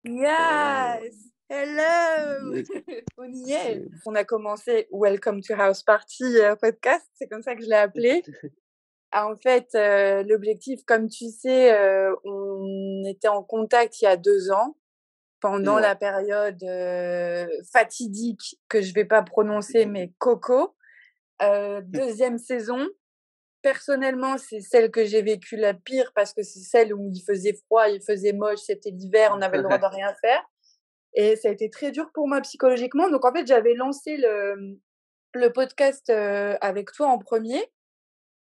Yes! Hello! Yes, On y est. yes. On a commencé Welcome to House Party podcast, c'est comme ça que je l'ai appelé. Ah, en fait, l'objectif, comme tu sais, on était en contact il y a 2 ans, pendant Ouais. la période fatidique que je vais pas prononcer, mais Coco. Deuxième saison. Personnellement, c'est celle que j'ai vécue la pire parce que c'est celle où il faisait froid, il faisait moche, c'était l'hiver, on avait le droit de rien faire. Et ça a été très dur pour moi psychologiquement. Donc en fait, j'avais lancé le podcast avec toi en premier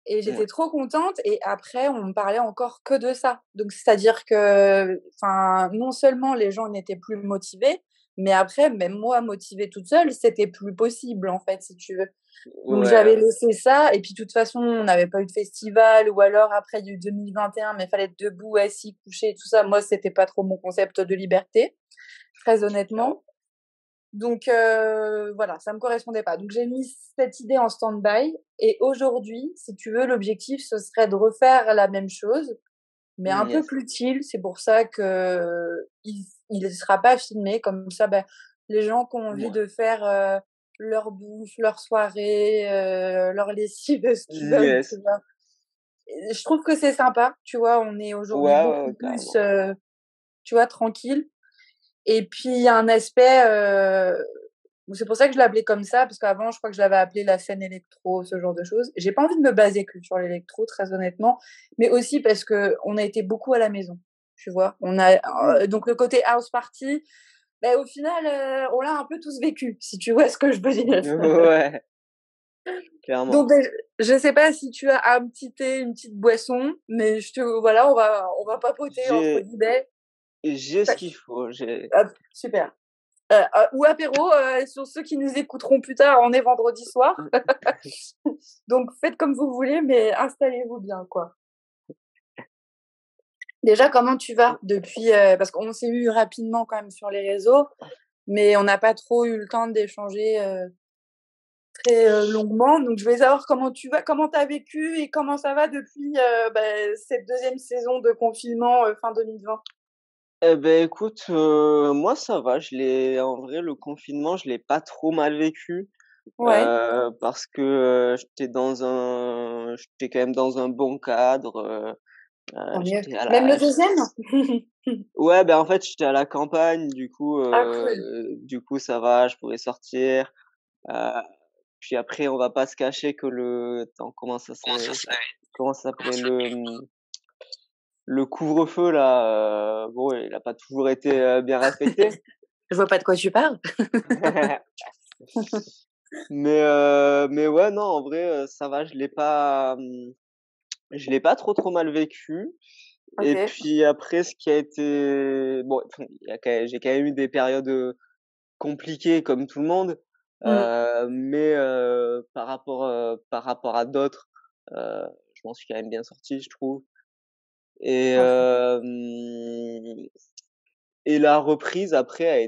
et Ouais. j'étais trop contente. Et après, on me parlait encore que de ça. Donc c'est-à-dire que, enfin, non seulement les gens n'étaient plus motivés, mais après, même moi, motivée toute seule, c'était plus possible en fait, si tu veux. Donc Ouais, j'avais ouais. laissé ça. Et puis de toute façon, on n'avait pas eu de festival. Ou alors après, il y a eu 2021, mais il fallait être debout, assis, couché, tout ça. Moi, c'était pas trop mon concept de liberté, très Clairement. honnêtement. Donc voilà, ça me correspondait pas. Donc j'ai mis cette idée en stand-by et aujourd'hui, si tu veux, l'objectif, ce serait de refaire la même chose, mais un peu Yes. plus chill. C'est pour ça qu'il sera pas filmé comme ça, bah, les gens qui ont envie Ouais. de faire, leur bouffe, leur soirée, leur lessive, ce qu'ils veulent, tu Yes. vois? Et je trouve que c'est sympa, tu vois? On est aujourd'hui Ouais, ouais, beaucoup ouais, plus, carrément. tu vois, tranquille. Et puis il y a un aspect, c'est pour ça que je l'ai appelé comme ça, parce qu'avant, je crois que je l'avais appelé la scène électro, ce genre de choses. J'ai pas envie de me baser que sur l'électro, très honnêtement, mais aussi parce que on a été beaucoup à la maison, tu vois. Oui. Donc le côté house party, ben, au final, on l'a un peu tous vécu, si tu vois ce que je veux dire. Ouais, clairement. Donc, je sais pas si tu as un petit thé, une petite boisson, mais voilà, on va papoter entre J'ai guillemets. j'ai ce qu'il faut, j'ai Hop, super. Ou apéro, sur ceux qui nous écouteront plus tard, on est vendredi soir. Donc faites comme vous voulez, mais installez-vous bien, quoi. Déjà, comment tu vas depuis, parce qu'on s'est eu rapidement quand même sur les réseaux, mais on n'a pas trop eu le temps d'échanger, très, longuement. Donc je voulais savoir comment tu vas, comment tu as vécu et comment ça va depuis, cette deuxième saison de confinement, fin 2020? écoute, moi ça va, en vrai, le confinement, je l'ai pas trop mal vécu, Ouais, parce que, j'étais quand même dans un bon cadre, tant mieux. j'étais à Même le la j deuxième. ouais, ben, en fait, j'étais à la campagne, Ah cool. du coup ça va, je pouvais sortir, heu, puis après on va pas se cacher que comment ça s'appelait? Le couvre-feu là, bon, il a pas toujours été, bien respecté. Je vois pas de quoi tu parles. Mais ouais, non, en vrai, ça va, je l'ai pas trop mal vécu. Et OK. puis après, ce qui a été bon, enfin, j'ai quand même eu des périodes, compliquées comme tout le monde, Mmh. mais par rapport à d'autres, je m'en suis quand même bien sorti, je trouve. Et OK. et la reprise après a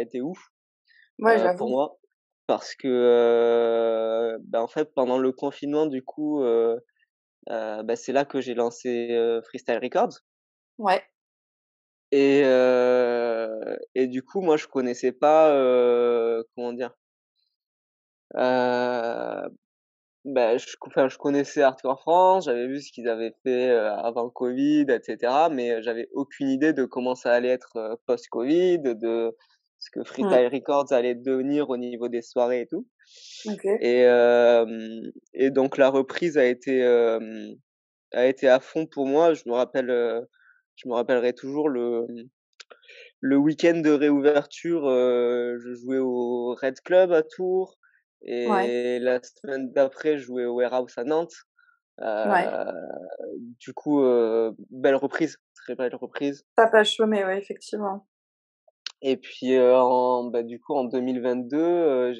été ouf, Ouais, pour j'avoue. moi parce que, bah, en fait, pendant le confinement, du coup, bah, c'est là que j'ai lancé, Freestyle Records. Ouais. Et du coup, moi, je connaissais pas, comment dire? Heu, bah, je connaissais Hardcore France, j'avais vu ce qu'ils avaient fait, avant le covid et cetera, mais j'avais aucune idée de comment ça allait être, post-covid, de ce que Mmh. Freestyle Records allait devenir au niveau des soirées et tout. OK. Et donc la reprise a été à fond pour moi. Je me rappellerai toujours le week-end de réouverture, je jouais au Red Club à Tours Ouais. et la semaine d'après, je jouais au Warehouse à Nantes. Ouais. Heu, du coup, belle reprise, très belle reprise. Tu as pas chômé, ouais, effectivement. Et puis, du coup, en 2022,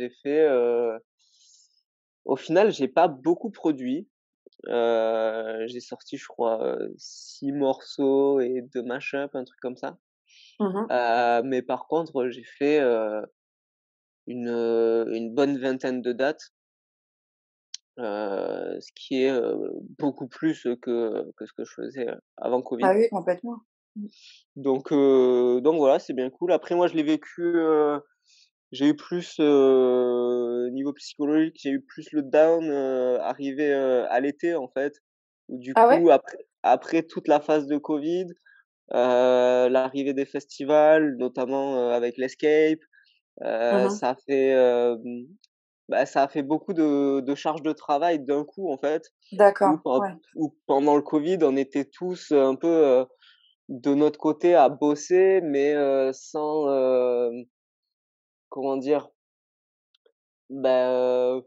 au final, j'ai pas beaucoup produit. J'ai sorti, je crois, 6 morceaux et 2 mash-up, un truc comme ça. Mmh mh. Mais par contre, j'ai fait, une bonne vingtaine de dates, ce qui est, beaucoup plus que ce que je faisais, avant Bah covid. oui, complètement. Mmh. Donc voilà, c'est bien cool. Après moi, je l'ai vécu, j'ai eu plus, niveau psychologique, j'ai eu plus le down, arrivé, à l'été, en fait, où du Ah ouais? coup après toute la phase de covid, l'arrivée des festivals, notamment, avec l'Escape, Mmh. ça a fait, ça a fait beaucoup de charges de travail d'un coup, en fait, D'accord, ouais. où pendant le covid, on était tous un peu, de notre côté à bosser, mais, sans, comment dire? Bah,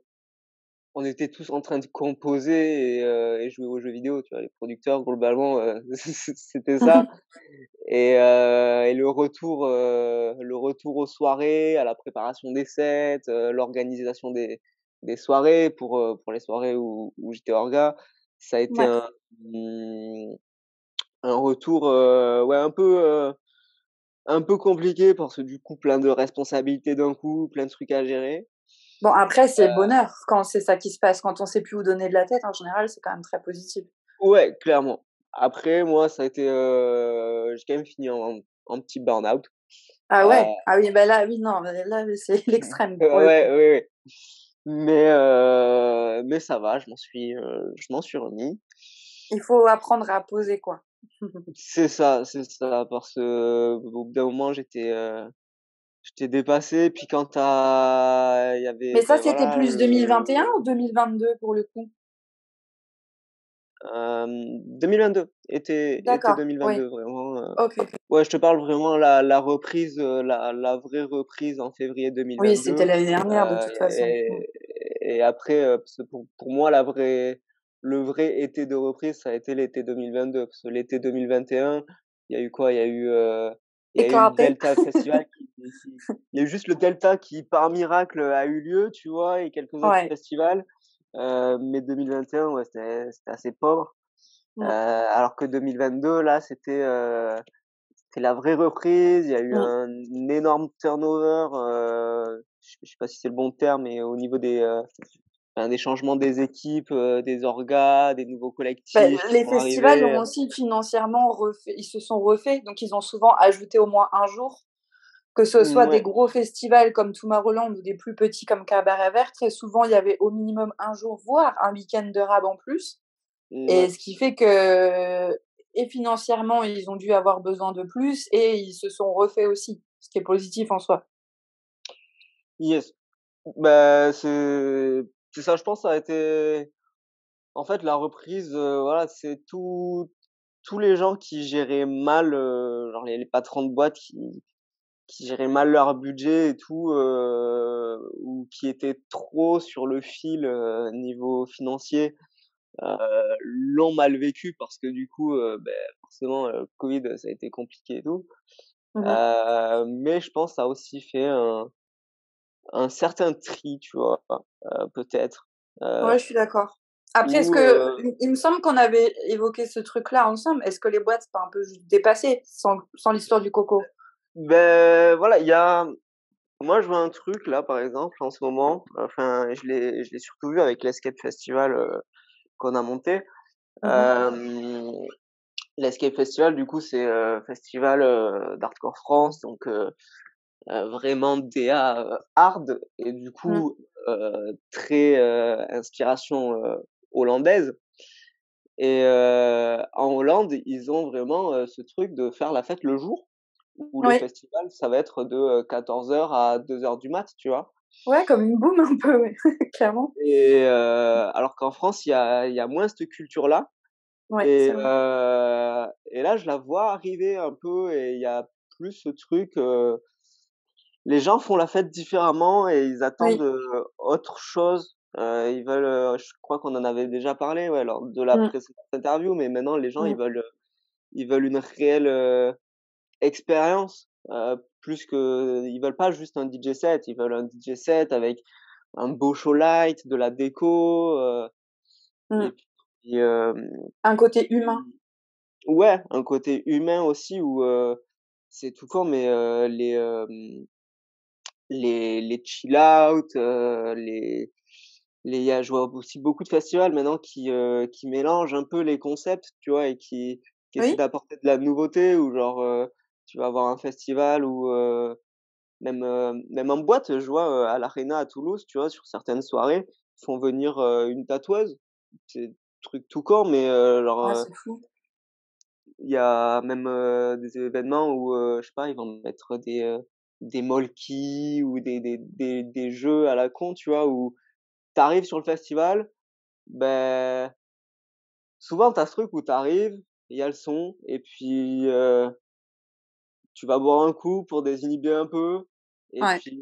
on était tous en train de composer et jouer aux jeux vidéo, tu vois? Les producteurs globalement, c'était ça et le retour aux soirées, à la préparation des sets, l'organisation des soirées pour les soirées où j'étais orga, ça a été Ouais. mmh, un retour, ouais un peu compliqué parce que du coup plein de responsabilités d'un coup, plein de trucs à gérer. Bon après c'est le bonheur quand c'est ça qui se passe. Quand on sait plus où donner de la tête, en général, c'est quand même très positif. Ouais, clairement. Après moi, ça a été, j'ai quand même fini en petit burn-out. Ah Heu, ouais? Ah oui, bah là, oui, non, mais là, c'est l'extrême pour le ouais, coup. ouais, ouais. Mais ça va, je m'en suis remis. Il faut apprendre à poser, quoi. C'est ça, parce que au bout d'un moment, j'étais dépassé. Puis quand il y avait, Mais ça, ben c'était voilà, plus 2021 ou 2022 pour le coup? 2022, été D'accord, oui. 2022 vraiment, OK, OK. ouais, je te parle vraiment la reprise, la vraie reprise en février Oui, c'était 2022, l'année dernière de toute façon. Mmh. et après, parce que pour moi le vrai été de reprise, ça a été l'été 2022 parce que l'été 2021, il y a eu quoi? Il y a eu le Éclaté. Delta Festival il y a eu juste le Delta qui, par miracle, a eu lieu, tu vois? Et quelques autres Ouais. festivals, mais 2021, ouais, c'était assez pauvre. Mmh. Alors que 2022, là, c'était la vraie reprise. Il y a eu Mmh. un énorme turnover, je sais pas si c'est le bon terme, mais au niveau des changements des équipes, des orgas, des nouveaux Bah, collectifs qui les sont festivals ont arrivés. aussi financièrement refait ils se sont refaits, donc ils ont souvent ajouté au moins un jour, que ce soit des Mouais, gros festivals comme Tomorrowland ou des plus petits comme Cabaret Vert. Très souvent, il y avait au minimum un jour, voire un week-end de rab en plus. Et mouais. ce qui fait que et financièrement, ils ont dû avoir besoin de plus et ils se sont refaits aussi, ce qui est positif en soi. Yes. Bah, c'est ça, je pense, ça a été en fait, la reprise, voilà, c'est tous les gens qui géraient mal, genre les patrons de boîtes qui géraient mal leur budget et tout, ou qui étaient trop sur le fil, niveau financier, heu, l'ont mal vécu parce que du coup, forcément, covid, ça a été compliqué et tout. Mmh mh. Mais je pense que ça a aussi fait un certain tri, tu vois? Peut-être, heu, Ouais, je suis d'accord. Après, est-ce où, que il me semble qu'on avait évoqué ce truc-là ensemble. Est-ce que les boîtes, c'est pas un peu juste dépassé sans l'histoire du coco? voilà, moi je vois un truc là, par exemple, en ce moment, enfin, je l'ai surtout vu avec l'Escape Festival, qu'on a monté. Mmh mh. Hem, L'Escape Festival, du coup, c'est, festival, d'Hardcore France, donc vraiment DA, hard et du Mmh. coup, très, inspiration, hollandaise et en Hollande, ils ont vraiment, ce truc de faire la fête le jour, où les Oui. festivals, ça va être de, 14h à 2h du mat, tu vois? Ouais, comme une boum un peu, ouais, clairement. Et alors qu'en France, il y a moins cette culture-là. Ouais, Et c'est vrai. et là, je la vois arriver un peu et il y a plus ce truc, les gens font la fête différemment et ils attendent, Oui. autre chose. Ils veulent, je crois qu'on en avait déjà parlé, ouais, lors de la Mmh. précédente interview, mais maintenant les gens, Mmh. ils veulent une réelle, expérience, plus que ils veulent pas juste un DJ set, ils veulent un DJ set avec un beau show light, de la déco, Mmh. et puis, Un côté humain. ouais, un côté humain aussi où, c'est tout con, mais, les chill out, je vois aussi beaucoup de festivals maintenant qui mélangent un peu les concepts, tu vois? Et qui qui essaie Oui. d'apporter de la nouveauté ou genre, tu vas avoir un festival ou même en boîte, je vois, à l'Arena à Toulouse, tu vois, sur certaines soirées, ils font venir, une tatoueuse. C'est truc tout con, mais genre, Ah, c'est fou. il y a même, des événements où, je sais pas, ils vont mettre des molki ou des jeux à la con, tu vois? Où tu arrives sur le festival, beh, souvent tu as ce truc où tu arrives, il y a le son et puis, tu vas boire un coup pour désinhiber un peu et Ouais. puis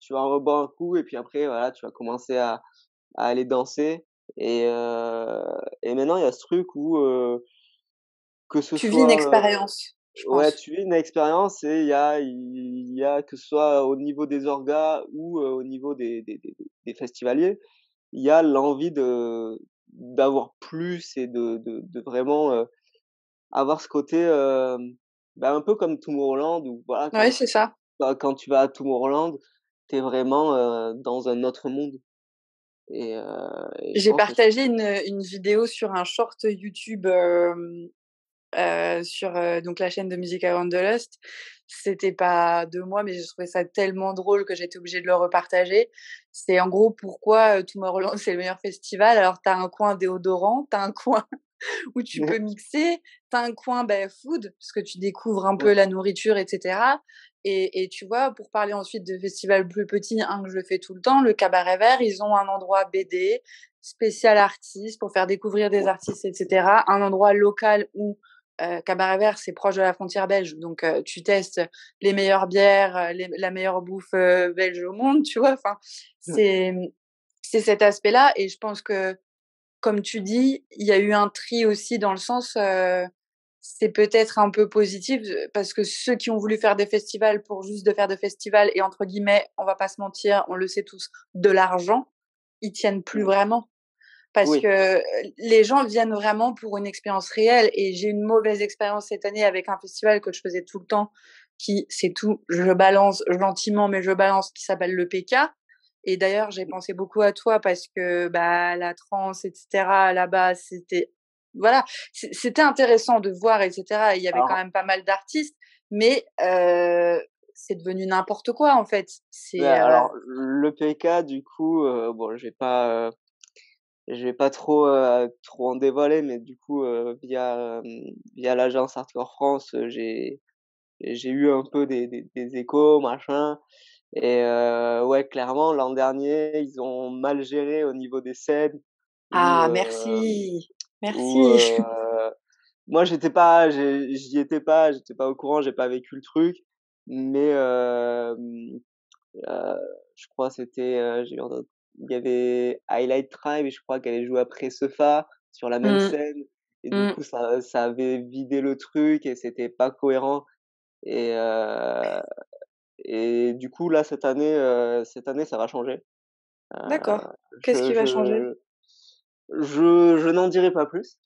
tu vas reboire un coup et puis après voilà, tu vas commencer à aller danser et maintenant il y a ce truc où, que ce Tu vis une soit, expérience, je ouais, pense. tu vis une expérience et il y a que ce soit au niveau des orgas ou, au niveau des festivaliers, il y a l'envie d'avoir plus et de vraiment, avoir ce côté, bah, un peu comme Tomorrowland où voilà, Ouais, c'est ça. quand tu vas à Tomorrowland, tu es vraiment, dans un autre monde et et je J'ai pense que partagé une vidéo sur un short YouTube, sur, donc la chaîne de Music Around the Lost. C'était pas de moi, mais j'ai trouvé ça tellement drôle que j'étais obligée de le repartager. C'est en gros pourquoi, Tomorrowland c'est le meilleur festival. Alors tu as un coin déodorant, tu as un coin où tu peux mixer, tu as un coin, food, parce que tu découvres un peu ouais, la nourriture et cetera et tu vois, pour parler ensuite de festivals plus petits, un que je fais tout le temps, le Cabaret Vert, ils ont un endroit BD, spécial artistes, pour faire découvrir des artistes et cetera. Un endroit local où Cabaret Vert, c'est proche de la frontière belge, donc tu testes les meilleures bières, la meilleure bouffe belge au monde, tu vois. Enfin, ouais. c'est cet aspect-là, et je pense que, comme tu dis, il y a eu un tri aussi dans le sens, c'est peut-être un peu positif, parce que ceux qui ont voulu faire des festivals pour juste de faire des festivals et entre guillemets, on va pas se mentir, on le sait tous, de l'argent, ils tiennent plus Mmh. vraiment. Parce Oui. que les gens viennent vraiment pour une expérience réelle, et j'ai eu une mauvaise expérience cette année avec un festival que je faisais tout le temps, qui c'est tout, je balance gentiment, mais je balance, qui s'appelle le PK. Et d'ailleurs, j'ai pensé beaucoup à toi parce que, la trance et cetera, là-bas, c'était voilà, c'était intéressant de voir et cetera. Il y avait quand Alors, même pas mal d'artistes, mais c'est devenu n'importe quoi, en fait. ouais, C'est, alors le PK du coup, bon, je vais pas trop, trop en dévoiler, mais du coup, via l'agence Hardcore France, j'ai eu un peu des échos, machin et ouais, clairement, l'an dernier, ils ont mal géré au niveau des scènes où, ah merci, où, merci. moi, j'y étais pas, j'étais pas au courant, j'ai pas vécu le truc, mais Heu, je crois c'était, j'ai entendu il y avait Highlight Tribe et je crois qu'elle allait jouer après Sefa sur la même Mmh, scène et du mmh. coup ça avait vidé le truc et c'était pas cohérent et du coup là cette année ça va changer. Heu, D'accord. Qu'est-ce je qui va changer? je je n'en dirai pas plus,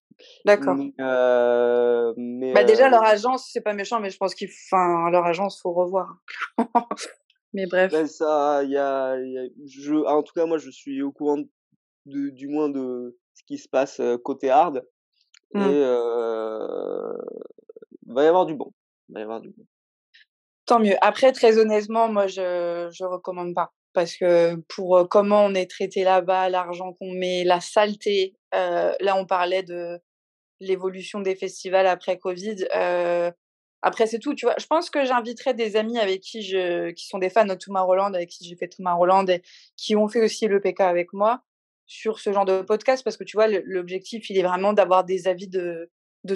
D'accord. mais Déjà leur agence, c'est pas méchant, mais je pense leur agence, faut revoir. Mais bref. bah, ça il y a en tout cas moi je suis au courant du moins de ce qui se passe, côté hard. Mmh. Et il va y avoir du bon. Il va y avoir du bon. Tant mieux. Après, très honnêtement, moi, je recommande pas, parce que pour, comment on est traité là-bas, l'argent qu'on met, la saleté, là, on parlait de l'évolution des festivals après Covid, après c'est tout, tu vois? Je pense que j'inviterai des amis avec qui sont des fans de Tomorrowland, avec qui j'ai fait Tomorrowland et qui ont fait aussi le PK avec moi, sur ce genre de podcast, parce que tu vois, l'objectif, il est vraiment d'avoir des avis de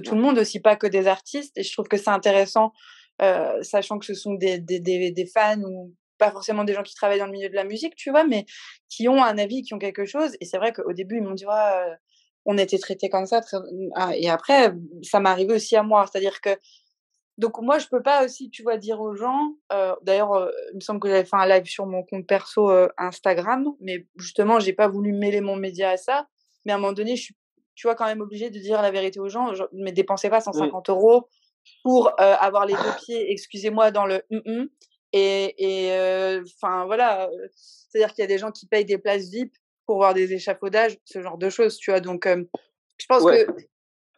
tout Ouais, le monde aussi, pas que des artistes, et je trouve que c'est intéressant, sachant que ce sont des fans ou pas forcément des gens qui travaillent dans le milieu de la musique, tu vois? Mais qui ont un avis, qui ont quelque chose, et c'est vrai qu'au début, ils m'ont dit: «Ouais, on était traités comme ça, et après, ça m'est arrivé aussi à moi. C'est-à-dire que, donc moi, je peux pas aussi, tu vois, dire aux gens, d'ailleurs, il me semble que j'avais fait un live sur mon compte perso, Instagram, mais justement, j'ai pas voulu mêler mon média à ça. Mais à un moment donné, je suis, tu vois, quand même obligée de dire la vérité aux gens, genre: «Mais dépensez pas cent oui, cinquante euros pour, avoir les 2 pieds, excusez-moi, dans le enfin voilà, c'est-à-dire qu'il y a des gens qui payent des places VIP pour voir des échafaudages, ce genre de choses, tu vois? Donc je pense ouais, que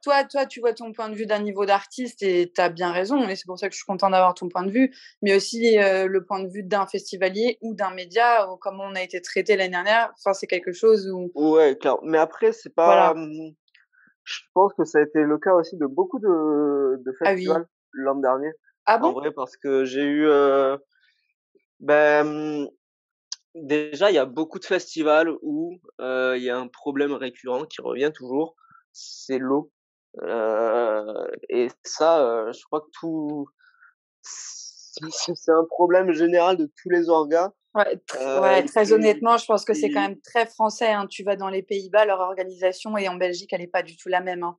toi, tu vois ton point de vue d'un niveau d'artiste et tu as bien raison et c'est pour ça que je suis contente d'avoir ton point de vue, mais aussi, le point de vue d'un festivalier ou d'un média ou comment on a été traité l'année dernière. Enfin, c'est quelque chose où Ouais, clair. Mais après, c'est pas, voilà. je pense que ça a été le cas aussi de beaucoup de Ah oui. festivals l'an dernier. Ah En bon? vrai, parce que j'ai eu, ben, déjà, il y a beaucoup de festivals où, il y a un problème récurrent qui revient toujours, c'est l'eau. Et ça, je crois que c'est un problème général de tous les orgas, Ouais, et très qui honnêtement, je pense que c'est quand qui même très français, hein. Tu vas dans les Pays-Bas, leur organisation et en Belgique, elle est pas du tout la même, hein.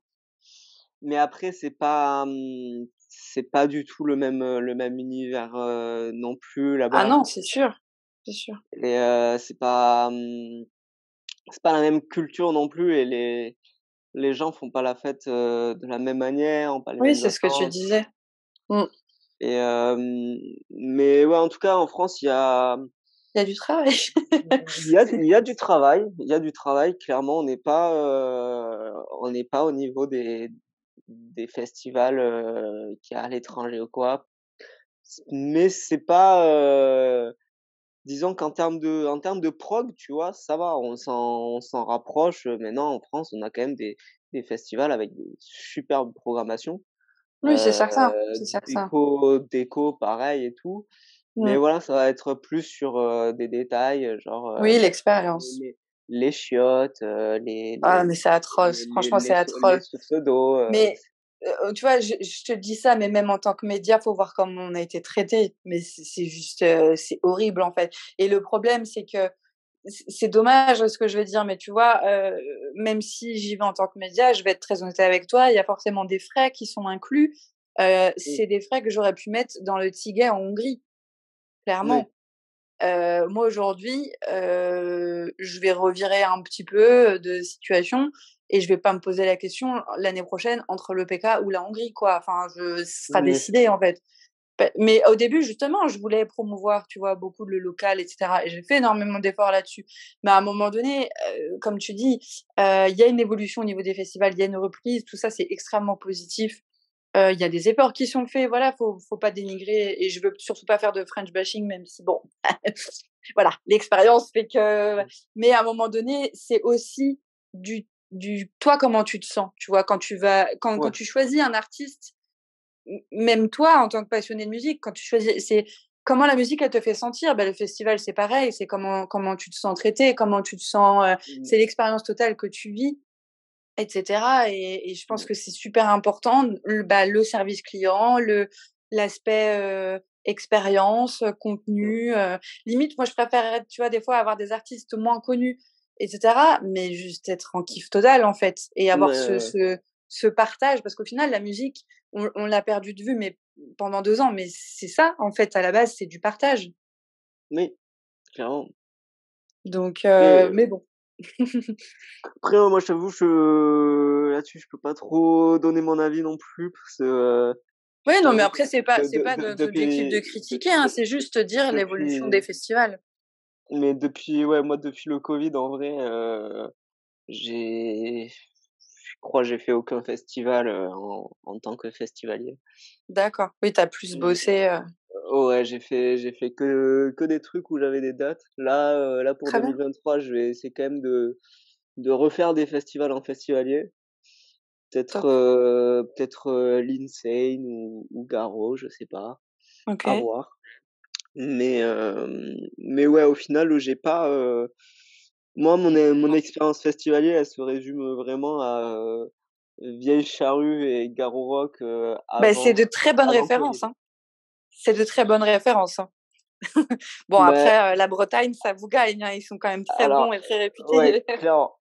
mais après c'est pas du tout le même univers, non plus Ah là-bas, non, c'est sûr, c'est sûr. et c'est pas la même culture non plus, et les gens font pas la fête, de la même manière, ont pas les Oui, mêmes c'est ce que tu attentes. disais. Mmh. Et mais ouais, en tout cas, en France, Il y a du travail. il y a du travail, il y a du travail. Clairement, on n'est pas au niveau des festivals, qu'il y a à l'étranger ou quoi. Mais c'est pas, disons en termes de prog, tu vois, ça va, on s'en rapproche. Maintenant, en France, on a quand même des festivals avec de superbes programmations. Oui, c'est certain, c'est certain. Déco pareil et tout. Mais Mmh. voilà, ça va être plus sur, des détails, genre, Oui, les l'expérience. les les chiottes, Ah, mais c'est atroce, franchement, c'est les atroce. sources d'eau, Mais, tu vois, je te dis ça, mais même en tant que média, faut voir comment on a été traité. Mais c'est juste, c'est horrible, en fait. Et le problème, c'est que c'est dommage ce que je veux dire, mais tu vois, même si j'y vais en tant que média, je vais être très honnête avec toi, il y a forcément des frais qui sont inclus. oui, C'est des frais que j'aurais pu mettre dans le ticket en Hongrie, oui, clairement. Moi aujourd'hui, je vais revirer un petit peu de situation et je vais pas me poser la question l'année prochaine entre le PK ou la Hongrie, quoi. Enfin, ce sera oui, décidé, en fait. Mais au début, justement, je voulais promouvoir, tu vois, beaucoup le local et cetera et j'ai fait énormément d'efforts là-dessus. Mais à un moment donné, comme tu dis, il y a une évolution au niveau des festivals, il y a une reprise, tout ça, c'est extrêmement positif. Il y a des efforts qui sont faits, voilà, faut pas dénigrer et je veux surtout pas faire de French bashing, même si bon, voilà, l'expérience fait que mais à un moment donné, c'est aussi du toi, comment tu te sens, tu vois? Quand ouais, tu choisis un artiste, même toi, en tant que passionné de musique, quand tu choisis c'est comment la musique, elle te fait sentir. Bah, le festival, c'est pareil, c'est comment tu te sens traité, comment tu te sens, mmh, c'est l'expérience totale que tu vis et cetera et je pense mmh, que c'est super important le service client, l'aspect, expérience, mmh, contenu, limite moi je préférerais, tu vois, des fois avoir des artistes moins connus et cetera, mais juste être en kiff total, en fait et avoir ouais, ce partage parce qu'au final la musique, on l'a perdu de vue mais pendant 2 ans, mais c'est ça, en fait, à la base, c'est du partage oui, clairement. donc Mais mais bon. après, moi, je t'avoue, là-dessus, je peux pas trop donner mon avis non plus parce que, Oui, je non, mais t'avoue que après c'est pas notre objectif de critiquer, hein, c'est juste dire l'évolution des depuis festivals. ouais, moi, depuis le covid, en vrai, je crois, j'ai fait aucun festival, en tant que festivalier. D'accord. Oui, tu as plus Mmh, bossé, ouais, j'ai fait que des trucs où j'avais des dates. Là, pour très bien. 2023, je vais essayer quand même de refaire des festivals en festivalier. Top. Peut-être, l'Insane ou Garo, je sais pas, à OK. voir. Mais ouais, au final, j'ai pas, moi, mon expérience festivalier, elle se résume vraiment à, Vieille Charrue et Garo Rock, Bah, c'est de très bonnes avant covid. références, hein. C'est de très bonnes références, hein. Bon Mais après, la Bretagne, ça vous gagne, hein, ils sont quand même très bons alors, et très ouais, réputés. clairement.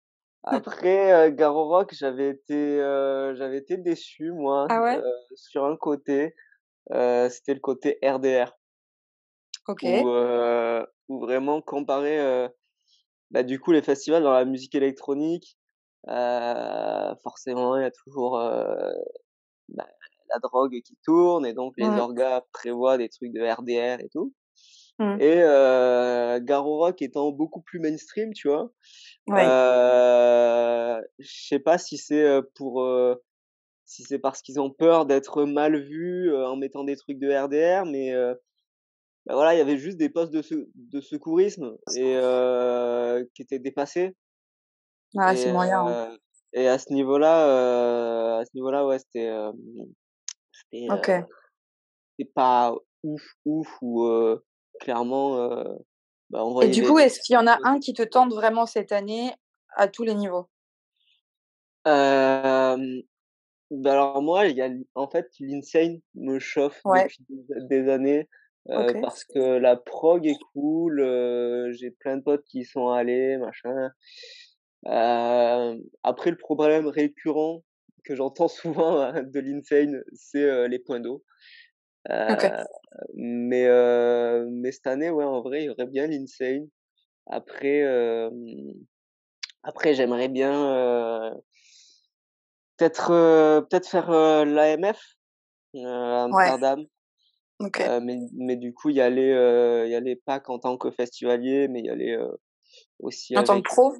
Après, Garo Rock, j'avais été déçu, moi, Ah ouais? sur un côté, c'était le côté RDR. OK. Où vraiment comparé, bah, du coup, les festivals dans la musique électronique, forcément, il y a toujours, bah, la drogue qui tourne, et donc les Mmh. orgas prévoient des trucs de RDR et tout. Mmh. Et Garo Rock étant beaucoup plus mainstream, tu vois? Ouais. Je sais pas si c'est, pour, si c'est parce qu'ils ont peur d'être mal vus, en mettant des trucs de RDR, mais bah, voilà, il y avait juste des postes de secourisme qui étaient dépassés Ah, c'est et moyen, hein. à ce niveau-là, ouais, c'était, OK. c'était pas ouf, ouf ou clairement, bah, on Et voyait du des coup, est-ce qu'il y en a un qui te tente vraiment cette année à tous les niveaux? hem, bah, alors moi, il y a en fait, l'Insane me chauffe Ouais, depuis des années, OK. parce que la prog est cool, j'ai plein de potes qui y sont allés, machin. Après le problème récurrent que j'entends souvent, de l'Insane, c'est, les points d'eau. OK. Heu, mais cette année, ouais, en vrai, il y aurait bien l'Insane. Après, après j'aimerais bien, peut-être faire, l'AMF, à Ouais, Amsterdam, OK. mais du coup y aller pas qu'en tant que festivalier, mais y aller, aussi En tant que avec pro?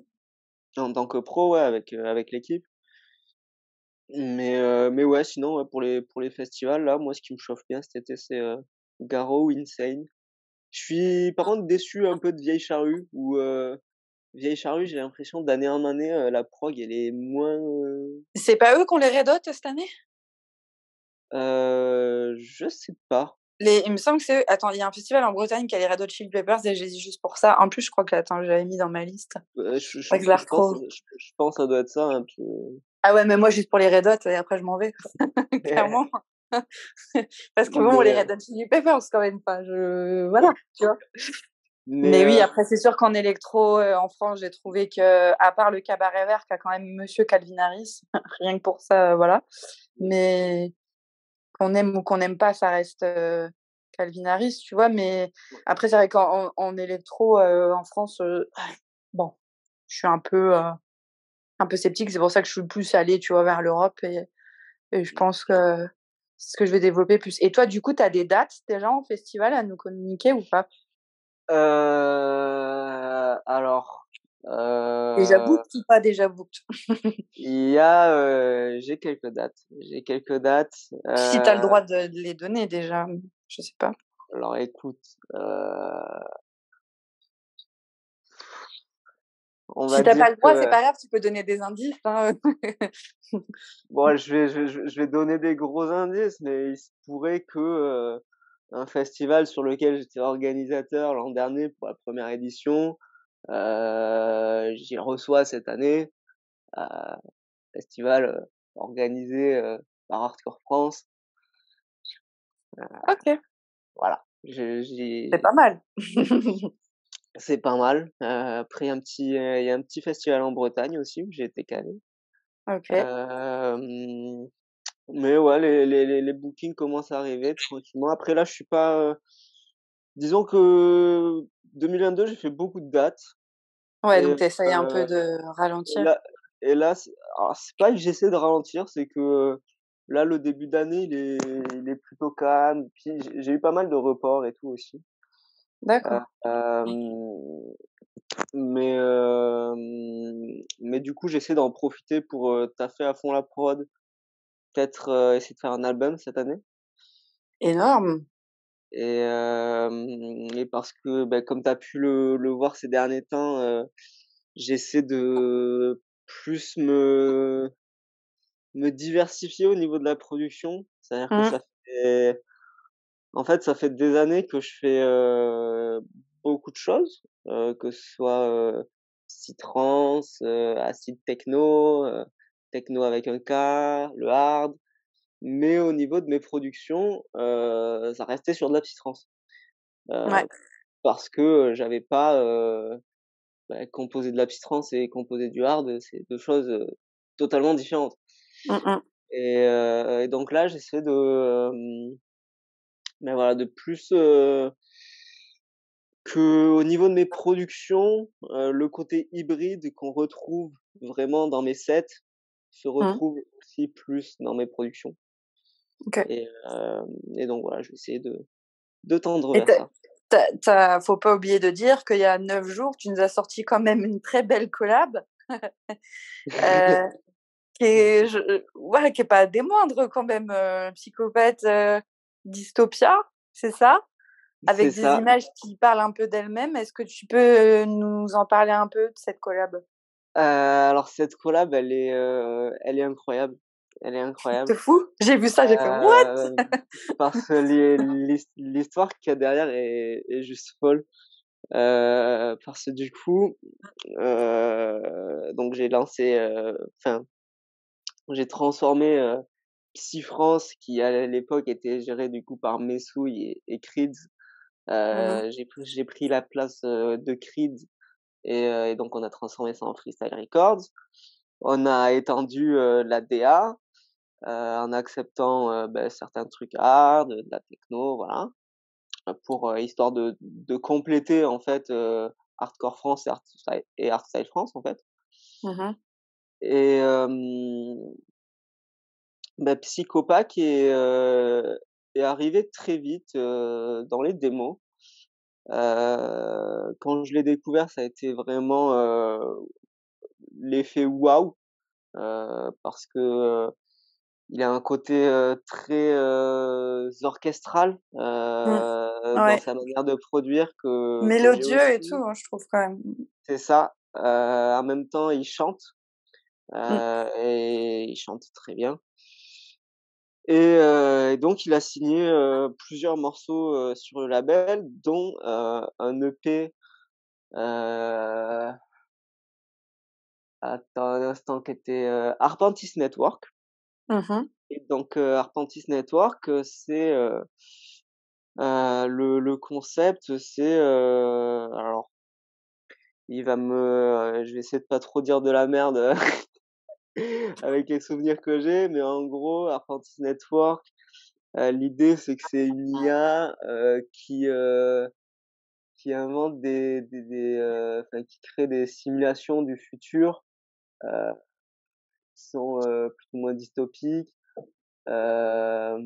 en tant que pro, ouais, avec l'équipe. Mais ouais, sinon, ouais, pour les festivals, là, moi, ce qui me chauffe bien cet été, c'est, Garo ou Insane. Je suis par contre déçu un peu de Vieille Charrue où, Vieille Charrue, j'ai l'impression d'année en année, la prog, elle est moins, C'est pas eux qui ont les Red Hot cette année? je sais pas. Il me semble que c'est eux. Attends, il y a un festival en Bretagne qui a les Red Hot Chili Peppers et j'ai dit juste pour ça. En plus, je crois que attends, je l'avais mis dans ma liste. Faudrait que je la retrouve. Je pense que ça doit être ça, hein, parce Ah ouais, mais moi juste pour les Red Hot et après je m'en vais, clairement. Parce que bon, les mais Red Hot Chili Peppers quand même pas, voilà, tu vois? mais Mais oui, après c'est sûr qu'en électro, en France, j'ai trouvé que à part le Cabaret Vert qui a quand même Monsieur Calvin Harris, rien que pour ça, voilà. Mais qu'on aime ou qu'on n'aime pas, ça reste, Calvin Harris, tu vois? Mais après c'est vrai qu'en électro, en France, bon, je suis un peu sceptique. C'est pour ça que je suis plus allée, tu vois, vers l'Europe et je pense que c'est ce que je vais développer plus. Et toi, du coup, tu as des dates déjà en festival à nous communiquer ou pas? alors, Déjà booked ou pas déjà booked? il y a, j'ai quelques dates. J'ai quelques dates, Si tu as le droit de les donner déjà, je sais pas. alors écoute, on Si va tu as dire pas le droit, c'est que pas grave, tu peux donner des indices, hein. bon, je vais donner des gros indices, mais il se pourrait que, un festival sur lequel j'étais organisateur l'an dernier pour la première édition, j'y reçois cette année, heu, festival, organisé, par Hardcore France. OK, Voilà, c'est pas mal. c'est pas mal. Après il y a un petit festival en Bretagne aussi où j'ai été calé. OK. Hem, mais ouais, les bookings commencent à arriver tranquillement. Après là, je suis pas, disons que 2022, j'ai fait beaucoup de dates Ouais, et donc tu essayes un peu heu de et ralentir. là c'est alors c'est pas que j'essaie de ralentir, c'est que, là, le début d'année, il est plutôt calme. Puis j'ai eu pas mal de reports et tout aussi. D'accord. Hem, mais du coup, j'essaie d'en profiter pour, taffer à fond la prod, peut-être, essayer de faire un album cette année Énorme. et parce que, bah, comme tu as pu le voir ces derniers temps, j'essaie de plus me diversifier au niveau de la production. C'est-à-dire que Mmh. ça fait des années que je fais, beaucoup de choses, que ce soit, psytrance, acid techno, techno avec un K, le hard, mais au niveau de mes productions, ça restait sur de la psytrance. Ouais. Heu, parce que, j'avais pas, composer de la psytrance et composer du hard, c'est 2 choses, totalement différentes Mmh mh. et donc là, j'essaie de, voilà, de plus, qu'au niveau de mes productions, le côté hybride qu'on retrouve vraiment dans mes sets, se Mmh. retrouve aussi plus dans mes productions OK. et donc voilà, je vais essayer de tendre Et vers ça. tu faut pas oublier de dire qu'il y a 9 jours, tu nous as sorti quand même une très belle collab. Heu ouais, qui est pas des moindres quand même, Psychopathe, Dystopia, c'est ça? C'est Avec des ça. images qui parlent un peu d'elles-mêmes. Est-ce que tu peux, nous en parler un peu de cette collab? Alors cette collab, elle est incroyable. Elle est C'est incroyable. fou, j'ai vu ça, j'ai fait: «What?» Heu, Parce que l'histoire qu'il y a derrière est juste folle. Parce que du coup, donc enfin, j'ai transformé, Psy-France qui à l'époque était géré du coup par Messouille et Creed. Mmh. J'ai pris la place, de Creed et donc on a transformé ça en Freestyle Records. On a étendu, la DA, en acceptant, certains trucs hard, de la techno, voilà, pour, histoire de compléter en fait, Hardcore France et Hardstyle France en fait. Mmh. Et Psychopac est arrivé très vite, dans les démos. Quand je l'ai découvert, ça a été vraiment, l'effet waouh, parce que, il a un côté, très, orchestral, Mmh. dans Ouais, sa manière de produire que j'ai mélodieux et tout, aussi. hein, je trouve quand même. C'est ça, en même temps, il chante, Mmh. et il chante très bien. Et donc il a signé, plusieurs morceaux, sur le label, dont, un EP, heu, attends un instant, qui était, Arpantis Network. Mmh. Et donc, Arpantis Network, le concept, alors je vais essayer de pas trop dire de la merde, avec les souvenirs que j'ai, mais en gros, Arpantis Network, l'idée c'est que c'est une IA, qui invente enfin qui crée des simulations du futur, heu, qui sont, plus ou moins dystopiques. Enfin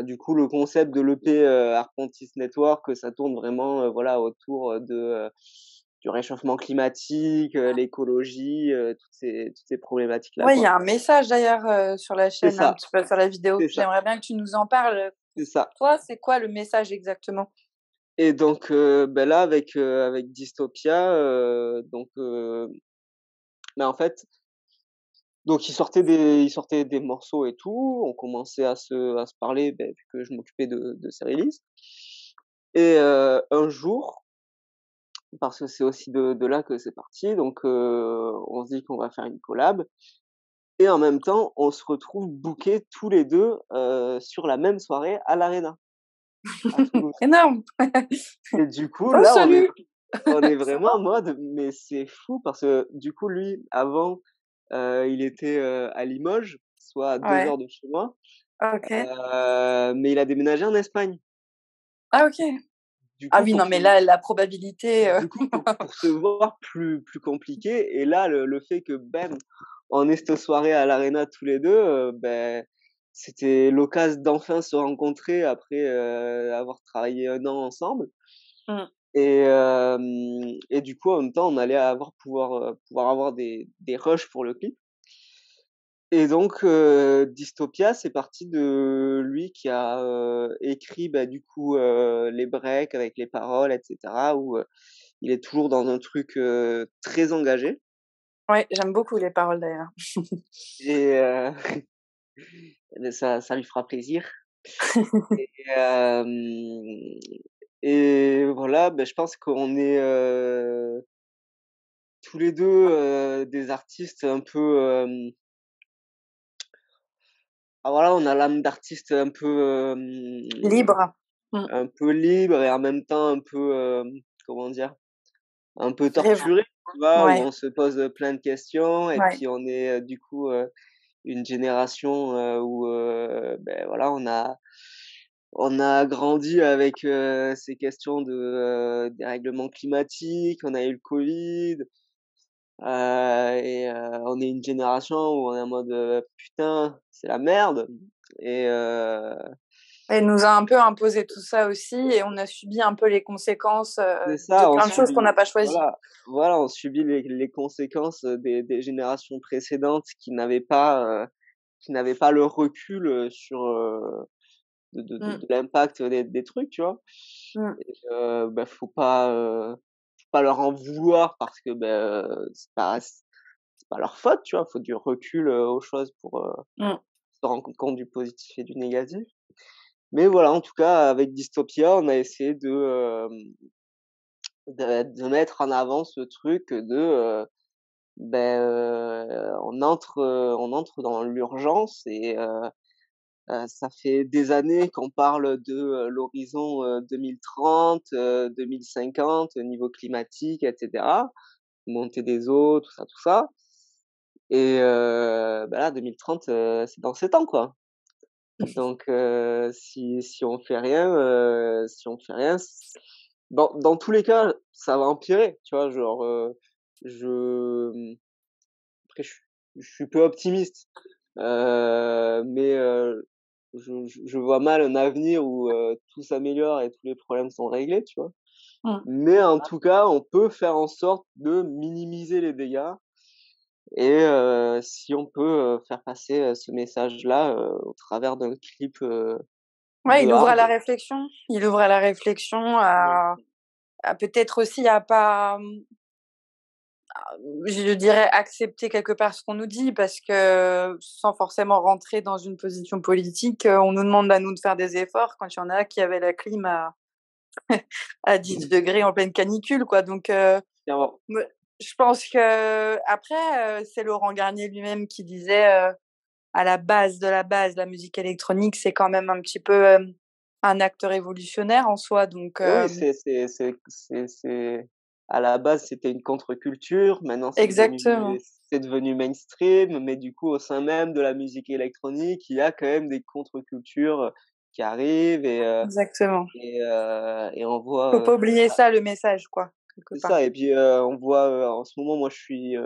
du coup le concept de l'EP, Arpantis Network, ça tourne vraiment, voilà autour, du réchauffement climatique, l'écologie, toutes ces problématiques-là, Ouais, il y quoi. a un message d'ailleurs, sur la C'est chaîne, un ça, petit peu sur la vidéo. c'est ça, J'aimerais bien que tu nous en parles. c'est Pour ça. toi, c'est quoi le message exactement? Et donc, là avec Dystopia, en fait, donc il sortait des morceaux et tout. On commençait à se parler, vu que je m'occupais de ses releases. Et un jour, parce que c'est aussi de là que c'est parti, donc on se dit qu'on va faire une collab et en même temps, on se retrouve bookés tous les 2, sur la même soirée à l'Arena, à Toulouse. Énorme! Et du coup, Oh là, on est salut! on est vraiment Sympa. en mode: «Mais c'est fou», parce que du coup, lui, avant, il était, à Limoges, soit à 2 Ouais, heures de chez moi, OK. mais il a déménagé en Espagne. Ah OK. Du Ah coup, oui, non, pour se mais là, la probabilité, du coup, pour se voir plus compliqué. Et là, le fait que, on ait cette soirée à l'Arena tous les 2, c'était l'occasion d'enfin se rencontrer après, avoir travaillé 1 an ensemble. mmh, Et du coup, en même temps, on allait pouvoir avoir des rushs pour le clip. Et donc, Dystopia, c'est parti de lui qui a, écrit, du coup, les breaks avec les paroles et cetera, où, il est toujours dans un truc, très engagé. ouais, j'aime beaucoup les paroles d'ailleurs. Et ça lui fera plaisir. Et voilà, je pense qu'on est, tous les 2, des artistes un peu, voilà, on a l'âme d'artiste Libre. Mmh. un peu libre et en même temps un peu, comment dire? Un peu Rêve. torturé, tu vois? Où Ouais, on se pose, plein de questions. Et ouais. puis on est, du coup, une génération, où, voilà, on a grandi avec, ces questions dérèglement climatique, on a eu le covid, on est une génération où on est en mode, «Putain, c'est la merde». Et Elle nous a un peu imposé tout ça aussi et on a subi un peu les conséquences C'est de ça, plein de choses qu'on n'a pas choisies. voilà, on subit les conséquences des générations précédentes qui n'avaient pas le recul sur Mm, de l'impact des trucs, tu vois. mm. Et bah, faut pas leur en vouloir parce que c'est pas leur faute, tu vois. Faut du recul aux choses pour Mm. se rendre compte du positif et du négatif. Mais voilà, en tout cas, avec Dystopia, on a essayé de mettre en avant ce truc on entre dans l'urgence et ça fait des années qu'on parle de, l'horizon, 2030, 2050, niveau climatique et cetera. Montée des eaux, tout ça et bah, là 2030, c'est dans 7 ans, quoi. Donc si on fait rien, dans tous les cas, ça va empirer, tu vois? Genre, je, après je suis peu optimiste, mais je vois mal un avenir où, tout s'améliore et tous les problèmes sont réglés, tu vois? Mm. Mais en tout cas, on peut faire en sorte de minimiser les dégâts et si on peut, faire passer, ce message-là, au travers d'un clip, Ouais, de il ouvre à Hard. la réflexion. Il ouvre à la réflexion, à peut-être aussi à pas, je dirais accepter quelque part ce qu'on nous dit parce que sans forcément rentrer dans une position politique, on nous demande à nous de faire des efforts quand il y en a qui avaient la clim à 10 degrés en pleine canicule, quoi. Donc, Clairement. me je pense qu'après, c'est Laurent Garnier lui-même qui disait, à la base de la base, la musique électronique, c'est quand même un petit peu, un acte révolutionnaire en soi, donc Oui, c'est à la base, c'était une contre-culture, maintenant exactement, c'est devenu mainstream, mais du coup, au sein même de la musique électronique, il y a quand même des contre-cultures, qui arrivent exactement. et on voit, Faut pas oublier ça, le message, quoi, quelque c'est part. ça et puis, on voit, en ce moment, moi, je suis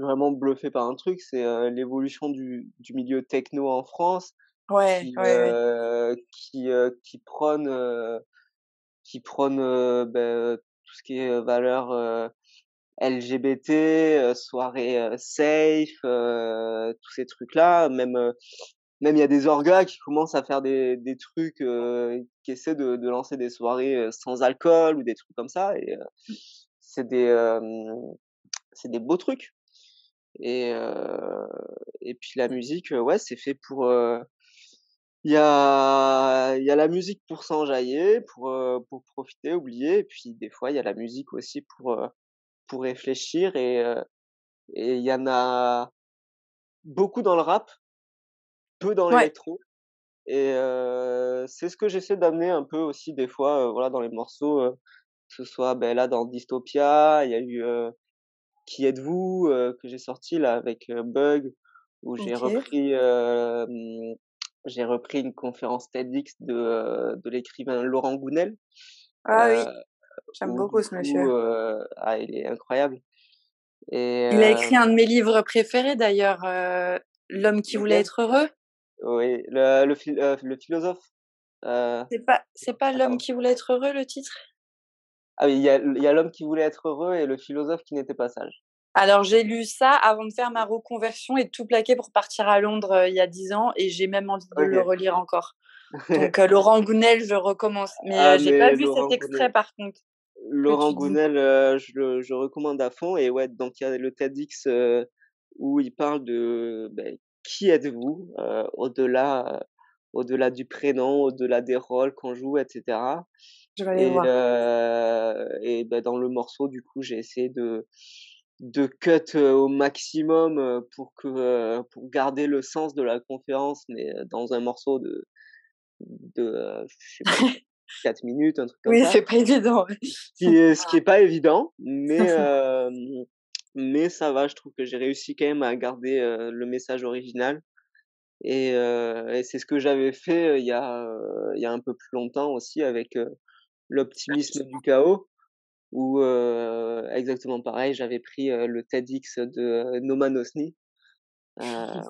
vraiment bluffé par un truc, c'est, l'évolution du milieu techno en France Ouais, ouais, ouais. qui prône, tout ce qui est, valeurs, LGBT, soirées, safe, tous ces trucs-là. Même il y a des orgas qui commencent à faire des trucs, qui essaient de lancer des soirées, sans alcool ou des trucs comme ça et c'est des, c'est des beaux trucs et puis la musique, ouais, c'est fait pour, il y a la musique pour s'enjailler, pour profiter, oublier et puis des fois, il y a la musique aussi pour réfléchir et il y en a beaucoup dans le rap, peu dans Ouais, l'électro et c'est ce que j'essaie d'amener un peu aussi des fois, voilà, dans les morceaux, que ce soit, là, dans Dystopia, il y a eu, Qui êtes-vous? Que j'ai sorti là avec, Bug, où OK. j'ai repris une conférence TEDx de l'écrivain Laurent Gounel, Ah heu, oui, j'aime où du beaucoup ce coup, monsieur. il est incroyable et Il a écrit un de mes livres préférés d'ailleurs, L'homme qui voulait lequel? être heureux. Oui, le philosophe, heu, C'est pas L'homme attends. qui voulait être heureux, le titre? Ah oui, il y a l'homme qui voulait être heureux et le philosophe qui n'était pas sage. Alors j'ai lu ça avant de faire ma reconversion et de tout plaquer pour partir à Londres, il y a 10 ans et j'ai même envie de le OK. relire encore. Donc Laurent Gounel, je recommence. Mais Ah j'ai pas mais vu cet extrait par contre que Laurent tu dis. Gounel, je recommande à fond et ouais, donc il y a le TEDx, où il parle de, qui êtes-vous? Au-delà du prénom, au-delà des rôles qu'on joue et cetera Je vais aller voir. dans le morceau, du coup, j'ai essayé de cut, au maximum, pour garder le sens de la conférence, mais dans un morceau je sais pas, 4 minutes, un truc comme Oui, ça. c'est pas évident, ouais. Ce qui est pas évident, mais ça va, je trouve que j'ai réussi quand même à garder, le message original et c'est ce que j'avais fait, il y a un peu plus longtemps aussi avec, L'optimisme du chaos où, exactement pareil, j'avais pris, le TEDx de, Noman Osni, hem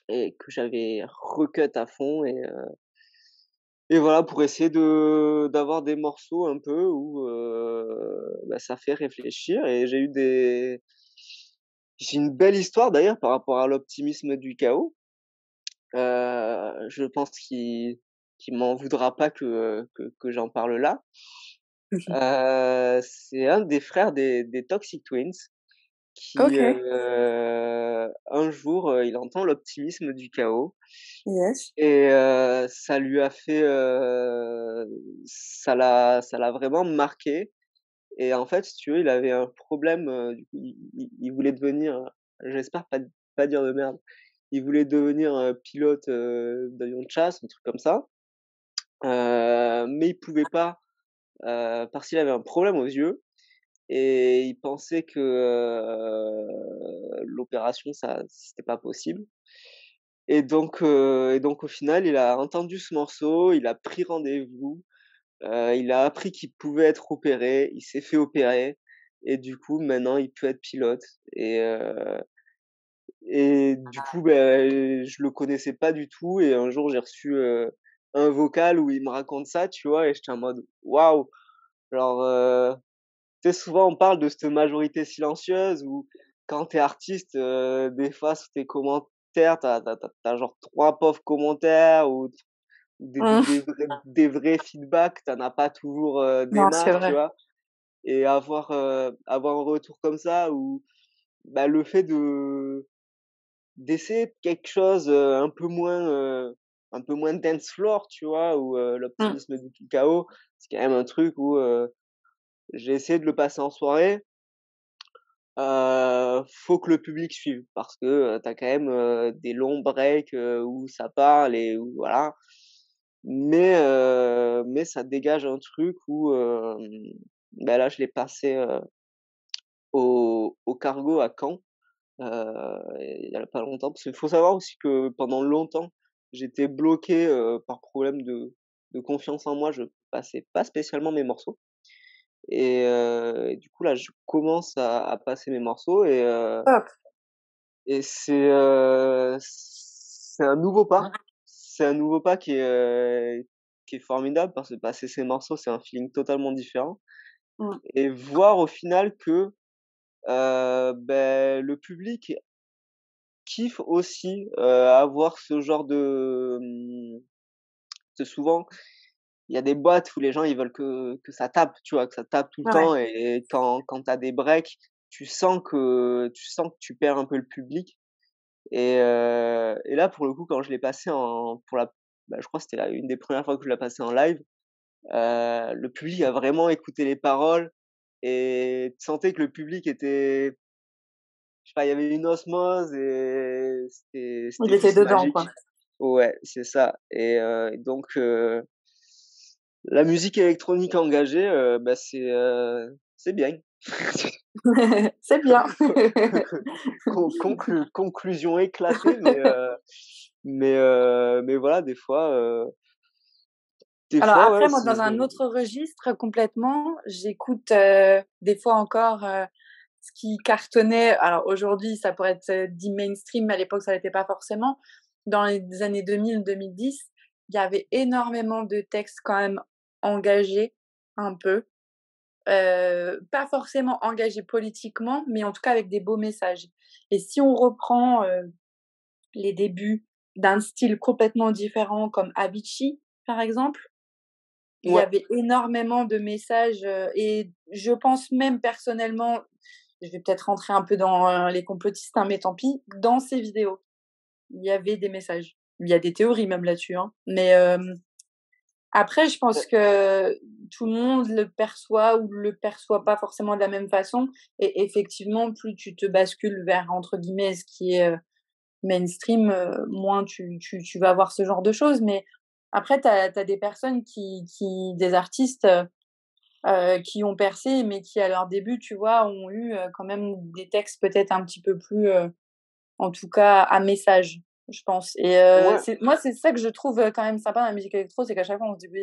et que j'avais recut à fond et voilà, pour essayer de d'avoir des morceaux un peu où, bah, ça fait réfléchir et j'ai une belle histoire d'ailleurs par rapport à l'optimisme du chaos. Je pense qu'il m'en voudra pas que j'en parle là. C'est un des frères des Toxic Twins qui, OK. un jour, il entend l'optimisme du chaos Yes. et ça lui a fait, ça l'a vraiment marqué et en fait, si tu veux, il avait un problème, du coup, il voulait devenir, j'espère pas dire de merde, il voulait devenir, pilote, d'avion de chasse, un truc comme ça, mais il pouvait pas, parce qu'il avait un problème aux yeux et il pensait que, l'opération, ça c'était pas possible et donc au final, il a entendu ce morceau, il a pris rendez-vous, il a appris qu'il pouvait être opéré, il s'est fait opérer et du coup, maintenant, il peut être pilote et du coup, beh, je le connaissais pas du tout et un jour, j'ai reçu, un vocal où il me raconte ça, tu vois? Et j'étais en mode: «Waouh!» genre, tu sais, souvent, on parle de cette majorité silencieuse où quand tu es artiste, des fois, sous tes commentaires, tu as genre 3 pauvres commentaires ou des des Mmh. des vrais des vrais feedbacks, tu en as pas toujours, des Non, c'est masses, tu vrai. vois? Et avoir un retour comme ça où, bah, le fait d'essayer quelque chose, un peu moins dance floor, tu vois? Où, Mmh. l'optimisme du chaos, c'est quand même un truc où, j'ai essayé de le passer en soirée. Faut que le public suive parce que, tu as quand même, des longs breaks, où ça parle et où voilà. Mais ça dégage un truc où, bah, là, je l'ai passé, au Cargo à Caen, il y a pas longtemps. Parce qu'il faut savoir aussi que pendant longtemps, j'étais bloqué, par problème de confiance en moi. Je passais pas spécialement mes morceaux et du coup, là, je commence à passer mes morceaux Top. et c'est un nouveau pas. C'est un nouveau pas qui est formidable parce que passer ses morceaux, c'est un feeling totalement différent Mmh. et voir au final que, beh, le public kiffe aussi, avoir ce genre de, parce que souvent, il y a des boîtes où les gens, ils veulent que ça tape, tu vois? Que ça tape tout le Ouais. temps et quand tu as des breaks, tu sens que tu perds un peu le public et là, pour le coup, quand je l'ai passé je crois que c'était une des premières fois que je l'ai passé en live, le public a vraiment écouté les paroles et tu sentais que le public était, je sais pas, il y avait une osmose et Il c'était était juste dedans, quoi. magique. Ouais, c'est ça et donc la musique électronique engagée, bah, c'est bien. C'est bien. Conclusion éclatée, mais voilà, des Alors fois, ouais, après, moi, c'est dans un autre registre complètement, j'écoute, des fois encore, ce qui cartonnait. Alors aujourd'hui, ça pourrait être, dit mainstream, mais à l'époque, ça l'était pas forcément. Dans les années 2000-2010, il y avait énormément de textes quand même engagés, un peu. Pas forcément engagés politiquement, mais en tout cas avec des beaux messages. Et si on reprend, les débuts d'un style complètement différent comme Avicii, par exemple, il y ouais, avait énormément de messages, et je pense même personnellement, je vais peut-être rentrer un peu dans, les complotistes, hein, mais tant pis, dans ces vidéos, il y avait des messages. Il y a des théories même là-dessus, hein, mais après je pense ouais, que tout le monde le perçoit ou le perçoit pas forcément de la même façon et effectivement, plus tu te bascules vers, entre guillemets, ce qui est, mainstream, moins tu vas avoir ce genre de choses. Mais après tu as des personnes des artistes, qui ont percé, mais qui à leur début, tu vois, ont eu, quand même des textes peut-être un petit peu plus, en tout cas à message, je pense. Et ouais, c'est ça que je trouve, quand même sympa dans la musique électro, c'est qu'à chaque fois on se dit: «Oui,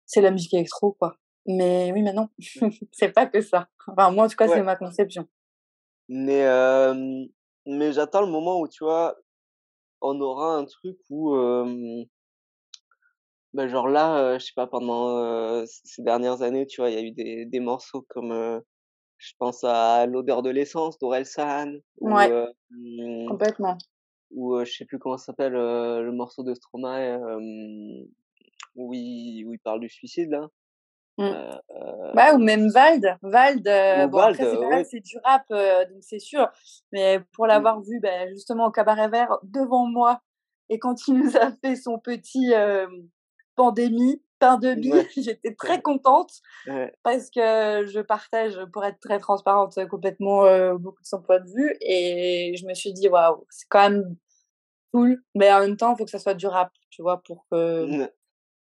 c'est la musique électro, quoi». Mais oui, mais non, c'est pas que ça. Enfin moi en tout cas, c'est ouais, ma conception. mais mais j'attends le moment où, tu vois, on aura un truc où, bah, genre là, je sais pas, pendant, ces dernières années, tu vois, il y a eu des morceaux comme, je pense à «L'odeur de l'essence» d'Orelsan Ouais, complètement. ou, je sais plus comment ça s'appelle, le morceau de Stromae, où il parle du suicide là, Mmh. Bah, ou heu, même Vald. Vald, ou bon Vald, après c'est pareil, ouais, c'est du rap, donc c'est sûr. Mais pour l'avoir mmh, vu, bah, justement au Cabaret Vert devant moi et quand il nous a fait son petit, Pandémie, pain de mie, ouais, j'étais très contente ouais, parce que je partage, pour être très transparente, complètement, beaucoup de son point de vue et je me suis dit: «Waouh, c'est quand même cool». Mais en même temps, il faut que ça soit du rap, tu vois? mmh,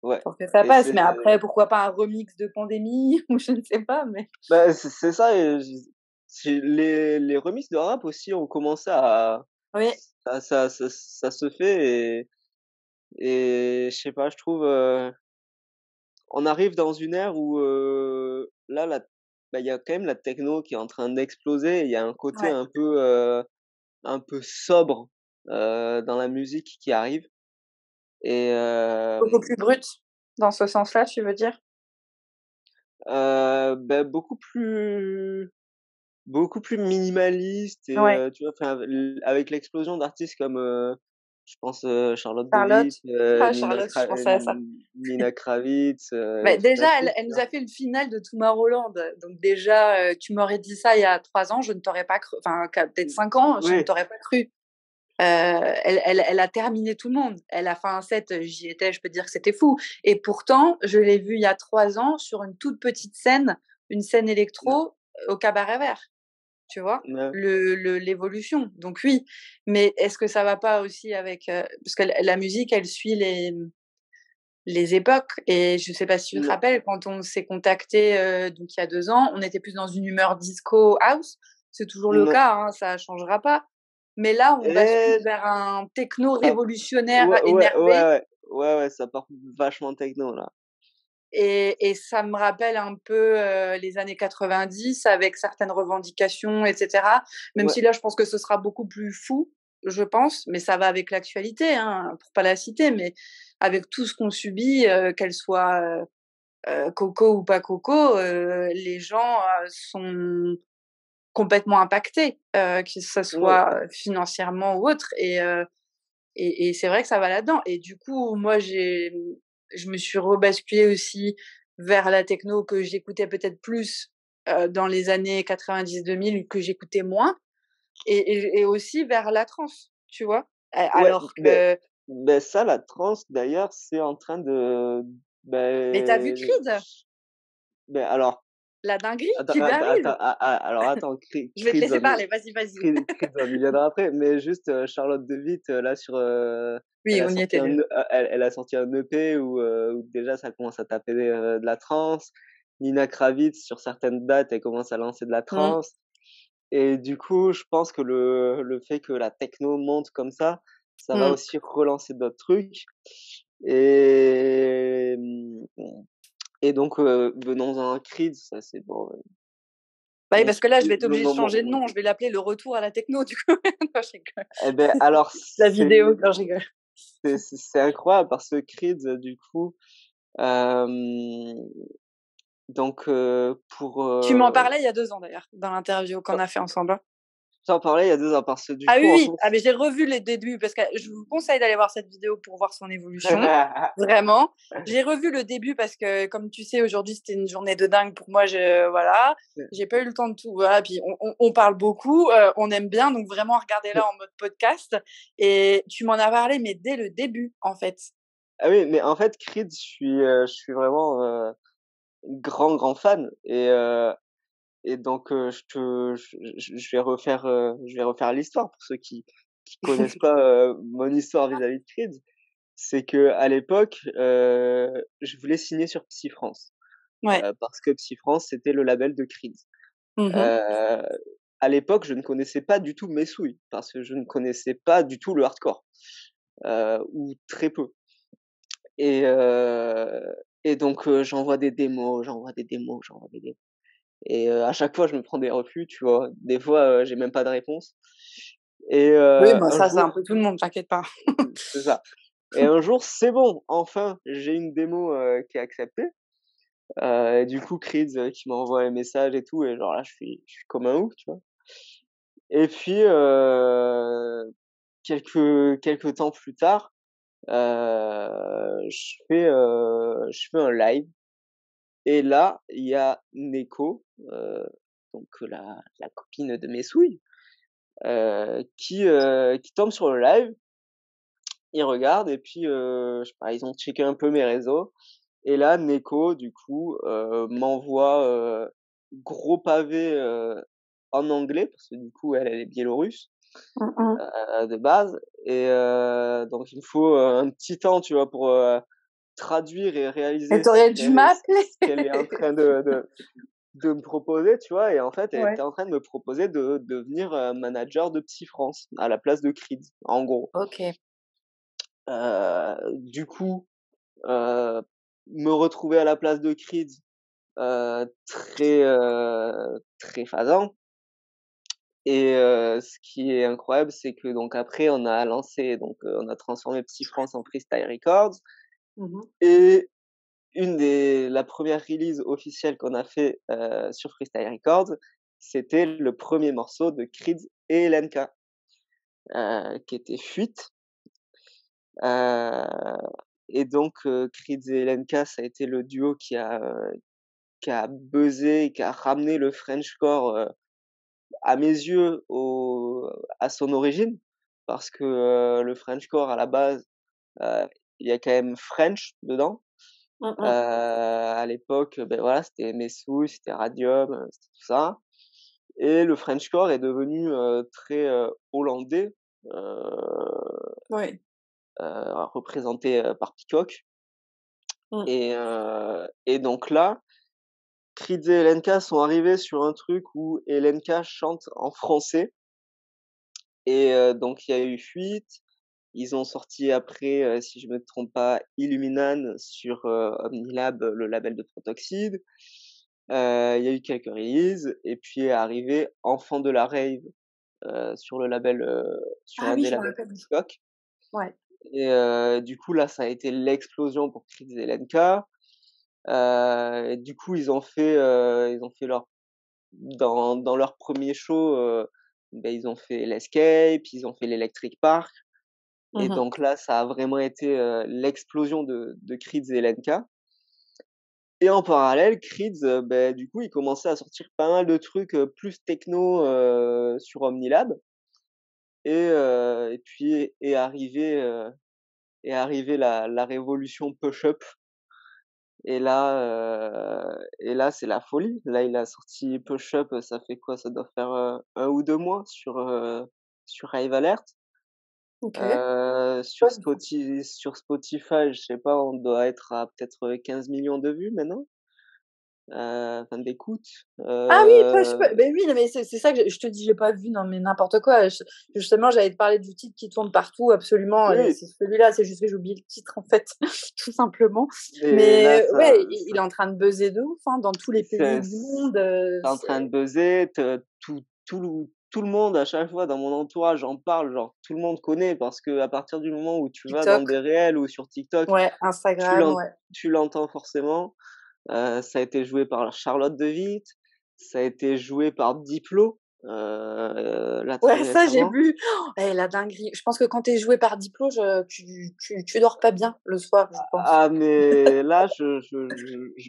ouais Pour que ça et passe. c'est Mais après, pourquoi pas un remix de Pandémie ou je ne sais pas, mais bah, c'est ça et c'est les remixes de rap aussi ont commencé à oui, ça se fait et je sais pas, je trouve, on arrive dans une ère où, là, il y a quand même la techno qui est en train d'exploser et il y a un côté ouais, un peu sobre, dans la musique qui arrive et beaucoup plus brut dans ce sens-là, tu veux dire? bah, beaucoup plus minimaliste et Ouais, tu vois, enfin, avec l'explosion d'artistes comme, je pense, Charlotte de Charlotte. Witt, Ah Charlotte, je pensais à ça. Nina Kravitz, Bah, et toute la déjà, elle clique, tu elle nous vois? a fait une finale de Tomorrowland, donc déjà, tu m'aurais dit ça il y a 3 ans, je ne t'aurais pas cru, enfin, peut-être 5 ans, je ne Ouais, t'aurais pas cru. Elle a terminé tout le monde. Elle a fait un set, j'y étais, je peux dire que c'était fou et pourtant, je l'ai vue il y a 3 ans sur une toute petite scène, une scène ouais, électro au Cabaret Vert, tu vois? ouais, L'évolution, donc oui, mais est-ce que ça va pas aussi avec, parce que la musique, elle suit les époques et je sais pas si tu te ouais, rappelles quand on s'est contacté donc il y a 2 ans, on était plus dans une humeur disco house. C'est toujours le ouais cas, hein, ça changera pas. Mais là, on bascule et vers un techno ça révolutionnaire ouais, ouais, ouais, énervé ouais, ouais, ouais, ça part vachement techno là. et ça me rappelle un peu, les années 90 avec certaines revendications et cetera. Même Ouais, si là, je pense que ce sera beaucoup plus fou, je pense, mais ça va avec l'actualité, hein, pour pas la citer, mais avec tout ce qu'on subit, qu'elle soit, coco ou pas coco, les gens, sont complètement impactés, que ça ouais, soit, financièrement ou autre et c'est vrai que ça va là-dedans et du coup, moi, je me suis rebasculée aussi vers la techno que j'écoutais peut-être plus, dans les années 90-2000 que j'écoutais moins et aussi vers la trance, tu vois? ouais, Alors que ça, la trance d'ailleurs, c'est en train de mais tu as vu beh, Creed? alors, La dinguerie attends qui lui arrive? alors attends, Je vais te Creed, laisser on y parler, vas-y, vas-y. Creed, on y viendra après, mais juste, Charlotte de Witt, là sur, Oui, on y était déjà. elle a sorti un EP où déjà ça commence à taper, de la trance. Nina Kravitz sur certaines dates, elle commence à lancer de la Mmh, trance et du coup, je pense que le fait que la techno monte comme ça va mmh. aussi relancer d'autres trucs et et donc venons-en à Creed, ça c'est bon, Bah oui, mon parce que là, je style vais être mon obligée de mon changer de mon nom. Je vais l'appeler «Le retour à la techno» du coup. Non, je rigole. et beh, alors La vidéo, non, je rigole. c'est incroyable parce que Creed, du coup, hem, donc pour, Tu m'en parlais il y a 2 ans d'ailleurs, dans l'interview qu'on a fait ensemble, hein. j'en parlais il y a 2 ans parce que du Ah coup, oui, en oui. fait Ah mais j'ai revu les débuts parce que je vous conseille d'aller voir cette vidéo pour voir son évolution, vraiment. J'ai revu le début parce que comme tu sais, aujourd'hui, c'était une journée de dingue pour moi, je voilà, j'ai pas eu le temps de tout voilà, puis on parle beaucoup, on aime bien, donc vraiment regardez-la en mode podcast et tu m'en as parlé, mais dès le début, en fait. ah oui, mais en fait Creed, je suis vraiment, grand fan et donc je vais refaire l'histoire pour ceux qui connaissent pas, mon histoire vis-à-vis de Creed. C'est qu'à l'époque, je voulais signer sur Psy France, Ouais. parce que Psy France, c'était le label de Creed. Mmh mh. Heu, à l'époque, je ne connaissais pas du tout Mesouille, parce que je ne connaissais pas du tout le hardcore, ou très peu et heu et donc j'envoie des démos et à chaque fois, je me prends des refus, tu vois? Des fois, j'ai même pas de réponse et Oui, bah, un ça, c'est un jour peu tout le monde, t'inquiète pas. c'est ça Et un jour, c'est bon, enfin, j'ai une démo, qui est acceptée. Et du coup, Creeds, qui m'envoie un message et tout et genre là, je suis comme un ouf, tu vois? Et puis, quelques temps plus tard, je fais un live et là, il y a Neko, donc la copine de mes souilles, qui tombe sur le live. Ils regardent et puis, je sais pas, ils ont checké un peu mes réseaux et là, Neko, du coup, m'envoie, gros pavé, en anglais parce que du coup, elle est biélorusse, Mmh mh. de base et donc il me faut, un petit temps, tu vois, pour, traduire et Mais réaliser tu aurais dû m'appeler. ce qu'elle est en train de me proposer, tu vois? Et en fait, elle était Ouais, en train de me proposer de devenir, manager de Psy France à la place de Creed, en gros. OK. Du coup, heu, me retrouver à la place de Creed, très phasant et ce qui est incroyable, c'est que donc après on a lancé donc, on a transformé Psy France en Freestyle Records Mmh mh. et la première release officielle qu'on a fait, sur Freestyle Records, c'était le premier morceau de Creed et LNK, qui était Fuite. Heu et donc Creed et LNK, ça a été le duo qui a buzzé et qui a ramené le Frenchcore, à mes yeux à son origine. Parce que, le Frenchcore à la base, heu, il y a quand même French dedans. Mmh mh. À l'époque, beh, voilà, c'était Mesous, c'était Radium, c'était tout ça et le Frenchcore est devenu, très, hollandais, Oui. représenté, par Peacock Mmh. et donc là, Creed et LNK sont arrivés sur un truc où LNK chante en français et donc il y a eu Fuite. Ils ont sorti après, si je me trompe pas, Illuminan sur, Omnilab, le label de Protoxide. Il y a eu quelques releases et puis est arrivé Enfant de la Rave, sur le label, sur Ah un oui, des je me labels rappelle. de Peacock Ouais. et du coup là, ça a été l'explosion pour Creed et LNK. Et du coup, ils ont fait dans leur premier show, ils ont fait l'Escape, ils ont fait l'Electric Park et Mmh mh. donc là, ça a vraiment été, l'explosion de Creeds et LNK et en parallèle, Creeds, du coup, il commençait à sortir pas mal de trucs, plus techno, sur Omnilab et puis est arrivée la révolution push-up et là, c'est la folie. Là, il a sorti Push Up, ça fait quoi? Ça doit faire, 1 ou 2 mois sur Rave Alert. OK. Sur Ouais. Spotify, je sais pas, on doit être à peut-être, 15 millions de vues maintenant, enfin d'écoutes. Ah oui, Push Pu beh oui, non mais c'est ça que je te dis, j'ai pas vu, non mais n'importe quoi. Justement, j'allais te parler du titre qui tourne partout absolument, Oui, c'est celui-là, c'est juste que j'ai oublié le titre en fait, tout simplement. et là, Mais ça ouais, il est en train de buzzer de ouf, hein, dans tous les pays c'est du monde, c'est en train de buzzer, te tout le monde à chaque fois dans mon entourage en parle, genre tout le monde connaît parce qu'à partir du moment où tu vas dans TikTok, des réels ou sur TikTok, ouais, tu Instagram, l'en ouais. tu l'entends forcément. Ça a été joué par Charlotte de Witt, ça a été joué par Diplo, là très Ouais, ça j'ai récemment. vu. Eh la dinguerie. Je pense que quand tu es joué par Diplo, tu dors pas bien le soir, je pense. Ah mais là,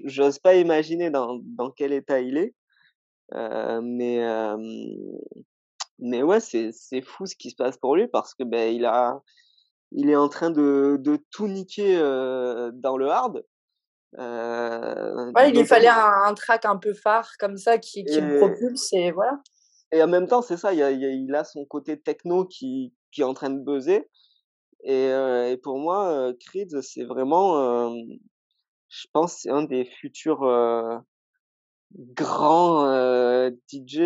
j'ose pas imaginer dans quel état il est, heu, mais hem, mais ouais, c'est fou ce qui se passe pour lui parce que, il est en train de tout niquer, dans le hard, Ouais, il lui fallait notamment un track un peu phare comme ça qui le et propulse et voilà. et en même temps, c'est ça, il a son côté techno qui est en train de buzzer et pour moi, Creed, c'est vraiment, je pense, c'est un des futurs, grands, DJ,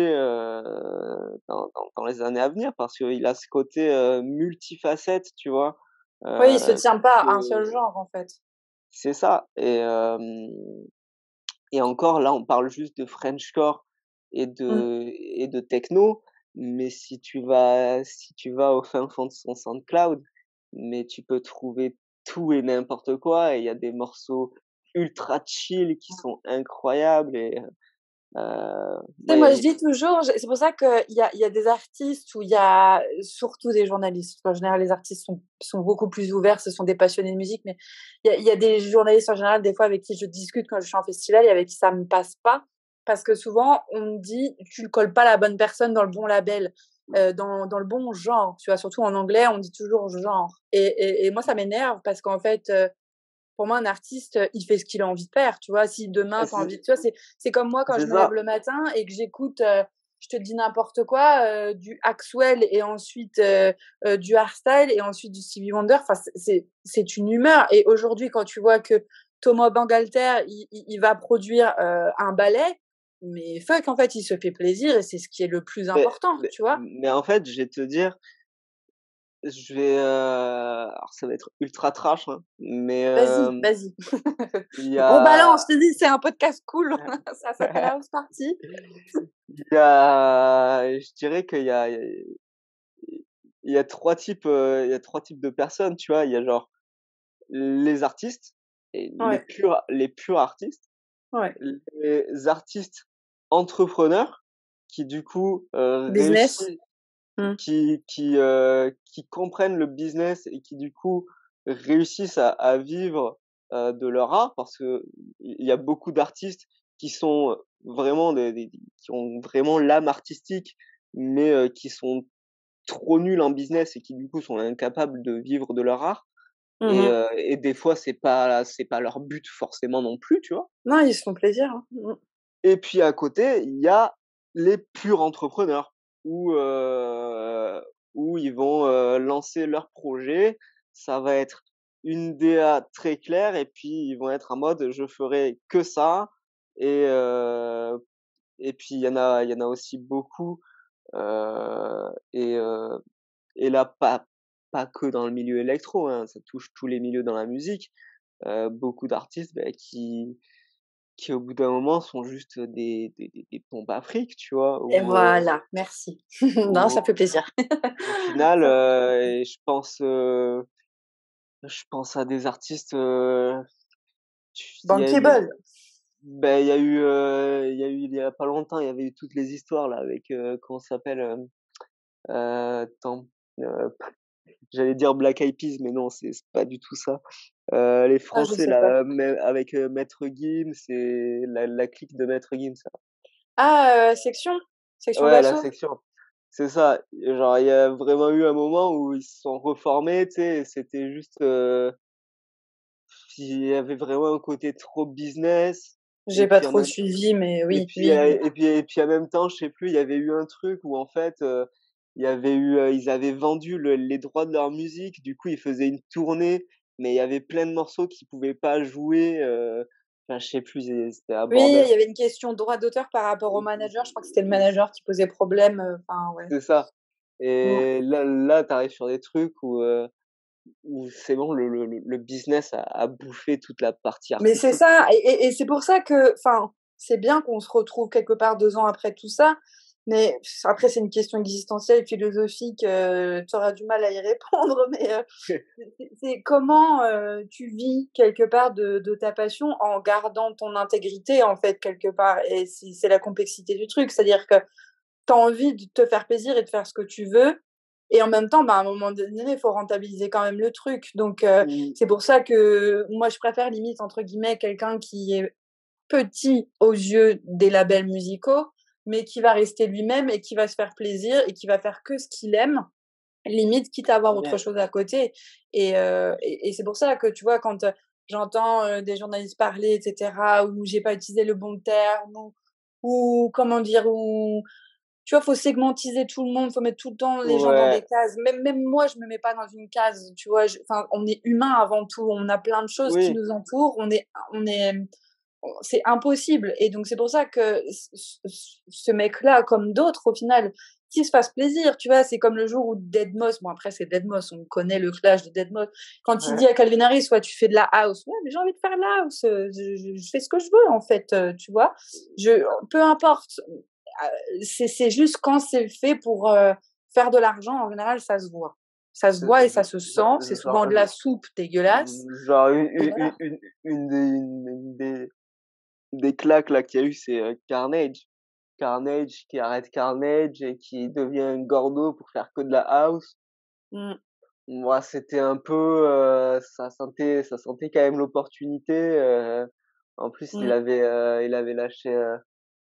dans les années à venir parce qu'il a ce côté, multifacette, tu vois? Oui, il se tient pas Que à un seul genre, en fait. c'est ça et encore là, on parle juste de Frenchcore Mmh. et de techno, mais si tu vas au fin fond de son SoundCloud, mais tu peux trouver tout et n'importe quoi et il y a des morceaux ultra chill qui sont incroyables et Tu sais, moi, moi, je dis toujours, c'est pour ça qu'il y a des artistes où il y a surtout des journalistes. En général, les artistes sont beaucoup plus ouverts, ce sont des passionnés de musique, mais il y a des journalistes en général, des fois, avec qui je discute quand je suis en festival et avec qui ça me passe pas. Parce que souvent, on me dit, tu ne colles pas la bonne personne dans le bon label, dans le bon genre. Tu vois, surtout en anglais, on dit toujours genre. Et moi, ça m'énerve parce qu'en fait, pour moi, un artiste, il fait ce qu'il a envie de faire, tu vois. Si demain, tu as envie, tu vois, c'est comme moi quand je c'est me lève ça. le matin et que j'écoute, je te dis n'importe quoi, du Axwell et ensuite du hardstyle et ensuite du Stevie Wonder. Enfin, c'est une humeur. Et aujourd'hui, quand tu vois que Thomas Bangalter, il va produire un ballet, mais fuck, en fait, il se fait plaisir et c'est ce qui est le plus Mais important, mais tu vois. mais en fait, je vais te dire, je vais, alors ça va être ultra trash, hein, mais Vas-y, vas-y. il y On balance, a je te dis, c'est un podcast cool. Ça s'appelle House Party. je dirais qu'il y a 3 types, il y a 3 types de personnes, tu vois? Il y a genre les artistes et Ouais, les purs artistes, ouais. les artistes entrepreneurs qui du coup, Business. réussissent Mmh. qui comprennent le business et qui du coup réussissent à vivre, de leur art parce qu'il y a beaucoup d'artistes qui sont vraiment qui ont vraiment l'âme artistique, mais qui sont trop nuls en business et qui du coup sont incapables de vivre de leur art Mmh mh. et des fois c'est pas leur but forcément non plus, tu vois? Non, ils se font plaisir, hein. Mmh. Et puis à côté, il y a les purs entrepreneurs où ils vont, lancer leur projet. Ça va être une DA très claire et puis ils vont être en mode: «Je ferai que ça» et heu et puis il y en a aussi beaucoup, et et là pas que dans le milieu électro, hein, ça touche tous les milieux dans la musique. Beaucoup d'artistes, qui au bout d'un moment sont juste des pompes à fric, tu vois? Et voilà, merci. Non, ça Où fait plaisir. au final, Ça et je pense à des artistes, il y a il y a bankable. il y a pas longtemps, il y avait eu toutes les histoires là avec, comment ça s'appelle? Attends, heu, j'allais dire Black Eyed Peas, mais non, c'est pas du tout ça. Les Ah, je Français sais pas. là, avec, Maître Gims et la clique de Maître Gims là. Ah, Section? Section Ouais, la d'Assaut? section. C'est ça. Genre, il y a vraiment eu un moment où ils se sont reformés, tu sais? Et c'était juste, il y avait vraiment un côté trop business et J'ai pas puis en trop même suivi, mais et oui, puis, oui, oui. en même temps, je sais plus, il y avait eu un truc où en fait, il y avait eu, ils avaient vendu les droits de leur musique, du coup, ils faisaient une tournée, mais il y avait plein de morceaux qu'ils pouvaient pas jouer, enfin, je sais plus, c'était un Oui, il bordel. y avait une question de droit d'auteur par rapport au manager. Je crois que c'était le manager qui posait problème, enfin, ouais. C'est ça Mmh. et là, tu arrives sur des trucs où c'est bon, le business a bouffé toute la partie Mais c'est artistique. ça et c'est pour ça que enfin, c'est bien qu'on se retrouve quelque part 2 ans après tout ça, mais après c'est une question existentielle, philosophique, tu auras du mal à y répondre, mais c'est comment, tu vis quelque part de ta passion en gardant ton intégrité, en fait, quelque part et c'est la complexité du truc. C'est-à-dire que tu as envie de te faire plaisir et de faire ce que tu veux et en même temps, bah, à un moment donné, il faut rentabiliser quand même le truc. Donc Mmh, c'est pour ça que moi, je préfère limite, entre guillemets, quelqu'un qui est petit aux yeux des labels musicaux, mais qui va rester lui-même et qui va se faire plaisir et qui va faire que ce qu'il aime, limite quitte à avoir autre mais chose à côté. Et c'est pour ça que, tu vois, quand j'entends des journalistes parler, etc., où j'ai pas utilisé le bon terme, ou comment dire, ou tu vois, faut segmentiser tout le monde, faut mettre tout le temps les gens dans des ouais, cases. Même moi, je me mets pas dans une case, tu vois. Enfin, on est humain avant tout. On a plein de choses qui oui, nous entourent. On est, c'est impossible. Et donc, c'est pour ça que ce mec-là, comme d'autres, au final, qu'il se fasse plaisir, tu vois. C'est comme le jour où Deadmau5, bon, après, c'est Deadmau5, on connaît le clash de Deadmau5. Quand il ouais, dit à Calvin Harris, soit tu fais de la house, ouais, mais j'ai envie de faire de la house, je fais ce que je veux, en fait, tu vois. Peu importe, c'est juste quand c'est fait pour faire de l'argent, en général, ça se voit. Ça se voit et ça se sent. C'est souvent de la soupe dégueulasse. Genre, Voilà. une des claques là qu'il y a eu, c'est Carnage. Carnage qui arrête Carnage et qui devient Gordo pour faire que de la house. Mm. Moi, c'était un peu, ça sentait quand même l'opportunité. En plus, Mm. il avait lâché.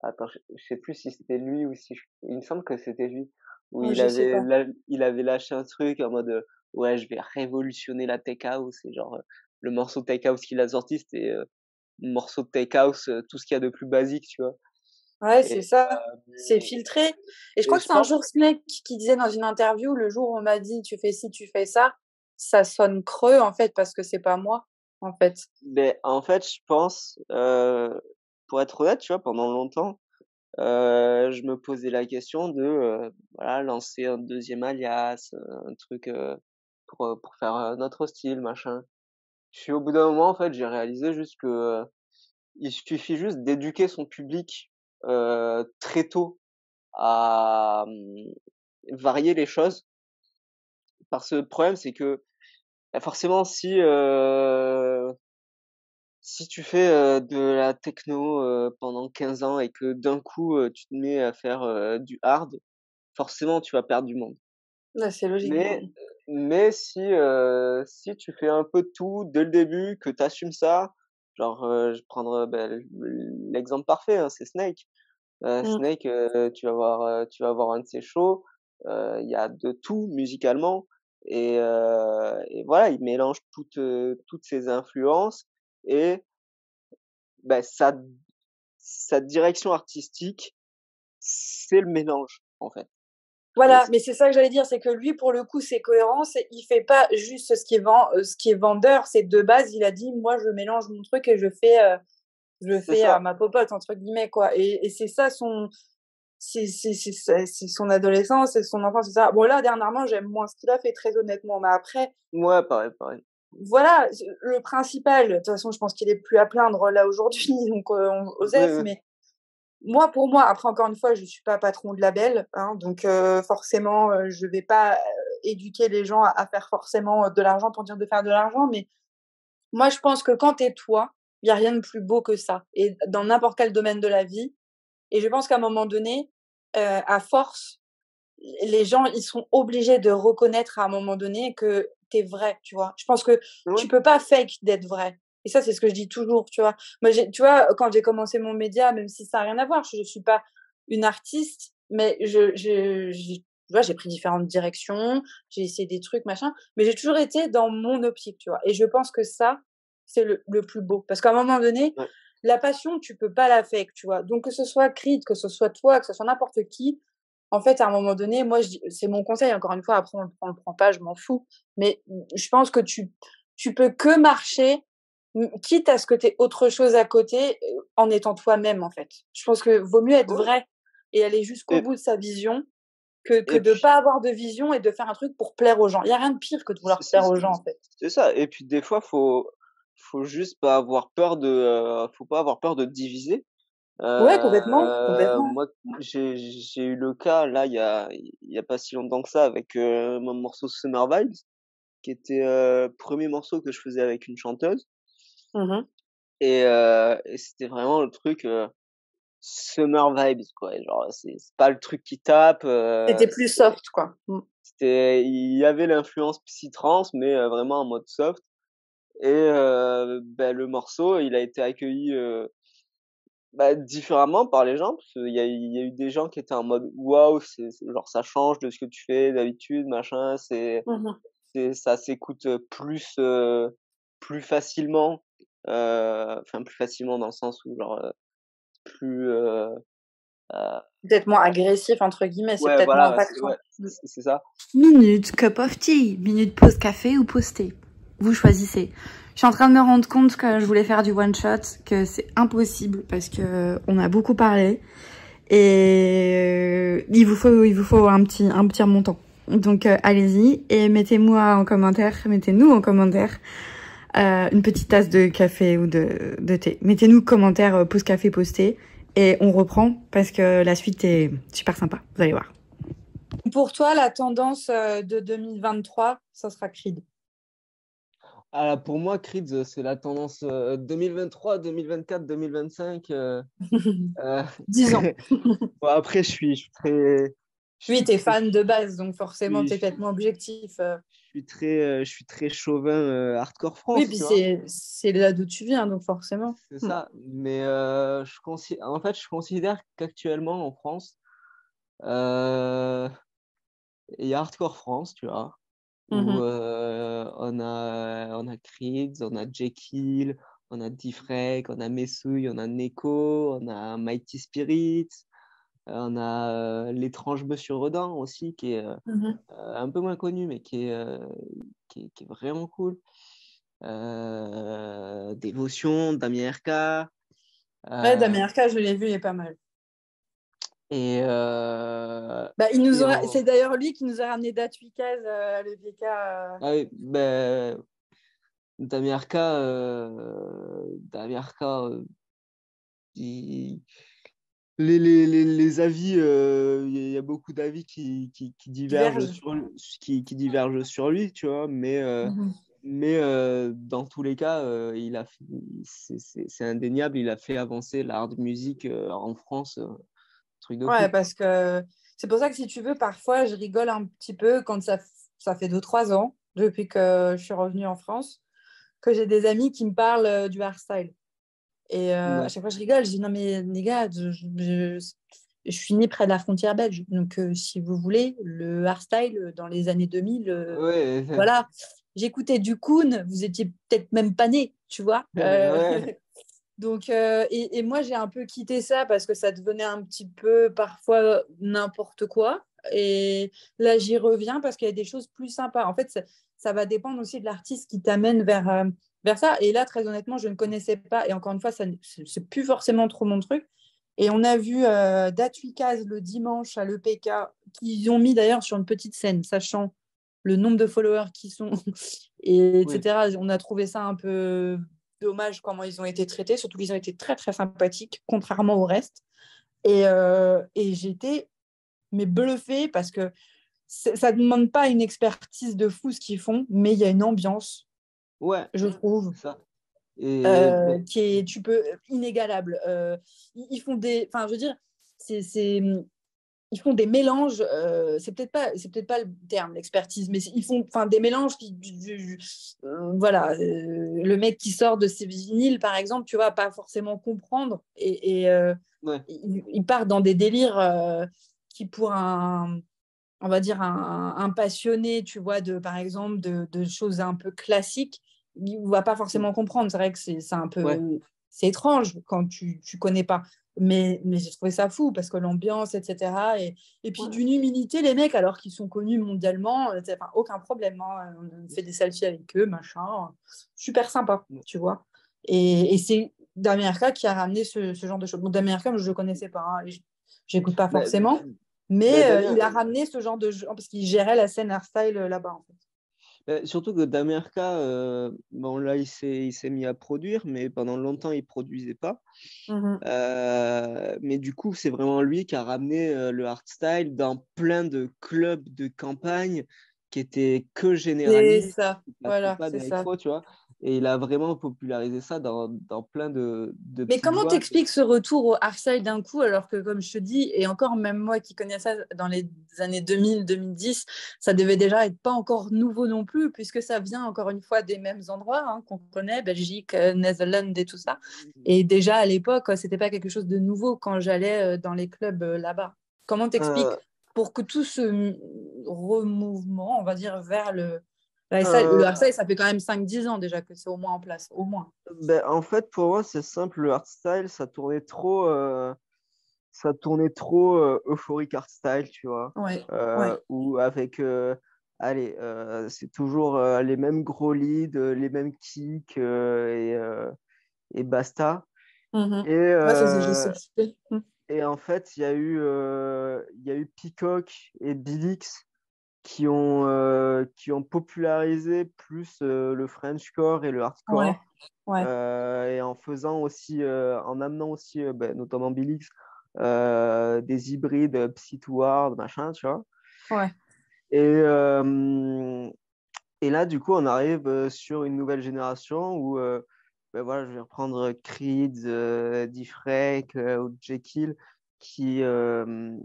Attends, je sais plus si c'était lui ou si il me semble que c'était lui où Oh, je sais pas. il avait lâché un truc en mode ouais, je vais révolutionner la tech house et genre le morceau tech house qu'il a sorti, c'était morceau de tech house, tout ce qu'il y a de plus basique, tu vois. Ouais, Et, c'est ça. C'est filtré. Et je crois et que je c'est un pense, jour Snake qui disait dans une interview, le jour où on m'a dit tu fais ci, tu fais ça sonne creux en fait parce que c'est pas moi en fait. ben en fait, je pense, pour être honnête, tu vois, pendant longtemps, je me posais la question de voilà, lancer un deuxième alias, un truc pour faire notre style, machin. Puis au bout d'un moment, en fait, j'ai réalisé juste que il suffit juste d'éduquer son public très tôt à varier les choses. Parce que le problème, c'est que bah, forcément, si tu fais de la techno pendant 15 ans et que d'un coup tu te mets à faire du hard, forcément tu vas perdre du monde. Ouais, c'est logique. Mais si tu fais un peu de tout dès le début, que tu assumes ça, genre je vais prendre bah, l'exemple parfait, hein, c'est Snake. Mm. Snake, tu vas voir un de ses shows, il y a de tout musicalement et voilà, il mélange toutes ses influences et bah, sa direction artistique, c'est le mélange, en fait. Et Voilà, mais c'est ça que j'allais dire, c'est que lui, pour le coup, c'est cohérent. Il fait pas juste ce qui est vendeur. C'est de base, il a dit, moi, je mélange mon truc et je le c'est fais à ça. ma popote entre guillemets quoi. Et c'est ça c'est son adolescence, c'est son enfance, c'est ça. Bon là, dernièrement, j'aime moins ce qu'il a fait, très honnêtement. Mais après, Ouais, pareil, pareil. voilà, le principal. De toute façon, je pense qu'il est plus à plaindre là aujourd'hui, donc Oui, Osef. oui. Mais moi, pour moi, après encore une fois, je suis pas patron de label, hein, donc forcément, je vais pas éduquer les gens à faire forcément de l'argent pour dire de faire de l'argent. Mais moi, je pense que quand t'es toi, il y a rien de plus beau que ça. Et dans n'importe quel domaine de la vie. Et je pense qu'à un moment donné, à force, les gens, ils sont obligés de reconnaître à un moment donné que t'es vrai, tu vois. Je pense que Ouais, tu peux pas fake d'être vrai. Et ça, c'est ce que je dis toujours, tu vois. Moi, tu vois, quand j'ai commencé mon média, même si ça n'a rien à voir, je suis pas une artiste, mais tu vois, j'ai pris différentes directions, j'ai essayé des trucs, machin, mais j'ai toujours été dans mon optique, tu vois. Et je pense que ça, c'est le plus beau. Parce qu'à un moment donné, ouais. la passion, tu peux pas la fake, tu vois. Donc, que ce soit Creed, que ce soit toi, que ce soit n'importe qui, en fait, à un moment donné, moi, c'est mon conseil, encore une fois, après, on le prend pas, je m'en fous. Mais je pense que tu peux que marcher, quitte à ce que tu aies autre chose à côté, en étant toi-même, en fait. Je pense que vaut mieux être Ouais. vrai et aller jusqu'au Et, bout de sa vision que et de puis, pas avoir de vision et de faire un truc pour plaire aux gens. Il y a rien de pire que de c'est vouloir c'est- plaire aux gens, en fait. c'est ça. Et puis, des fois, faut juste pas avoir peur faut pas avoir peur de diviser. Ouais, complètement, complètement. Moi, j'ai eu le cas, là, il y a pas si longtemps que ça, avec mon morceau Summer Vibes, qui était premier morceau que je faisais avec une chanteuse. Mmh. Et c'était vraiment le truc summer vibes, quoi. Genre, c'est pas le truc qui tape. C'était plus soft, quoi. Mmh. Il y avait l'influence psy-trance, mais vraiment en mode soft. Et bah, le morceau, il a été accueilli bah, différemment par les gens, parce qu'il y a eu des gens qui étaient en mode waouh, genre ça change de ce que tu fais d'habitude, machin. Mmh. Ça s'écoute plus facilement, enfin plus facilement dans le sens où genre plus heu, Peut-être moins agressif, entre guillemets, c'est ouais, peut-être moins voilà, c'est ouais, impactant. Mmh. c'est ça. Minute cup of tea, minute pause café ou pause thé. Vous choisissez. Je suis en train de me rendre compte que je voulais faire du one shot, que c'est impossible parce que on a beaucoup parlé et il vous faut un petit remontant. Donc allez-y et mettez-nous en commentaire une petite tasse de café ou de thé. Mettez-nous commentaire pause café, pause thé et on reprend parce que la suite est super sympa. Vous allez voir. pour toi, la tendance de 2023, ça sera Creed. Ah, pour moi, Creed, c'est la tendance 2023, 2024, 2025. 10 ans. Bon, après, Oui, je tu es suis très, fan de base, donc forcément, je tu es suis, complètement objectif. je suis très chauvin hardcore Oui, France, puis tu vois. c'est là d'où tu viens, donc forcément. C'est ça. Mais en fait, je considère qu'actuellement en France, euh, il y a Hardcore France, tu vois, où Mhm. on a Creeds, on a Jekyll, on a Diffrek, on a Messouille, on a Neko, on a Mighty Spirit, on a l'étrange Monsieur Rodin aussi, qui est Mhm. un peu moins connu, mais qui est vraiment cool. Dévotion, Damien RK. Ouais, Euh, Damien RK, je l'ai vu, il est pas mal. et Bah, et c'est d'ailleurs lui qui nous a ramené Datwikaz à l'EVK. ah oui, ben, Damirka, il- les avis, il y a beaucoup d'avis Diverge. qui divergent sur lui, tu vois, Mhm. mais dans tous les cas, c'est indéniable, il a fait avancer l'art de musique en France, truc de Ouais, fou. parce que c'est pour ça que si tu veux, parfois, je rigole un petit peu quand ça fait 2 3 ans, depuis que je suis revenue en France, que j'ai des amis qui me parlent du hardstyle. Et à Ouais, chaque fois, je rigole. Je dis non, mais les gars, je suis née près de la frontière belge. Donc, si vous voulez, le hardstyle dans les années 2000, ouais, voilà. J'écoutais du Koun, vous étiez peut-être même pas nés, tu vois. ouais, Donc, et moi, j'ai un peu quitté ça parce que ça devenait un petit peu parfois n'importe quoi. Et là, j'y reviens parce qu'il y a des choses plus sympas. En fait, ça va dépendre aussi de l'artiste qui t'amène vers ça. Et là, très honnêtement, je ne connaissais pas. Et encore une fois, c'est plus forcément trop mon truc. Et on a vu Datwikaz le dimanche à l'EPK, qu'ils ont mis d'ailleurs sur une petite scène, sachant le nombre de followers qui sont, et oui. etc. On a trouvé ça un peu dommage comment ils ont été traités, surtout qu'ils ont été très très sympathiques, contrairement au reste. Et j'étais mais bluffée parce que ça ne demande pas une expertise de fou ce qu'ils font, mais il y a une ambiance, Ouais, je trouve, c'est ça. Et ben, qui est inégalable. Ils font des, enfin, je veux dire, c'est ils font des mélanges, c'est peut-être pas le terme, l'expertise, mais ils font enfin des mélanges voilà, le mec qui sort de ses vinyles, par exemple, tu vas pas forcément comprendre ouais. il part dans des délires qui pour on va dire un passionné, tu vois, par exemple, de choses un peu classiques, il ne va pas forcément comprendre. C'est vrai que c'est un Ouais. peu, c'est étrange quand tu connais pas. Mais j'ai trouvé ça fou parce que l'ambiance, etc. Et puis Ouais. d'une humilité, les mecs, alors qu'ils sont connus mondialement, enfin, aucun problème. Hein. On fait des selfies avec eux, machin. Super sympa, tu vois. Et c'est Damien Erka qui a ramené ce genre de choses. Bon, Damien Erka, je ne le connaissais pas. Hein, j'écoute pas Ben, forcément. Mais il Damien, a ramené ce genre de jeu parce qu'il gérait la scène hardstyle là-bas, en fait. surtout que Damerka, bon là il s'est mis à produire, mais pendant longtemps il produisait pas. Mhm. Mais du coup c'est vraiment lui qui a ramené le hardstyle dans plein de clubs de campagne qui étaient que C'est généralistes, ça, qui passaient voilà, pas c'est ça. d'électro, tu vois. Et il a vraiment popularisé ça dans plein de Mais petites comment boîtes. t'expliques ce retour au hardstyle d'un coup, alors que, comme je te dis, et encore même moi qui connais ça dans les années 2000-2010, ça devait déjà être pas encore nouveau non plus, puisque ça vient encore une fois des mêmes endroits hein, qu'on connaît, Belgique, Netherlands et tout ça. Et déjà à l'époque, c'était pas quelque chose de nouveau quand j'allais dans les clubs là-bas. Comment t'expliques Euh, pour que tout ce remouvement, on va dire, vers le euh, hardstyle, ça fait quand même 5-10 ans déjà que c'est au moins en place, au moins. ben, en fait, pour moi, c'est simple, le hardstyle, ça tournait trop euphorique hardstyle, tu vois. Ouais, ouais. Ou avec, allez, c'est toujours les mêmes gros leads, les mêmes kicks et basta. Mhm. Et, Ouais, je sais que c'est. Mhm. et en fait, il y a eu Peacock et Billix qui ont popularisé plus le Frenchcore et le Ouais, hardcore. ouais. Et en faisant aussi, en amenant aussi, ben, notamment Billix, des hybrides Psy to Hard, machin, tu vois. Ouais. Et là, du coup, on arrive sur une nouvelle génération où ben voilà, je vais reprendre Creed, Diffrek ou Jekyll qui, euh,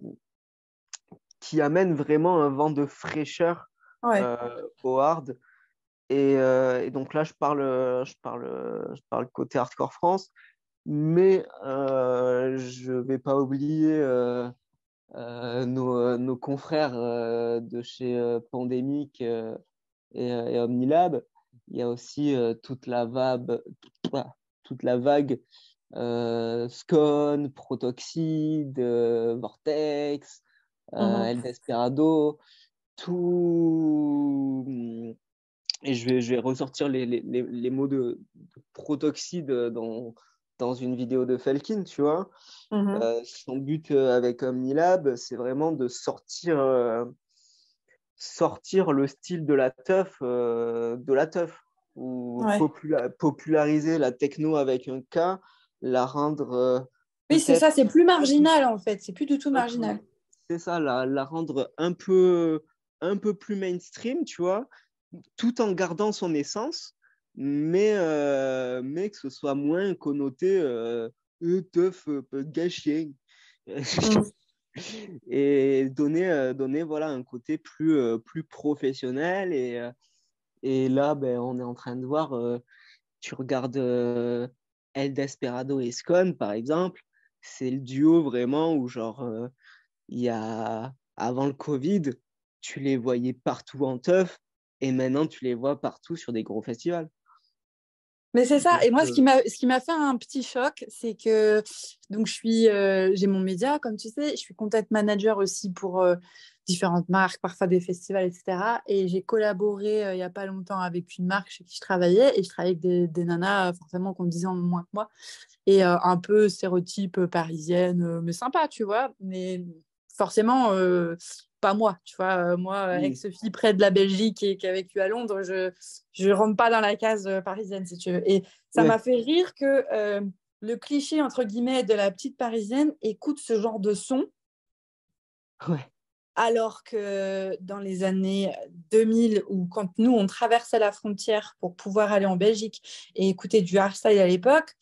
qui amènent vraiment un vent de fraîcheur Ouais. au hard. Et donc là, je parle côté Hardcore France, mais je vais pas oublier nos confrères de chez Pandemic et Omnilab. Il y a aussi toute la vague Scone, Protoxide, Vortex, Mhm. El Desperado, tout. Et je vais ressortir les mots de Protoxide dans une vidéo de Felkin, tu vois. Mhm. Son but avec Omnilab, c'est vraiment de sortir le style de la teuf, ou Ouais. populariser la techno avec un K, la rendre Oui, c'est ça, peut-être c'est plus marginal en fait, c'est plus du tout un peu, marginal. c'est ça, la rendre un peu plus mainstream, tu vois, tout en gardant son essence, mais que ce soit moins connoté teuf, gâchis. Mm. Et donner voilà, un côté plus professionnel. Et là, ben, on est en train de voir, tu regardes El Desperado et Scone, par exemple, c'est le duo vraiment où, genre, il y a, avant le Covid, tu les voyais partout en teuf, et maintenant, tu les vois partout sur des gros festivals. Mais c'est ça. Donc, Et moi, ce qui m'a fait un petit choc, c'est que donc j'ai mon média, comme tu sais, je suis content manager aussi pour différentes marques, parfois des festivals, etc. Et j'ai collaboré il y a pas longtemps avec une marque chez qui je travaillais, et je travaillais avec des nanas forcément qui ont 10 ans de moins que moi, et un peu stéréotype parisienne, mais sympa, tu vois. Mais forcément, pas moi, tu vois. Moi, oui, ex-fille près de la Belgique et qui a vécu à Londres, je rentre pas dans la case parisienne, si tu veux. Et ça m'a ouais, fait rire que le cliché, entre guillemets, de la petite parisienne écoute ce genre de son, ouais, alors que dans les années 2000, ou quand nous, on traversait la frontière pour pouvoir aller en Belgique et écouter du hardstyle à l'époque,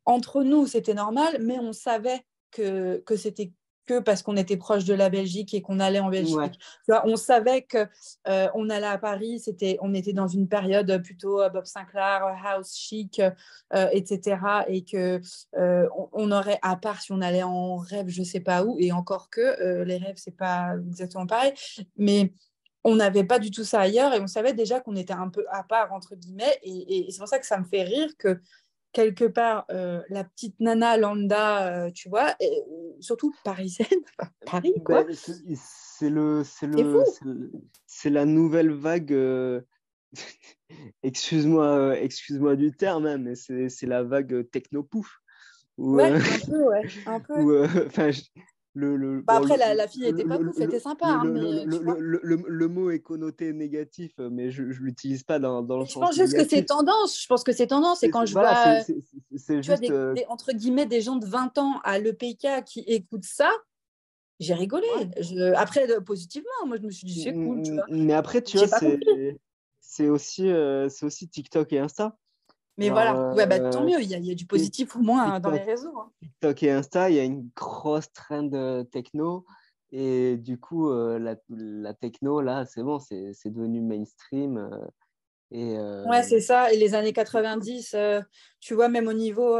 entre nous, c'était normal, mais on savait que c'était que parce qu'on était proche de la Belgique et qu'on allait en ouais. Belgique. Tu vois, on savait que on allait à Paris, on était dans une période plutôt Bob Sinclair, house chic, etc. Et que on aurait, à part si on allait en rêve, je sais pas où, et encore que les rêves, c'est pas exactement pareil, mais on n'avait pas du tout ça ailleurs, et on savait déjà qu'on était un peu à part, entre guillemets, et c'est pour ça que ça me fait rire que quelque part, la petite nana lambda, tu vois, et, surtout parisienne, Paris, quoi. Ben, c'est le, c'est C'est fou. le, c'est le- c'est la nouvelle vague. Excuse-moi du terme, hein, mais c'est la vague techno-pouf. Où, Ouais, un peu, ouais, un peu. enfin, Bah bon, après, la fille était pas pouf, était sympa, hein, mais tu vois. le mot est connoté négatif, mais je ne l'utilise pas dans le Et je sens pense juste que c'est négatif. tendance. Je pense que c'est tendance. Et quand je Voilà, vois, c'est tu vois, juste. entre guillemets, des gens de 20 ans à l'EPK qui écoutent ça, j'ai rigolé. Ouais. Après, positivement, moi, je me suis dit, c'est cool, tu vois. Mais après, tu vois, J'ai pas compris. c'est aussi TikTok et Insta. Mais Genre, voilà. Ouais, bah, tant mieux. Il y a du positif au moins dans les TikTok, réseaux, hein. TikTok et Insta, il y a une grosse trend techno. Et du coup, la techno, là, c'est bon, c'est devenu mainstream. Et Ouais, c'est ça. Et les années 90, tu vois, même au niveau.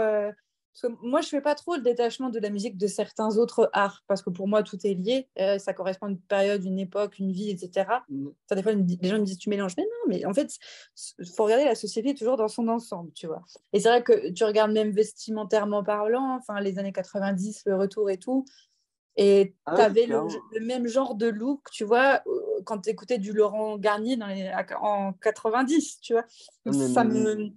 Parce que moi, je fais pas trop le détachement de la musique de certains autres arts, parce que pour moi, tout est lié. Ça correspond à une période, une époque, une vie, etc. Ça, des fois, les gens me disent, tu mélanges. Mais non, mais en fait, il faut regarder la société toujours dans son ensemble, tu vois. Et c'est vrai que tu regardes même vestimentairement parlant, enfin, les années 90, le retour et tout. Et tu ah oui, avais clairement. le même genre de look, tu vois, quand tu écoutais du Laurent Garnier en 90, tu vois. Ah, Donc ça me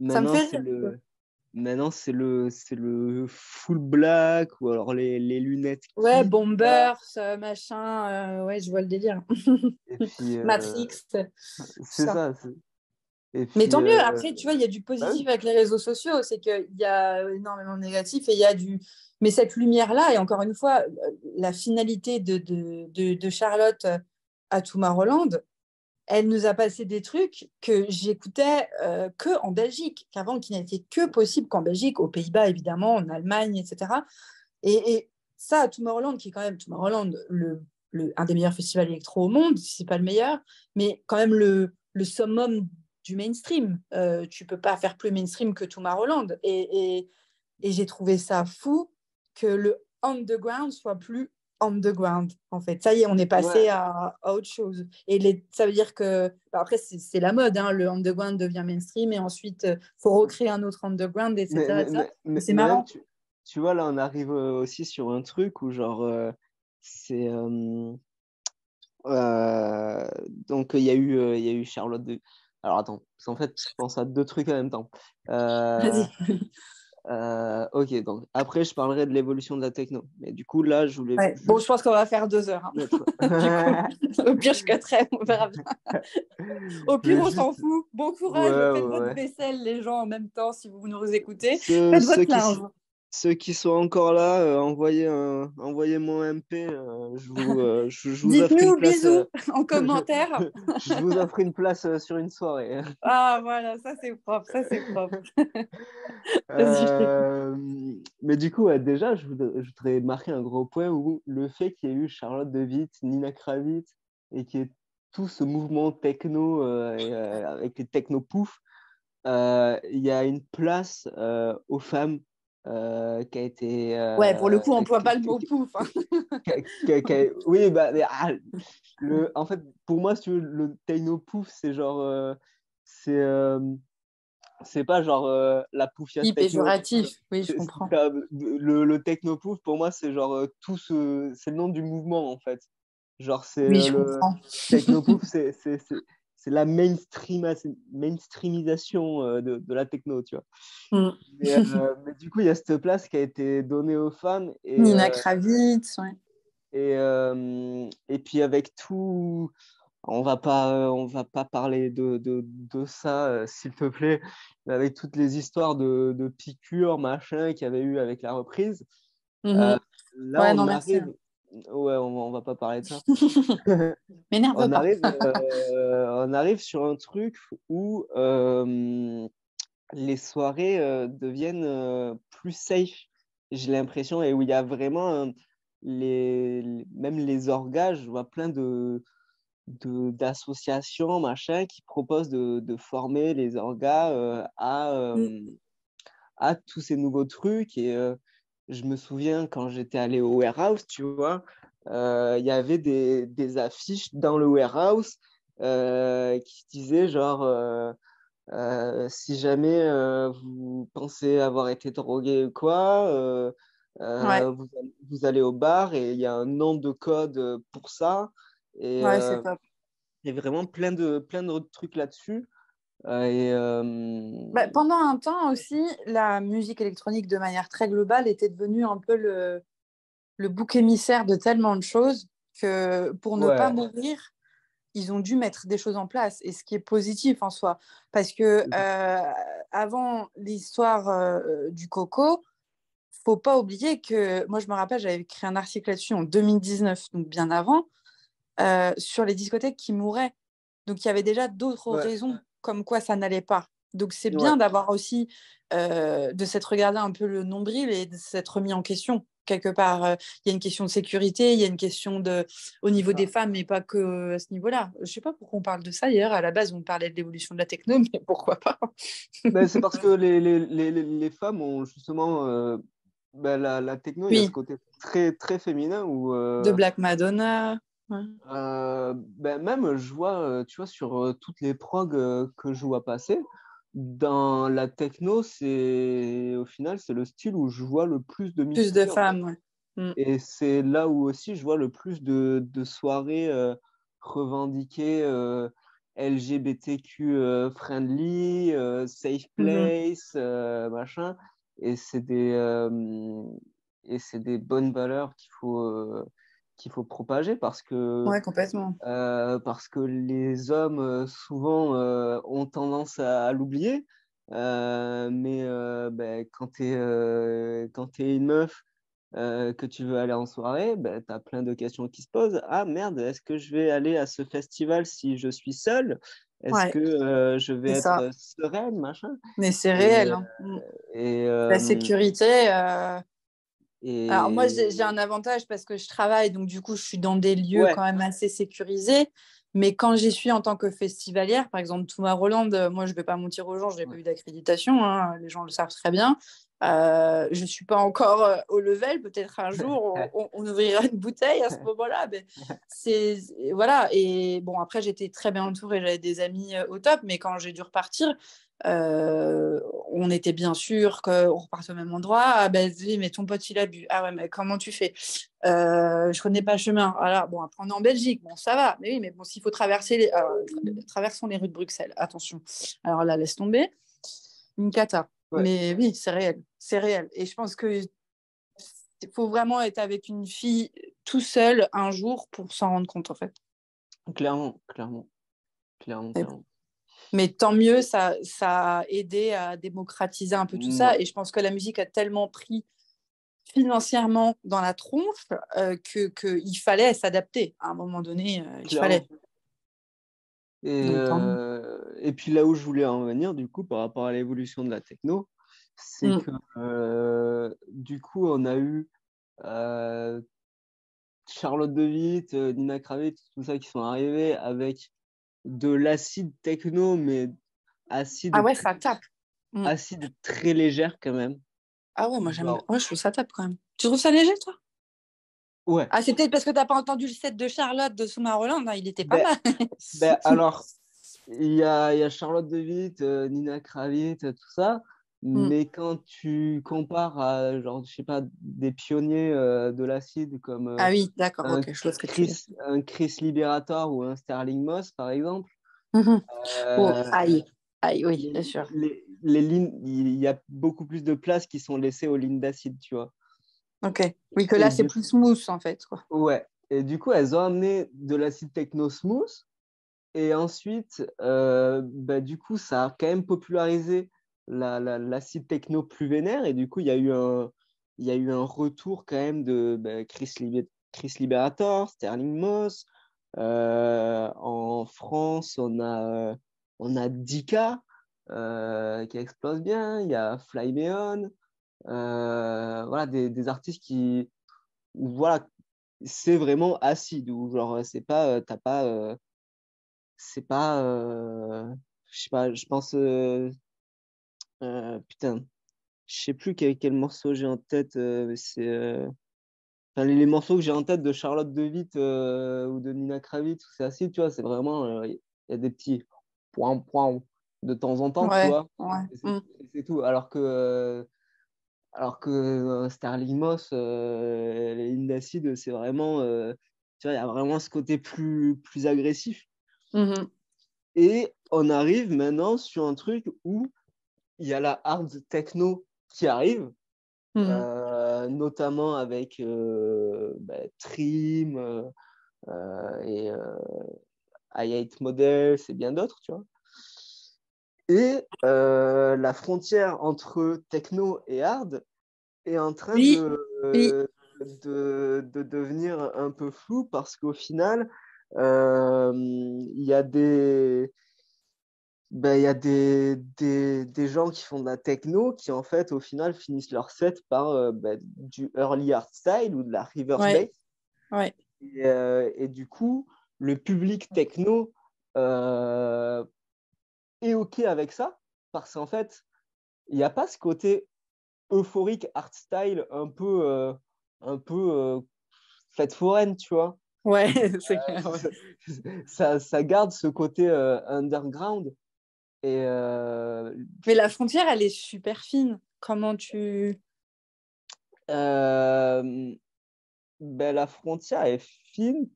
maintenant, fait rire, quoi. c'est le full black ou alors les lunettes Ouais, kid. Bombers, machin, ouais, je vois le délire. Et puis, Matrix, tout c'est ça. ça. Et Mais puis, tant mieux. Après, tu vois, il y a du bah oui. positif avec les réseaux sociaux. C'est qu'il y a énormément de négatifs et il y a du. Mais cette lumière-là, et encore une fois, la finalité de Charlotte à Tomorrowland, elle nous a passé des trucs que j'écoutais que en Belgique, qu'avant, qui n'était que possible qu'en Belgique, aux Pays-Bas, évidemment, en Allemagne, etc. Et ça, à Tomorrowland, qui est quand même Tomorrowland, un des meilleurs festivals électro au monde, si c'est pas le meilleur, mais quand même le summum du mainstream. Tu peux pas faire plus mainstream que Tomorrowland. Et j'ai trouvé ça fou que le underground soit plus underground, en fait. Ça y est, on est passé Ouais, à autre chose. Ça veut dire que, bah, après, c'est la mode, hein, le underground devient mainstream et ensuite, il faut recréer un autre underground, mais, etc. mais, etc. mais, Et mais, c'est mais même, marrant. tu vois, là, on arrive aussi sur un truc où, genre, c'est. Donc, il y a eu Charlotte de. Alors, attends, parce qu'en fait, je pense à deux trucs en même temps. Euh, Vas-y. ok, donc après, je parlerai de l'évolution de la techno. Mais du coup, là, je voulais Ouais. Bon, je juste pense qu'on va faire 2 heures, hein. mettre. Du coup, au pire, je cutterai, on verra bien. Au pire, Mais on s'en juste. fout. Bon courage, Ouais, faites ouais, votre ouais. vaisselle, les gens, en même temps, si vous nous écoutez. Ceux, Faites ceux votre qui, linge. ceux qui sont encore là, envoyez-moi un MP. Je vous offre une Dites-nous place. bisous en commentaire. Je vous offre une place sur une soirée. Ah, voilà, ça c'est propre, ça c'est propre. Vas-y, je t'écoute. Euh, mais du coup, ouais, déjà, je voudrais marquer un gros point où le fait qu'il y ait eu Charlotte de Witt, Nina Kravitz et qu'il y ait tout ce mouvement techno avec les techno-poufs, il y a une place aux femmes qui a été. Ouais, pour le coup, on ne emploie pas le mot pouf, hein. Oui, bah, en fait, pour moi, si tu veux, le techno-pouf, c'est genre. C'est. C'est pas genre la poufiasse Oui, techno. péjoratif, oui, je comprends. Le techno-pouf, pour moi, c'est genre c'est le nom du mouvement, en fait. Genre, c'est Oui, je le comprends. techno-pouf, c'est la mainstreamisation de la techno, tu vois. Mm. Mais du coup, il y a cette place qui a été donnée aux femmes Nina Kravitz, ouais. et puis avec tout. On va pas parler de ça, s'il te plaît, mais avec toutes les histoires de piqûres, machin, qu'il y avait eu avec la reprise. Euh, Mhm. là, Ouais, non, on merci, arrive. hein. Ouais, on va pas parler de ça. M'énerve On pas. arrive, on arrive sur un truc où les soirées deviennent plus safe, j'ai l'impression, et où il y a vraiment même les orgas, je vois plein d'associations, machin, qui proposent de former les orgas Mm. à tous ces nouveaux trucs. Et je me souviens quand j'étais allé au warehouse, tu vois, il y avait des affiches dans le warehouse qui disaient genre, si jamais vous pensez avoir été drogué ou quoi, Ouais, vous allez au bar et il y a un nom de code pour ça. Et ouais, c'est top. il y a vraiment plein d'autres trucs là-dessus. Et Bah, pendant un temps aussi, la musique électronique, de manière très globale, était devenue un peu le bouc émissaire de tellement de choses que pour ne pas ouais. mourir, ils ont dû mettre des choses en place, et ce qui est positif en soi. Parce que avant l'histoire du coco, faut pas oublier que, moi je me rappelle, j'avais écrit un article là-dessus en 2019, donc bien avant, sur les discothèques qui mouraient. Donc il y avait déjà d'autres Ouais, raisons comme quoi ça n'allait pas. Donc c'est ouais. bien d'avoir aussi, de s'être regardé un peu le nombril et de s'être remis en question. Quelque part, il y a une question de sécurité, il y a une question au C'est niveau des ça. femmes, mais pas que à ce niveau-là. Je sais pas pourquoi on parle de ça hier. À la base, on parlait de l'évolution de la techno, mais pourquoi pas. Ben, c'est parce que les femmes ont justement ben, la techno, il y a ce Oui, côté très, très féminin où de Black Madonna. Ouais. ben, même je vois, tu vois, sur toutes les progs que je vois passer, dans la techno, c'est au final, c'est le style où je vois le plus de Plus de mixité en fait. femmes, ouais. Mm. Et c'est là où aussi je vois le plus de soirées revendiquées LGBTQ friendly, safe Mhm. place, machin. Et c'est et c'est des bonnes valeurs qu'il faut propager Ouais, complètement. parce que les hommes souvent ont tendance à l'oublier. Mais ben, quand t'es une meuf, que tu veux aller en soirée, ben, tu as plein de questions qui se posent. Ah merde, est-ce que je vais aller à ce festival si je suis seule? Est-ce Ouais, que je vais c'est ça. être sereine, machin? Mais c'est Et, réel, hein. et, La euh, sécurité. Alors moi, j'ai et un avantage parce que je travaille, donc du coup, je suis dans des lieux ouais, quand même assez sécurisés. Mais quand j'y suis en tant que festivalière, par exemple, Tomorrowland, moi, je ne vais pas mentir aux gens, je n'ai pas ouais. eu d'accréditation, hein, les gens le savent très bien. Je ne suis pas encore au level, peut-être un jour, on ouvrira une bouteille à ce moment-là. Mais voilà. Et bon, après, j'étais très bien entourée, j'avais des amis au top, mais quand j'ai dû repartir, on était bien sûr qu'on reparte au même endroit. Ah ben oui, mais ton pote il a bu. Ah ouais, mais comment tu fais? Je connais pas le chemin. Alors bon, après on est en Belgique, bon ça va. Mais oui, mais bon, s'il faut traverser traversons les rues de Bruxelles. Attention. Alors là, laisse tomber. Une cata. Ouais, Mais oui, c'est réel, c'est réel. Et je pense que il faut vraiment être avec une fille tout seul un jour pour s'en rendre compte en fait. clairement, clairement, clairement, Et clairement. mais tant mieux, ça a aidé à démocratiser un peu tout Ouais, ça. Et je pense que la musique a tellement pris financièrement dans la tronche qu'il fallait s'adapter. À un moment donné, il clairement. fallait. Donc tant mieux. Et puis là où je voulais en venir, du coup, par rapport à l'évolution de la techno, c'est Mm. que du coup, on a eu euh, Charlotte de Witt, Nina Kravitz, tout ça qui sont arrivés avec de l'acide techno, mais Ah acide, ouais, ça tape. Mm. acide très légère quand même. Ah ouais, moi j'aime. Genre, Ouais, je trouve ça tape quand même. Tu trouves ça léger, toi? ouais. Ah, c'est peut-être parce que t'as pas entendu le set de Charlotte de Summer Holland, hein, il était pas Ben, mal. alors, il y a Charlotte de Witt, Nina Kravitz, tout ça. Mm. Mais quand tu compares à, genre, je sais pas, des pionniers de l'acide comme Ah oui, d'accord, un ok, je vois ce que tu veux. Un Chris Liberator ou un Sterling Moss, par exemple, Mhm. Oh, euh, aïe, aïe, oui, les, bien sûr. les lignes, il y a beaucoup plus de place qui sont laissées aux lignes d'acide, tu vois. Ok. Oui, que Et là, c'est du, plus smooth, en fait, quoi. ouais. Et du coup, elles ont amené de l'acide techno smooth. Et ensuite, bah, du coup, ça a quand même popularisé l'acide techno plus vénère. Et du coup, il y a eu un retour quand même de bah, Chris Liberator, Sterling Moss. En France, on a Dika qui explose bien. Il y a Fly Me On. Voilà, des artistes où, voilà, c'est vraiment acide. Où, genre, t'as pas. C'est pas je sais pas, je pense putain, je sais plus quel morceau j'ai en tête, mais c'est enfin, les morceaux que j'ai en tête de Charlotte de Witt ou de Nina Kravitz, c'est assez, tu vois, c'est vraiment il y a des petits points points de temps en temps, tu Ouais, vois, ouais. et Mm. c'est tout, alors que Sterling Moss, les lignes d'acide, c'est vraiment tu vois, il y a vraiment ce côté plus agressif. Mhm. Et on arrive maintenant sur un truc où il y a la hard techno qui arrive, Mhm. notamment avec Trim et I Hate Models et bien d'autres, tu vois. Et la frontière entre techno et hard est en train Oui, oui. de devenir un peu flou parce qu'au final, il y a il y a des gens qui font de la techno qui, en fait, au final, finissent leur set par du early hardstyle ou de la reverse Ouais, bass. ouais. Et du coup, le public techno euh, est OK avec ça parce qu'en fait, il n'y a pas ce côté euphorique hardstyle un peu fête foraine, tu vois. Ouais, c'est clair, ouais. Ça garde ce côté underground. Et Mais la frontière, elle est super fine. Comment tu... Euh, ben, la frontière est fine.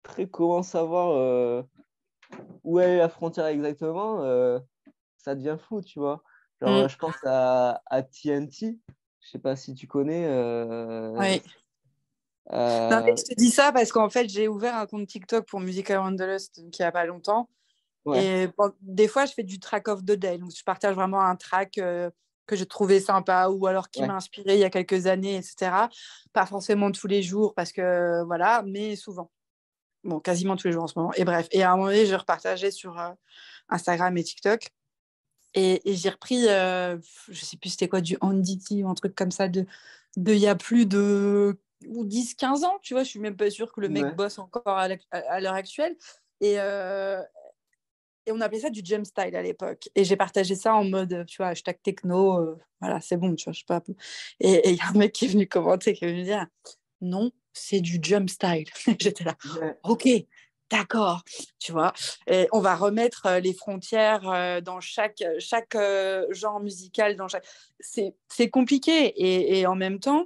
Après, comment savoir où est la frontière exactement ça devient flou, tu vois. Genre, Mm. je pense à TNT. Je sais pas si tu connais. Ouais. Non, mais Euh, je te dis ça parce qu'en fait, j'ai ouvert un compte TikTok pour Musical Wanderlust il n'y a pas longtemps. ouais, Et des fois, je fais du track of the day. Donc, je partage vraiment un track que j'ai trouvé sympa ou alors qui m'a ouais. inspiré il y a quelques années, etc. Pas forcément tous les jours parce que voilà, mais souvent. Bon, quasiment tous les jours en ce moment. Et bref. Et à un moment donné, je repartageais sur Instagram et TikTok. Et j'ai repris, je sais plus c'était quoi, du Anditi ou un truc comme ça, il y a plus de 10-15 ans, tu vois, je suis même pas sûre que le mec Ouais. bosse encore à l'heure actuelle. Et, euh, et on appelait ça du jump style à l'époque. Et j'ai partagé ça en mode, tu vois, hashtag techno, voilà, c'est bon, tu vois, je sais pas. Et il y a un mec qui est venu commenter, qui est venu dire, non, c'est du jump style. J'étais là, Ouais. ok, d'accord, tu vois. Et on va remettre les frontières dans chaque genre musical, c'est compliqué. Et en même temps,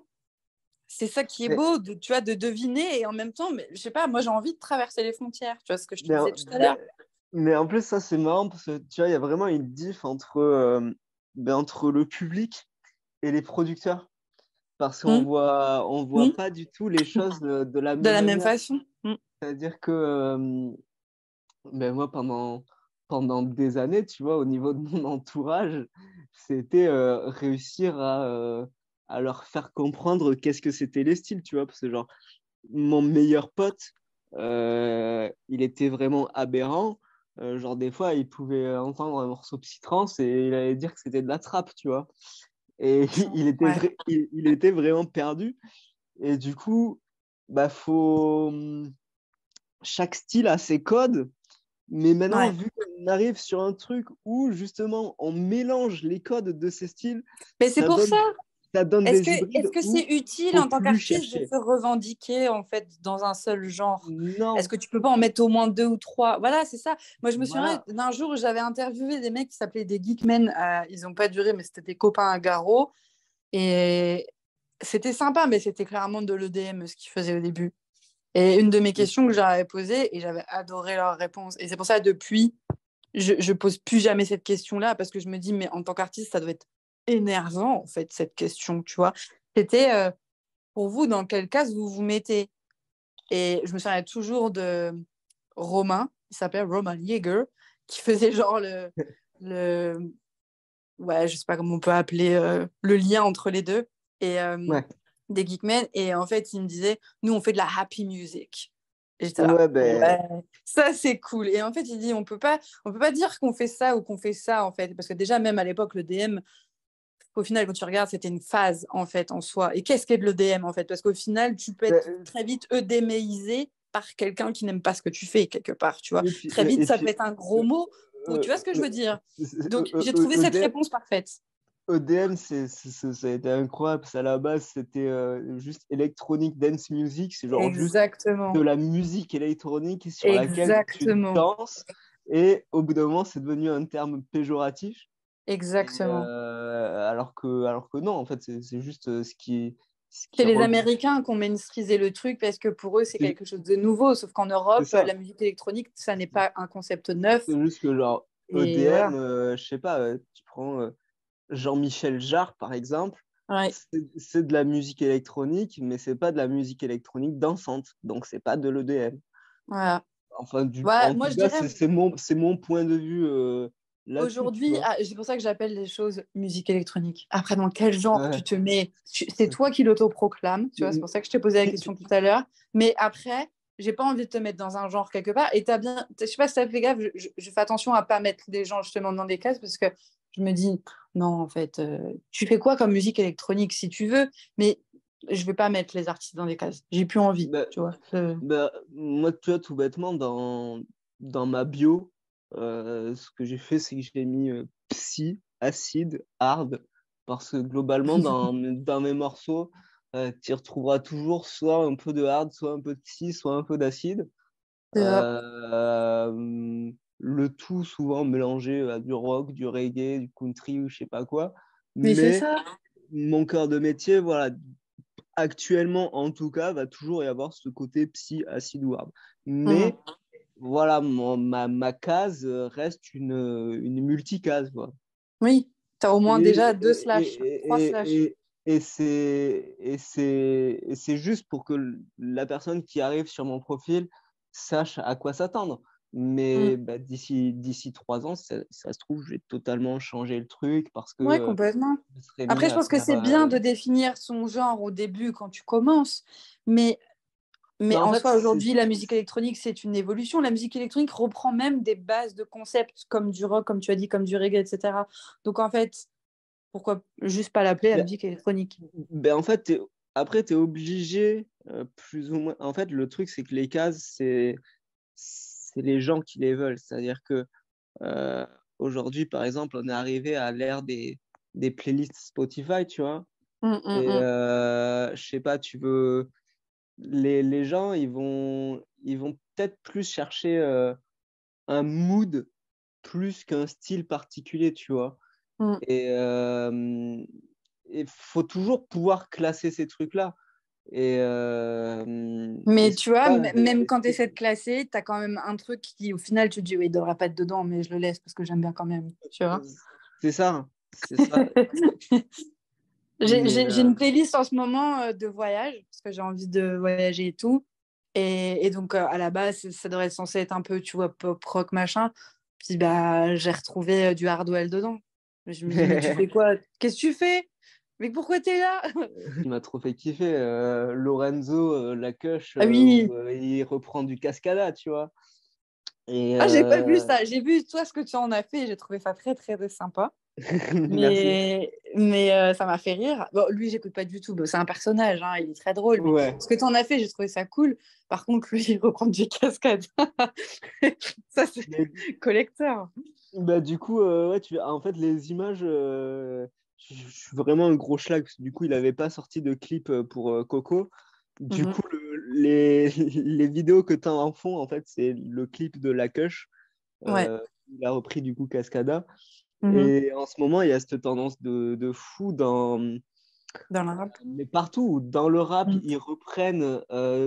c'est ça qui est Mais, beau, tu vois, de deviner. Et en même temps, mais, je sais pas, moi j'ai envie de traverser les frontières, tu vois, ce que je te mais, disais en tout à l'heure. mais en plus, ça, c'est marrant parce que tu vois, il y a vraiment une diff entre le public et les producteurs. Parce qu'on Hmm, on voit hmm. pas du tout les choses de la De même la même manière. façon. Hmm. C'est-à-dire que ben moi, pendant des années, tu vois, au niveau de mon entourage, c'était réussir à leur faire comprendre qu'est-ce que c'était les styles, tu vois. Parce que, genre, mon meilleur pote, il était vraiment aberrant. Genre, des fois, il pouvait entendre un morceau psytrance et il allait dire que c'était de la trappe, tu vois. Et Ouais. il était vraiment perdu. Et du coup, bah, chaque style a ses codes. Mais maintenant, Ouais. vu qu'on arrive sur un truc où justement on mélange les codes de ces styles, Mais c'est ça pour ça. donne, ça donne Est-ce des que hybrides est-ce que c'est où utile faut en tant plus qu'artiste de chercher. se revendiquer en fait dans un seul genre? Est-ce Non, que tu peux pas en mettre au moins deux ou trois? Voilà, c'est ça. Moi, je me souviens voilà. d'un jour où j'avais interviewé des mecs qui s'appelaient des Geekmen. Ils n'ont pas duré, mais c'était des copains à Garo. Et c'était sympa, mais c'était clairement de l'EDM ce qu'ils faisaient au début. Et une de mes questions que j'avais posées, et j'avais adoré leur réponse. Et c'est pour ça, depuis, je pose plus jamais cette question-là, parce que je me dis, mais en tant qu'artiste, ça doit être énervant, en fait, cette question, tu vois. C'était, pour vous, dans quelle case vous vous mettez? Et je me souviens toujours de Romain, il s'appelle Romain Yeager, qui faisait genre le ouais, je sais pas comment on peut appeler le lien entre les deux, et Ouais, des Geekmen. Et en fait, il me disait, nous, on fait de la happy music. Et j'étais là, ouais, ben, ouais, ça c'est cool. Et en fait, il dit, on peut pas dire qu'on fait ça ou qu'on fait ça, en fait. Parce que déjà, même à l'époque, le DM, au final, quand tu regardes, c'était une phase, en fait, en soi. Et qu'est-ce qu'est de l'EDM, en fait? Parce qu'au final, tu peux être ben, très vite EDMisé par quelqu'un qui n'aime pas ce que tu fais, quelque part, tu vois. et puis, Très vite, et ça peut puis être un gros mot. Ou tu vois ce que je veux dire? Donc, j'ai trouvé cette EDM, réponse parfaite. EDM, ça a été incroyable. Parce qu'à la base, c'était juste Electronic Dance Music. C'est genre juste de Exactement. la musique électronique sur laquelle tu Exactement. danses. Et au bout d'un moment, c'est devenu un terme péjoratif. Et, Exactement. alors que non, en fait, c'est juste ce qui C'est les regroupe. Américains qui ont mainstreamisé le truc parce que pour eux, c'est C'est quelque chose de nouveau. Sauf qu'en c'est Europe, ça. la musique électronique, ça n'est pas un concept neuf. C'est juste que, genre, Et EDM, voilà. je sais pas, tu prends Jean-Michel Jarre, par exemple, Ouais. c'est de la musique électronique, mais c'est pas de la musique électronique dansante. Donc, c'est pas de l'EDM. Voilà. Enfin, Ouais, en moi, tout je cas, dirais c'est mon point de vue là-dessus, tu aujourd'hui, vois. c'est pour ça que j'appelle les choses musique électronique. Après, dans quel genre tu Ouais. te mets? C'est toi qui l'autoproclame, tu vois, c'est pour ça que je t'ai posé la question tout à l'heure. Mais après, j'ai pas envie de te mettre dans un genre quelque part. Et t'as bien, je sais pas si t'as fait gaffe, je fais attention à pas mettre des gens justement dans des cases parce que je me dis, non, en fait, tu fais quoi comme musique électronique si tu veux, mais je vais pas mettre les artistes dans des cases. J'ai plus envie, Bah, tu vois. moi, tu vois, tout bêtement, dans ma bio, ce que j'ai fait, c'est que j'ai mis psy, acide, hard, parce que globalement, dans mes morceaux, tu retrouveras toujours soit un peu de hard, soit un peu de psy, soit un peu d'acide. C'est ça. Le tout souvent mélangé à du rock, du reggae, du country ou je sais pas quoi. Mais c'est Mais ça. mon cœur de métier, voilà, actuellement en tout cas, va toujours y avoir ce côté psy, acid ou hard. Mhm. Mais voilà, ma case reste une multicase, quoi. Oui, tu as au moins Et, déjà deux et, slash, trois et, et, slash. et c'est juste pour que la personne qui arrive sur mon profil sache à quoi s'attendre. Mais Mm. bah, d'ici 3 ans, ça se trouve, je vais totalement changer le truc parce que Ouais, complètement. je serai mis Après, je à pense que faire. c'est bien de définir son genre au début quand tu commences, mais Bah, en en fait, soi, aujourd'hui, la musique électronique, c'est une évolution. La musique électronique reprend même des bases de concepts comme du rock, comme tu as dit, comme du reggae, etc. Donc, en fait, pourquoi juste pas l'appeler la bah, musique électronique? ben, en fait, après, tu es obligé, plus ou moins. En fait, le truc, c'est que les cases, c'est les gens qui les veulent. C'est-à-dire que euh, aujourd'hui, par exemple, on est arrivé à l'ère des playlists Spotify, tu vois. Mm, mm, Et mm. je sais pas, les gens, ils vont peut-être plus chercher un mood plus qu'un style particulier, tu vois. Mm. Et faut toujours pouvoir classer ces trucs-là. Et Mais c'est tu vois, ça, même quand tu essaies de classer, tu as quand même un truc qui, au final, tu te dis, oui, il devrait pas être dedans, mais je le laisse parce que j'aime bien quand même. Tu vois? c'est ça, c'est ça. Mais J'ai une playlist en ce moment de voyage, parce que j'ai envie de voyager et tout. Et donc, à la base, ça devrait être censé être un peu, tu vois, pop rock, machin. Puis, bah, j'ai retrouvé du Hardwell dedans. Je me dis, mais tu fais quoi? Qu'est-ce que tu fais? Mais pourquoi t'es là? il m'a trop fait kiffer. Lorenzo Lacuche, Ah où oui! il reprend du Cascada, tu vois. Et Ah, j'ai pas vu ça. J'ai vu, toi, ce que tu en as fait. J'ai trouvé ça très, très, très sympa. merci. Mais ça m'a fait rire. Bon, lui, j'écoute pas du tout. Bon, c'est un personnage, hein, il est très drôle. Mais Ouais. ce que tu en as fait, j'ai trouvé ça cool. Par contre, lui, il reprend du cascade. Ça, c'est Mais, collecteur. bah, du coup, ouais, en fait, les images, je suis vraiment un gros schlag, parce que du coup, il n'avait pas sorti de clip pour Coco. Du Mhm. coup, les vidéos que tu as en fond, en fait, c'est le clip de Lacush. Ouais. Il a repris du coup Cascada. Mhm. Et en ce moment, il y a cette tendance de fou Dans la rap. mais partout. Dans le rap, Mhm. ils reprennent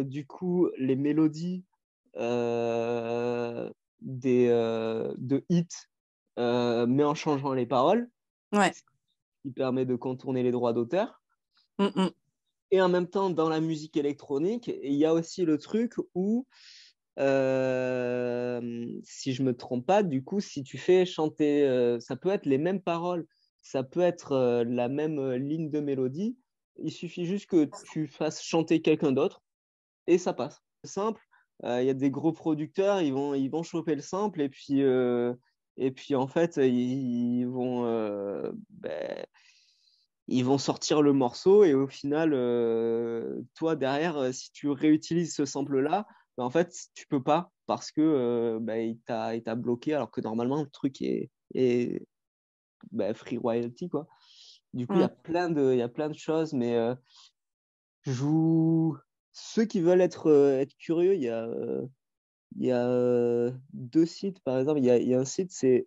du coup les mélodies euh, de hits, mais en changeant les paroles, Ouais. ce qui permet de contourner les droits d'auteur. Mhm. Et en même temps, dans la musique électronique, il y a aussi le truc où, si je me trompe pas, du coup, si tu fais chanter, ça peut être les mêmes paroles, ça peut être la même ligne de mélodie. Il suffit juste que tu fasses chanter quelqu'un d'autre et ça passe. C'est simple. Il y a des gros producteurs, ils vont choper le sample et puis en fait, ils vont sortir le morceau et au final, toi derrière, si tu réutilises ce sample-là, bah, en fait, tu peux pas parce que bah, il t'a bloqué alors que normalement le truc est bah, free royalty quoi. Du coup, il y a Mhm. plein de choses, mais je vous... ceux qui veulent être curieux, il y a deux sites par exemple. Il y a un site, c'est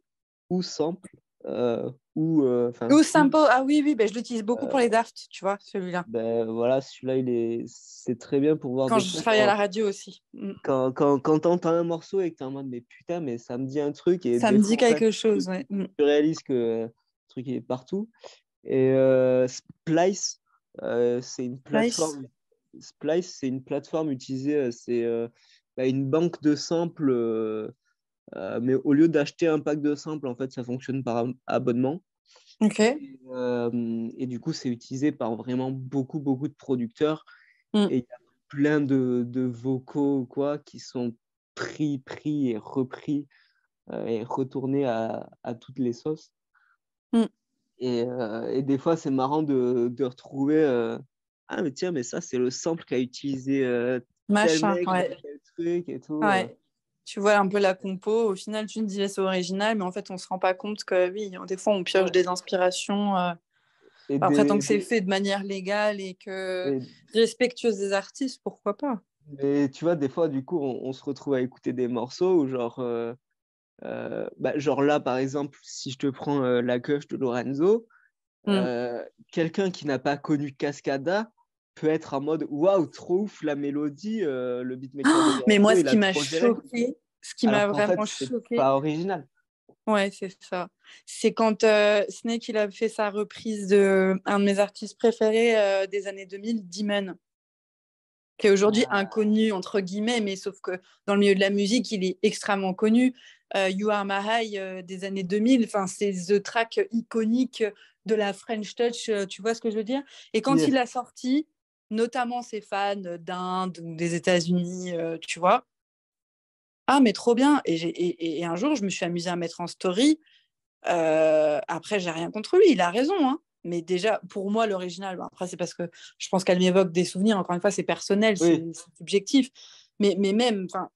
Sample, enfin Ou Simple. Ah oui, oui, ben, je l'utilise beaucoup pour les drafts, tu vois, celui-là. ben voilà, celui-là, c'est très bien pour voir Quand des je fois travaille à la radio aussi. Mhm. quand t'entends un morceau et que t'es en mode, mais putain, mais ça me dit un truc, et Ça des me dit fois, en fait, quelque tu, chose, ouais. Mhm. tu réalises que le truc est partout. Et Splice, c'est une Nice. plateforme. Splice, c'est une plateforme utilisée, c'est bah, une banque de samples, mais au lieu d'acheter un pack de samples, en fait, ça fonctionne par abonnement. Ok. Et du coup, c'est utilisé par vraiment beaucoup, beaucoup de producteurs. Mhm. Et il y a plein de vocaux quoi, qui sont pris et repris et retournés à toutes les sauces. Mhm. Et des fois, c'est marrant de retrouver ah, mais tiens, mais ça, c'est le sample qu'a utilisé tel Machin, mec dans ouais. tel truc et tout. Ouais. Tu vois un peu la compo. Au final, tu te disais c'est original, mais en fait, on se rend pas compte que oui, des fois, on pioche Ouais. des inspirations. Et, Après, tant que des, c'est fait de manière légale et que et, respectueuse des artistes, pourquoi pas? et tu vois, des fois, du coup, on se retrouve à écouter des morceaux où, genre là, par exemple, si je te prends la queue de Lorenzo, Mm. quelqu'un qui n'a pas connu Cascada peut être en mode waouh, trop ouf la mélodie, le beatmaker de Mais moi, Lorenzo, ce il qui a m'a trop géré. choqué, ce qui m'a Alors qu'en fait, vraiment c'est choqué, pas original. Ouais, c'est ça. C'est quand Snake, il a fait sa reprise de un de mes artistes préférés des années 2000, Demon, qui est aujourd'hui Ah, inconnu, entre guillemets, mais sauf que dans le milieu de la musique, il est extrêmement connu. You Are My High des années 2000, enfin, c'est the track iconique de la French Touch, tu vois ce que je veux dire? Et quand il yes. l'a sorti, notamment ses fans d'Inde ou des États-Unis, tu vois, ah, mais trop bien. Et un jour, je me suis amusée à mettre en story. Après, j'ai rien contre lui, il a raison, hein. Mais déjà, pour moi, l'original, bon, après, c'est parce que je pense qu'elle m'évoque des souvenirs. Encore une fois, c'est personnel, Oui, c'est subjectif. Mais même, enfin,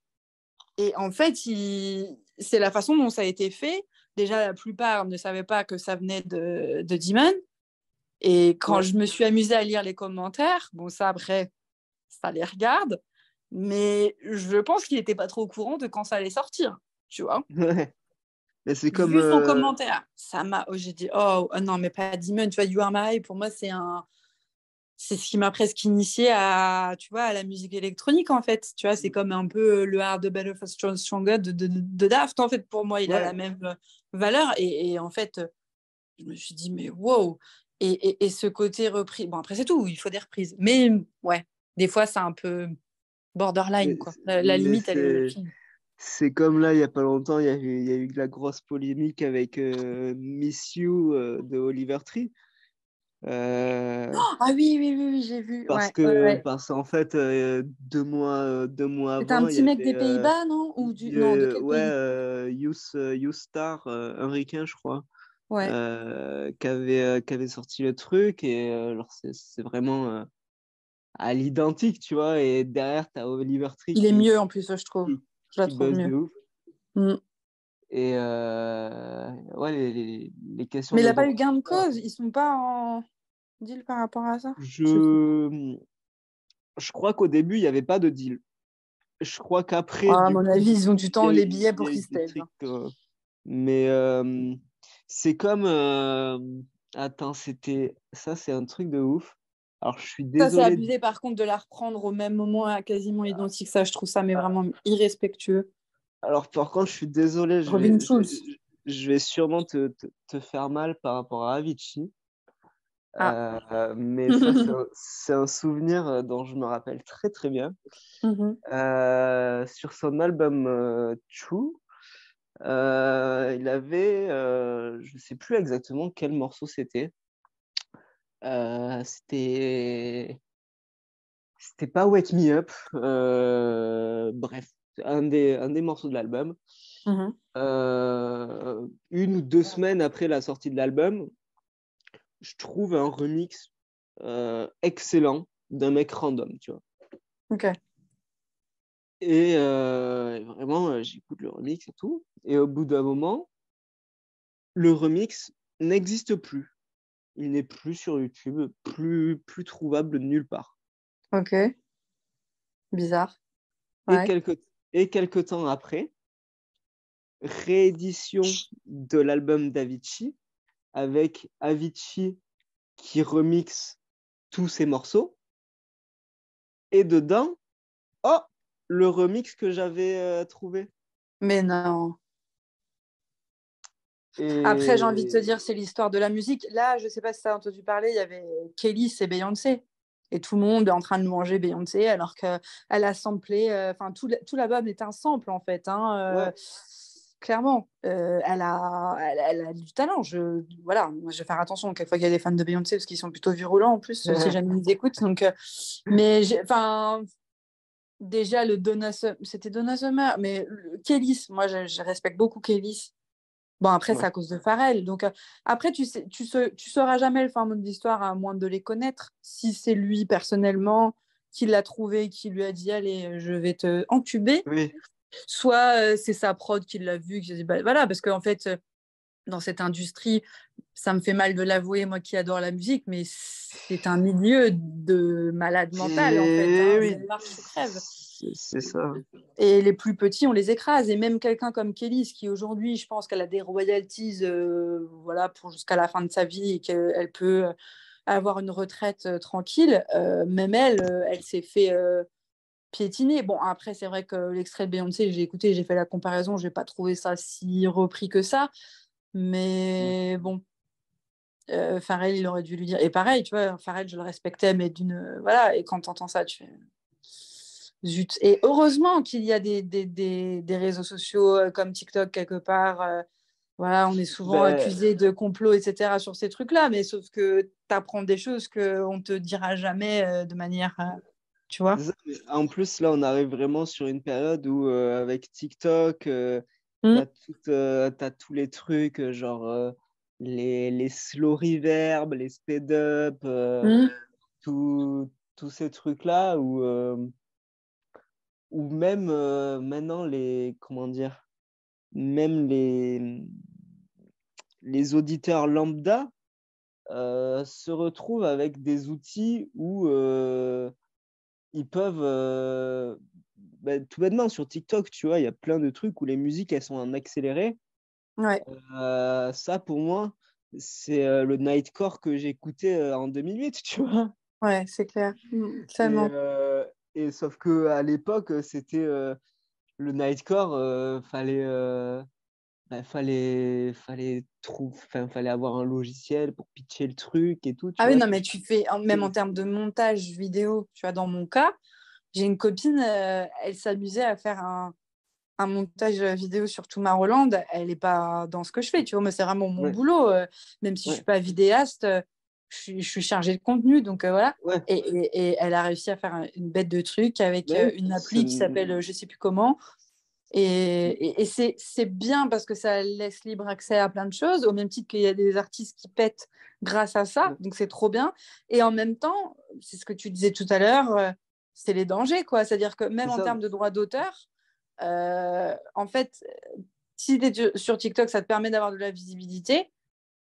et en fait, c'est la façon dont ça a été fait. Déjà, la plupart ne savaient pas que ça venait de Demon. Et quand ouais. je me suis amusée à lire les commentaires, bon, ça, après, ça les regarde. Mais je pense qu'il n'était pas trop au courant de quand ça allait sortir, tu vois. Ouais. Mais c'est comme. Vu son commentaire, ça m'a. Oh, j'ai dit, oh non, mais pas Demon, tu vois, You Are My Eye, pour moi, c'est ce qui m'a presque initié à, tu vois, à la musique électronique, en fait. Tu vois, c'est comme un peu le Hard Better Faster Stronger de Daft, en fait, pour moi, il a la Ouais. même valeur. Et en fait, je me suis dit, mais wow! Et ce côté repris, bon, après, c'est tout, il faut des reprises. Mais ouais, des fois, c'est un peu borderline, Mais, quoi. La mais limite, elle est fine. c'est comme là, il n'y a pas longtemps, il y a eu de la grosse polémique avec Miss You de Oliver Tree. Ah oui, oui, oui, oui, j'ai vu. Ouais, ouais, ouais. Parce qu'en fait, 2 mois C'était un avant, il y petit mec des avait Pays-Bas, non? Non, de quel ouais, pays? Youth Star, américain, je crois, Ouais. qui avait sorti le truc. Et alors, c'est vraiment à l'identique, tu vois. Et derrière, tu as Oliver Tree Il est mieux en plus, je trouve. qui, Je la qui trouve buzz mieux. de ouf. Mm. Et ouais, les questions Mais il de n'a pas eu droit gain de d'auteur. cause. Ils sont pas en deal par rapport à ça. Je sais plus. Je, je crois qu'au début, il n'y avait pas de deal. Je crois qu'après, Ah, à du mon coup, avis, ils ont du temps les billets il y pour a eu qu'ils se des taisent. trucs. Mais c'est comme. Attends, c'était. Ça, c'est un truc de ouf. Alors, je suis Ça, c'est désolé. abusé par contre de la reprendre au même moment, à quasiment identique. Ça, je trouve ça mais vraiment irrespectueux. Alors, par contre, je suis désolé. Robin Schulz. Je vais sûrement te faire mal par rapport à Avicii. Ah. Mais ça, c'est un souvenir dont je me rappelle très, très bien. Mhm. Sur son album True, il avait, je ne sais plus exactement quel morceau c'était. C'était pas Wake Me Up. Bref, un des morceaux de l'album. Mhm. 1 ou 2 semaines après la sortie de l'album, je trouve un remix excellent d'un mec random, tu vois. Ok. Et vraiment, j'écoute le remix et tout. Et au bout d'un moment, le remix n'existe plus. Il n'est plus sur YouTube, plus trouvable nulle part. Ok. Bizarre. Et Ouais. quelque temps après, réédition de l'album d'Avicii, avec Avicii qui remixe tous ses morceaux. Et dedans, oh, le remix que j'avais trouvé. Mais non. Après, j'ai envie de te Et dire, c'est l'histoire de la musique. Là, je sais pas si tu as entendu parler, il y avait Kelly et Beyoncé. Et tout le monde est en train de manger Beyoncé alors qu'elle a samplé. Enfin, tout l'album est un sample, en fait. Hein, ouais. clairement. Elle a du talent. Voilà, moi, je vais faire attention quelquefois qu'il y a des fans de Beyoncé parce qu'ils sont plutôt virulents en plus, si jamais ils écoutent. Donc, mais enfin, déjà, c'était Donna Summer. Mais Kelly, moi, je respecte beaucoup Kelly. Bon, après, c'est Ouais. à cause de Pharrell. Donc, après, tu sauras jamais le fin mot de l'histoire à moins de les connaître. Si c'est lui, personnellement, qui l'a trouvé, qui lui a dit, allez, je vais te entuber. Oui. Soit c'est sa prod qui l'a vu, qui s'est dit, bah, voilà, parce qu'en fait, dans cette industrie, ça me fait mal de l'avouer, moi qui adore la musique, mais c'est un milieu de malade mental, en fait. Et Hein, c'est oui, marche ou crève. c'est ça. Et les plus petits, on les écrase. Et même quelqu'un comme Kelly, qui aujourd'hui, je pense qu'elle a des royalties voilà, pour jusqu'à la fin de sa vie et qu'elle peut avoir une retraite tranquille, même elle, elle s'est fait piétiné. Bon, après, c'est vrai que l'extrait de Beyoncé, j'ai écouté, j'ai fait la comparaison, j'ai pas trouvé ça si repris que ça. Mais bon, Pharrell, il aurait dû lui dire. Et pareil, tu vois, Pharrell, je le respectais, mais voilà, et quand t'entends ça, tu fais. Zut. Et heureusement qu'il y a des réseaux sociaux comme TikTok quelque part. Voilà, on est souvent Ben, accusé de complot, etc. sur ces trucs-là, mais sauf que tu apprends des choses qu'on ne te dira jamais de manière, tu vois. c'est ça, mais en plus, là, on arrive vraiment sur une période où, avec TikTok, Mm. t'as tous les trucs, genre les slow reverb, les speed up, Mm. tous ces trucs-là, ou même maintenant, comment dire, même les auditeurs lambda se retrouvent avec des outils où ils peuvent, tout bêtement, sur TikTok, tu vois, il y a plein de trucs où les musiques, elles sont en accéléré. Ouais, Ça, pour moi, c'est le Nightcore que j'écoutais en 2008, tu vois. ouais, c'est clair. Et, Tellement. sauf que à l'époque, c'était le Nightcore, fallait avoir un logiciel pour pitcher le truc et tout, tu Ah oui, vois. non, mais tu fais, même en termes de montage vidéo, tu vois, dans mon cas, j'ai une copine, elle s'amusait à faire un montage vidéo sur Tomorrowland. Elle n'est pas dans ce que je fais, tu vois, mais c'est vraiment mon Ouais, boulot. Même si je ne suis ouais, pas vidéaste, je suis chargée de contenu, donc voilà. ouais. Et elle a réussi à faire une bête de trucs avec Mais oui, une appli qui s'appelle je ne sais plus comment. Et c'est bien parce que ça laisse libre accès à plein de choses, au même titre qu'il y a des artistes qui pètent grâce à ça, donc c'est trop bien. Et en même temps, c'est ce que tu disais tout à l'heure, c'est les dangers, quoi. C'est-à-dire que même c'est en ça. termes de droits d'auteur, en fait, si tu es sur TikTok, ça te permet d'avoir de la visibilité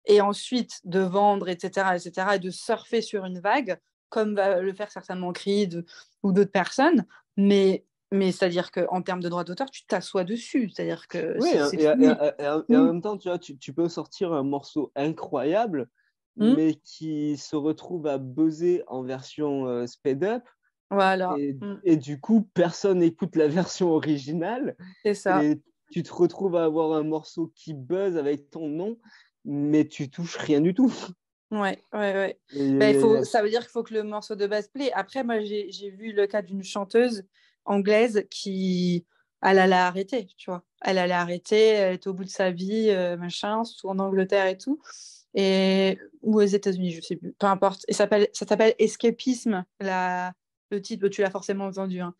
et ensuite de vendre, etc., etc., et de surfer sur une vague, comme va le faire certainement Creed ou d'autres personnes. Mais c'est-à-dire qu'en termes de droits d'auteur, tu t'assois dessus. C'est-à-dire que Oui, c'est fini. et en Mmh. même temps, tu vois, tu peux sortir un morceau incroyable, Mmh. mais qui se retrouve à buzzer en version speed up. Voilà. Mmh. Et du coup, personne n'écoute la version originale. C'est ça. Et tu te retrouves à avoir un morceau qui buzz avec ton nom, mais tu touches rien du tout. Ouais, ouais, ouais. Ben, Et, ça veut dire qu'il faut que le morceau de base plaît. Après, moi, j'ai vu le cas d'une chanteuse anglaise qui, elle allait arrêter, tu vois. Elle allait arrêter, elle était au bout de sa vie, machin, surtout en Angleterre et tout. Ou aux États-Unis, je sais plus, peu importe. Et ça s'appelle Escapisme, le titre, tu l'as forcément entendu, hein.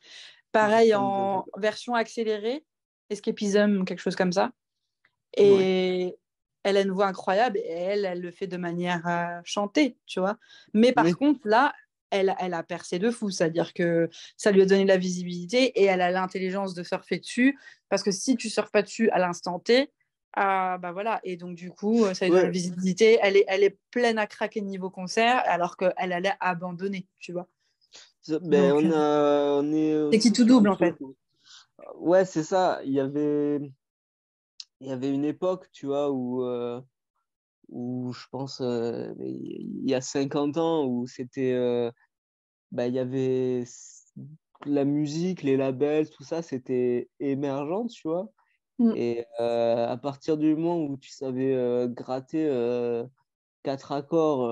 Pareil, ça me dit un truc. en version accélérée, Escapism, quelque chose comme ça. Ouais. Et elle a une voix incroyable et elle le fait de manière chantée, tu vois. Mais par Oui. contre, là, elle a percé de fou, c'est-à-dire que ça lui a donné de la visibilité et elle a l'intelligence de surfer dessus. Parce que si tu surfes pas dessus à l'instant T, bah voilà. Et donc, du coup, ça lui donne la Ouais. visibilité. Elle est pleine à craquer niveau concert alors qu'elle allait abandonner, tu vois. Ben, Donc, on est c'est qui aussi tout sur un double, en truc fait. ouais, c'est ça. Il y avait une époque, tu vois, où je pense, il y a 50 ans, où il y avait la musique, les labels, tout ça, c'était émergent, tu vois. Mm. Et à partir du moment où tu savais gratter quatre accords,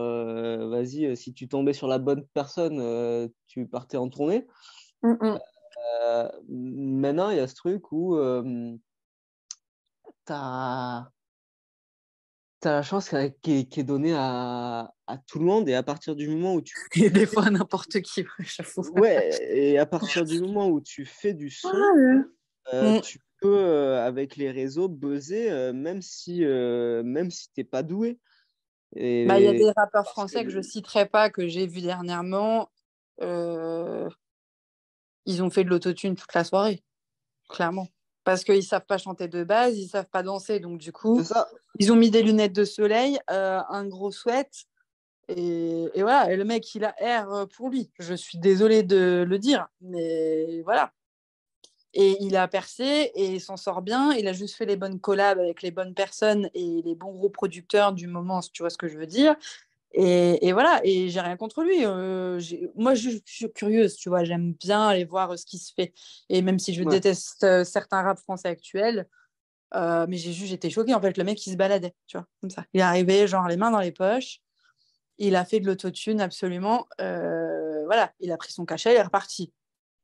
vas-y, si tu tombais sur la bonne personne, tu partais en tournée. Mm, mm. Maintenant, il y a ce truc où tu as la chance qui est donnée à tout le monde, et à partir du moment où Et des fois, n'importe qui, ouais, j'avoue. ouais, et à partir du moment où tu fais du son, Mm. tu peux, avec les réseaux, buzzer, même si t'es pas doué. Bah, il y a Et des rappeurs parce que français que je citerai pas, que j'ai vu dernièrement. euh, Ils ont fait de l'autotune toute la soirée, clairement. Parce qu'ils savent pas chanter de base, ils savent pas danser. Donc, du c'est coup, ça. ils ont mis des lunettes de soleil, un gros sweat. Et voilà. Et le mec, il a air pour lui. Je suis désolée de le dire. Mais voilà. Et il a percé et il s'en sort bien. Il a juste fait les bonnes collabs avec les bonnes personnes et les bons gros producteurs du moment, si tu vois ce que je veux dire. Et voilà, et j'ai rien contre lui. Moi, je suis curieuse, tu vois, j'aime bien aller voir ce qui se fait. Et même si je Ouais. déteste certains rap français actuels, mais j'étais choquée. En fait, le mec, il se baladait, tu vois, comme ça. Il est arrivé, genre, les mains dans les poches. Il a fait de l'autotune absolument. Voilà, il a pris son cachet, il est reparti.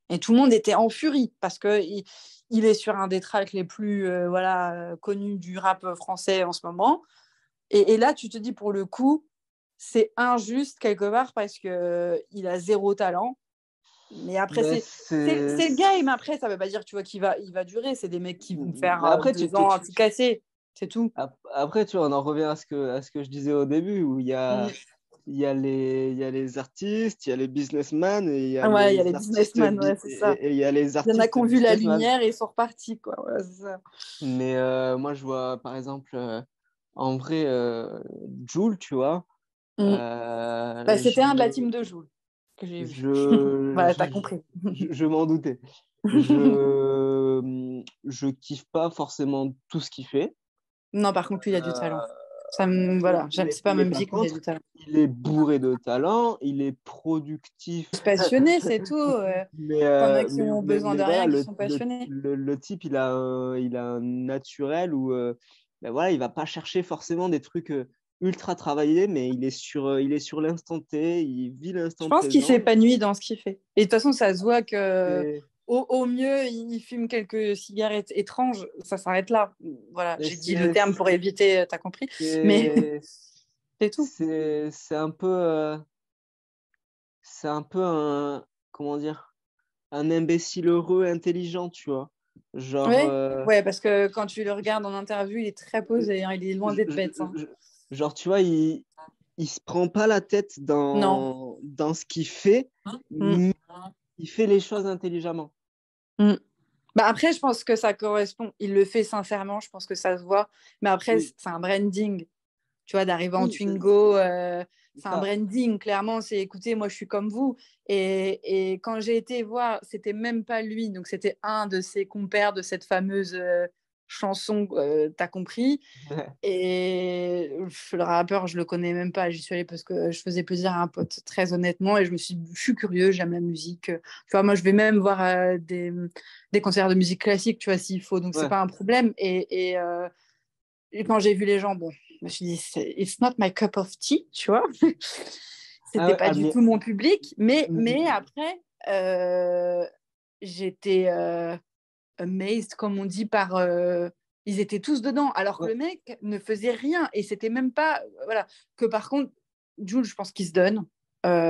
Et tout le monde était en furie parce qu'il est sur un des tracks les plus connus du rap français en ce moment. Et là, tu te dis, pour le coup, c'est injuste quelque part parce qu'il a zéro talent. Mais après, Ben, c'est le game. Après, ça ne veut pas dire, tu vois, il va durer. C'est des mecs qui vont faire Mais après, 2 ans à tout casser. C'est tout. après, tu vois, on en revient à ce que je disais au début, où il y a les artistes, il y a les businessmen et il y a Ouais, il y a les les artistes businessmen, ouais, c'est ça. et il y a les Il y en a qui artistes ont vu la businessmen. lumière et ils sont repartis, quoi. Ouais, c'est ça. Mais moi, je vois, par exemple, en vrai, Jul, tu vois, Mm. Bah, c'était un de la team de Joule que j'ai vu. je, Bah, je, t'as compris. je m'en doutais. Je kiffe pas forcément tout ce qu'il fait. Non, par contre, lui, il a du talent. Euh, Voilà, c'est pas ma par musique, mais il a contre, du talent. il est bourré de talent, il est productif. Passionné, c'est tout. T'en as qui ont besoin Mais de voilà, rien, qui sont passionnés. le type, il a un naturel où ben voilà, il va pas chercher forcément des trucs ultra travaillés, mais il est sur l'instant T, il vit Je l'instant pense qu'il présent. s'épanouit dans ce qu'il fait. Et de toute façon, ça se voit que Et, au mieux, il fume quelques cigarettes étranges. Ça s'arrête là. Voilà, et j'ai dit le terme pour éviter, t'as compris. Mais c'est, c'est tout. c'est un peu un, comment dire, un imbécile heureux, intelligent, tu vois. Genre, Ouais, ouais, parce que quand tu le regardes en interview, il est très posé, hein, il est loin je- d'être je- bête, hein. genre, tu vois, il se prend pas la tête Non. dans ce qu'il fait, Mm, mais il fait les choses intelligemment. mm. Bah après, je pense que ça correspond. Il le fait sincèrement, je pense que ça se voit. Mais après, Oui, c'est un branding. Tu vois, d'arriver en oui, Twingo, c'est c'est un ça. branding. Clairement, c'est écoutez, moi, je suis comme vous. Et quand j'ai été voir, c'était même pas lui. Donc, c'était un de ses compères de cette fameuse chanson, t'as compris. Et le rappeur, je le connais même pas. J'y suis allée parce que je faisais plaisir à un pote, très honnêtement. Et je me suis dit, je suis curieux, j'aime la musique. Tu vois, moi, je vais même voir des concerts de musique classique, tu vois, s'il faut. Donc, c'est Ouais. pas un problème. Et quand j'ai vu les gens, bon, je me suis dit, it's not my cup of tea, tu vois. Ah C'était ouais, pas du tout mon public. Mais mm, après, j'étais amazed, comme on dit, par. Ils étaient tous dedans, alors que ouais, le mec ne faisait rien. Et c'était même pas. Voilà. Que par contre, Jules, je pense qu'il se donne.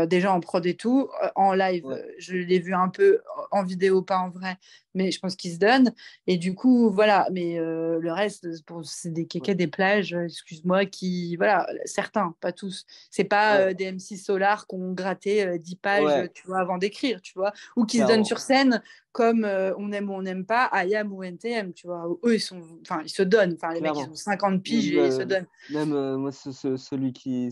Déjà en prod et tout. En live, ouais, je l'ai vu un peu en vidéo, pas en vrai, mais je pense qu'il se donne. Et du coup, voilà. Mais le reste, c'est des ouais, kékés des plages, excuse-moi, qui. Voilà, certains, pas tous. C'est pas ouais, des MC Solar qui ont gratté 10 pages, ouais, tu vois, avant d'écrire, tu vois, ou qui se donnent clairement. sur scène comme on aime ou on n'aime pas, IAM ou NTM, tu vois. Eux, ils se donnent. Enfin, les mecs, ils ont Clairement. 50 piges Même, et ils se donnent. même moi, celui qui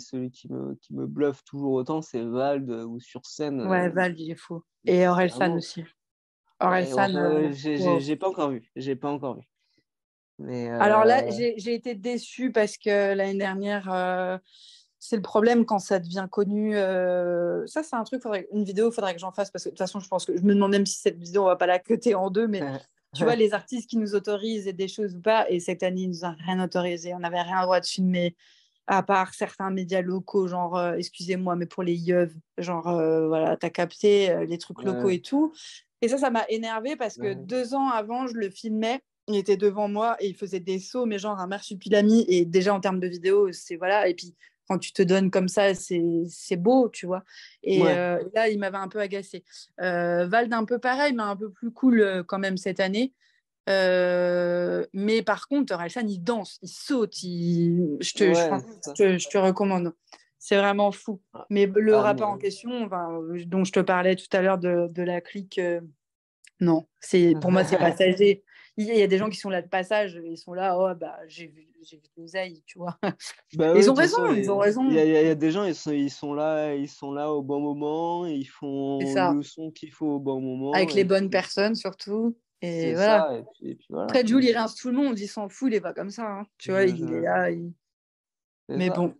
me bluffe toujours autant, c'est Vald ou sur scène. Ouais, Val, il est fou. Et C'est Orelsan vraiment. aussi. Ouais, Orelsan, wow. j'ai pas encore vu. J'ai pas encore vu. Mais Alors là, j'ai été déçue parce que l'année dernière, c'est le problème quand ça devient connu. Ça, c'est un truc, une vidéo, il faudrait que j'en fasse parce que de toute façon, je pense que je me demande même si cette vidéo, on va pas la cuter en deux, mais tu vois, les artistes qui nous autorisent et des choses ou pas, et cette année, ils nous ont rien autorisé. On n'avait rien le droit de filmer, à part certains médias locaux, genre, excusez-moi, mais pour les yeux, genre, voilà, t'as capté les trucs locaux ouais, et tout. Et ça m'a énervé parce que ouais, 2 ans avant, je le filmais. Il était devant moi et il faisait des sauts, mais genre un marsupilami. Et déjà, en termes de vidéo, c'est voilà. Et puis, quand tu te donnes comme ça, c'est beau, tu vois. Et ouais, là, il m'avait un peu agacé. Vald, un peu pareil, mais un peu plus cool quand même cette année. Mais par contre, Orelsan, il danse, il saute, ouais, c'est ça. je te recommande. C'est vraiment fou. Mais le Ah, rappeur mais, en question, enfin, dont je te parlais tout à l'heure de la clique, non, pour moi, c'est passager. Il y a des gens qui sont là de passage, ils sont là, oh, bah, j'ai vu l'oseille, tu vois. bah oui, Ils de ont toute raison, façon, ils ont il raison. y a des gens, ils sont là au bon moment, ils C'est font ça. le son qu'il faut au bon moment, Avec les et bonnes puis personnes, surtout. Et c'est voilà. ça, et puis voilà, Après, quoi. Jules, il rince tout le monde, il s'en fout, il est pas comme ça, hein. Tu vois, il est Je... là. C'est Mais ça. bon.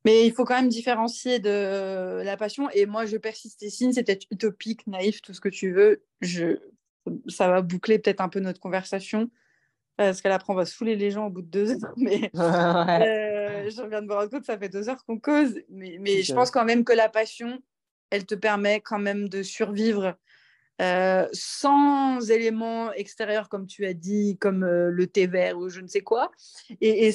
Mais il faut quand même différencier de la passion. Et moi, je persiste et signe, c'est peut-être utopique, naïf, tout ce que tu veux. Ça va boucler peut-être un peu notre conversation. Parce qu'elle après, on va saouler les gens au bout de 2 heures. Mais Ouais. je viens de me rendre compte, ça fait 2 heures qu'on cause. Mais je Ok. pense quand même que la passion, elle te permet quand même de survivre sans éléments extérieurs, comme tu as dit, comme le thé vert ou je ne sais quoi, et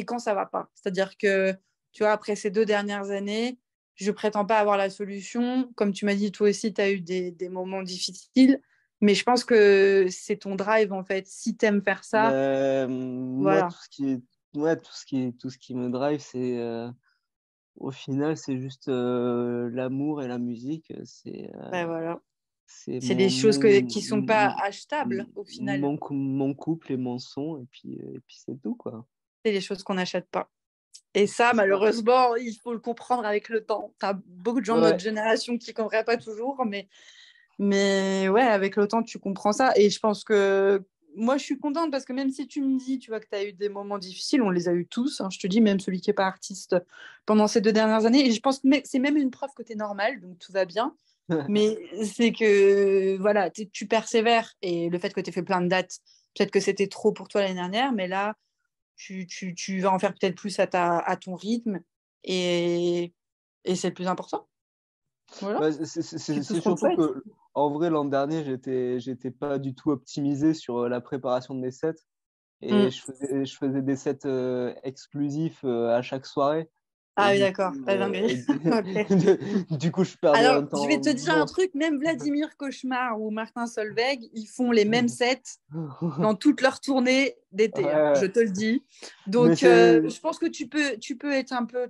quand ça va pas. C'est-à-dire que, tu vois, après ces 2 dernières années, je prétends pas avoir la solution. Comme tu m'as dit, toi aussi, tu as eu des moments difficiles, mais je pense que c'est ton drive, en fait. Si tu aimes faire ça, Moi, voilà. tout ce qui est, ouais, tout ce qui me drive, c'est au final, c'est juste l'amour et la musique. Ben voilà. C'est C'est des choses qui sont pas achetables, au final. mon couple et mon son, et puis c'est tout, quoi. C'est des choses qu'on n'achète pas. Et ça, C'est ça. malheureusement, il faut le comprendre avec le temps. Tu as beaucoup de gens de notre Ouais. génération qui ne comprennent pas toujours, mais ouais, avec le temps, tu comprends ça. Et je pense que moi, je suis contente parce que même si tu me dis, tu vois, que tu as eu des moments difficiles, on les a eu tous, hein, je te dis, même celui qui n'est pas artiste pendant ces 2 dernières années. Et je pense que c'est même une preuve que tu es normal, donc tout va bien. Mais c'est que, voilà, tu persévères. Et le fait que tu aies fait plein de dates, peut-être que c'était trop pour toi l'année dernière, mais là, tu vas en faire peut-être plus à ton rythme et, et c'est le plus important. Voilà, Bah, c'est tout ce c'est qu'on te surtout souhaite. que, en vrai, l'an dernier, j'étais pas du tout optimisé sur la préparation de mes sets. Et Mm. je faisais des sets exclusifs à chaque soirée. Et Ah oui, d'accord, la dinguerie. Ok. du coup, je perdais Alors, un je vais temps te dire un monstre. truc, même Vladimir Cauchemar ou Martin Solveig, ils font les mêmes sets dans toutes leurs tournées d'été, hein, je Ouais. te le dis. Mais Donc, c'est. je pense que tu peux être un peu,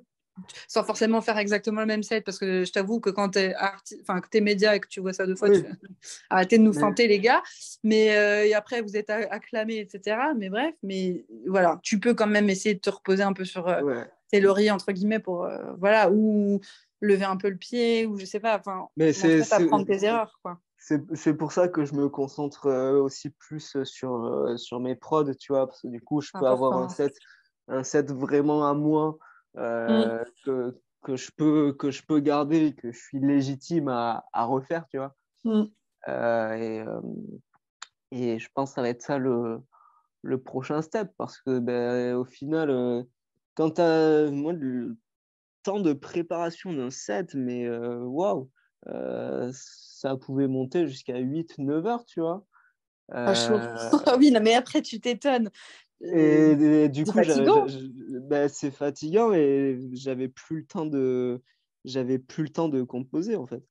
sans forcément faire exactement le même set, parce que je t'avoue que quand enfin, que t'es média et que tu vois ça 2 fois, tu Oui. fais arrêtez de nous Mais, feinter, les gars. Mais et après, vous êtes acclamés, etc. Mais bref, mais voilà, tu peux quand même essayer de te reposer un peu sur ouais. tes lauriers, entre guillemets, pour, voilà, ou lever un peu le pied, ou je sais pas, enfin, Mais en tout cas, t'apprendre tes erreurs, quoi. c'est pour ça que je me concentre aussi plus sur mes prods, tu vois, parce que du coup, je C'est peux avoir important. un set vraiment à moi Mm. que je peux garder et que je suis légitime à refaire, tu vois. Mm. Euh, et, euh, et je pense que ça va être ça le prochain step parce que ben, au final, quand tu as moi, le temps de préparation d'un set, mais waouh, ça pouvait monter jusqu'à 8 9 heures, tu vois. Pas chaud. Euh, Ah oui, non, mais après, tu t'étonnes. et, Euh, et du c'est coup, fatigant. ben, c'est fatigant et j'avais plus le temps de composer en fait.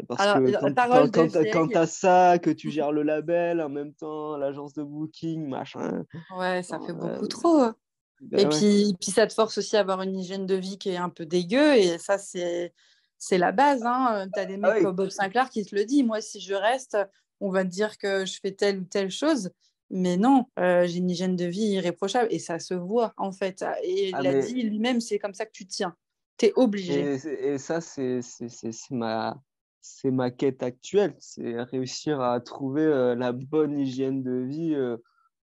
Parce Alors, que parole de quand vieille. t'as ça, que tu gères le label en même temps, l'agence de booking, machin. Ouais, ça fait euh, beaucoup trop. Et ben ouais. puis, ça te force aussi à avoir une hygiène de vie qui est un peu dégueu. Et ça, c'est la base. Hein. Tu as des Ah mecs oui. comme Bob Sinclair qui te le disent. Moi, si je reste, on va te dire que je fais telle ou telle chose. Mais non, j'ai une hygiène de vie irréprochable. Et ça se voit, en fait. Et il Ah, l'a dit lui-même, c'est comme ça que tu tiens. Tu es obligé. et ça, c'est ma quête actuelle. C'est réussir à trouver la bonne hygiène de vie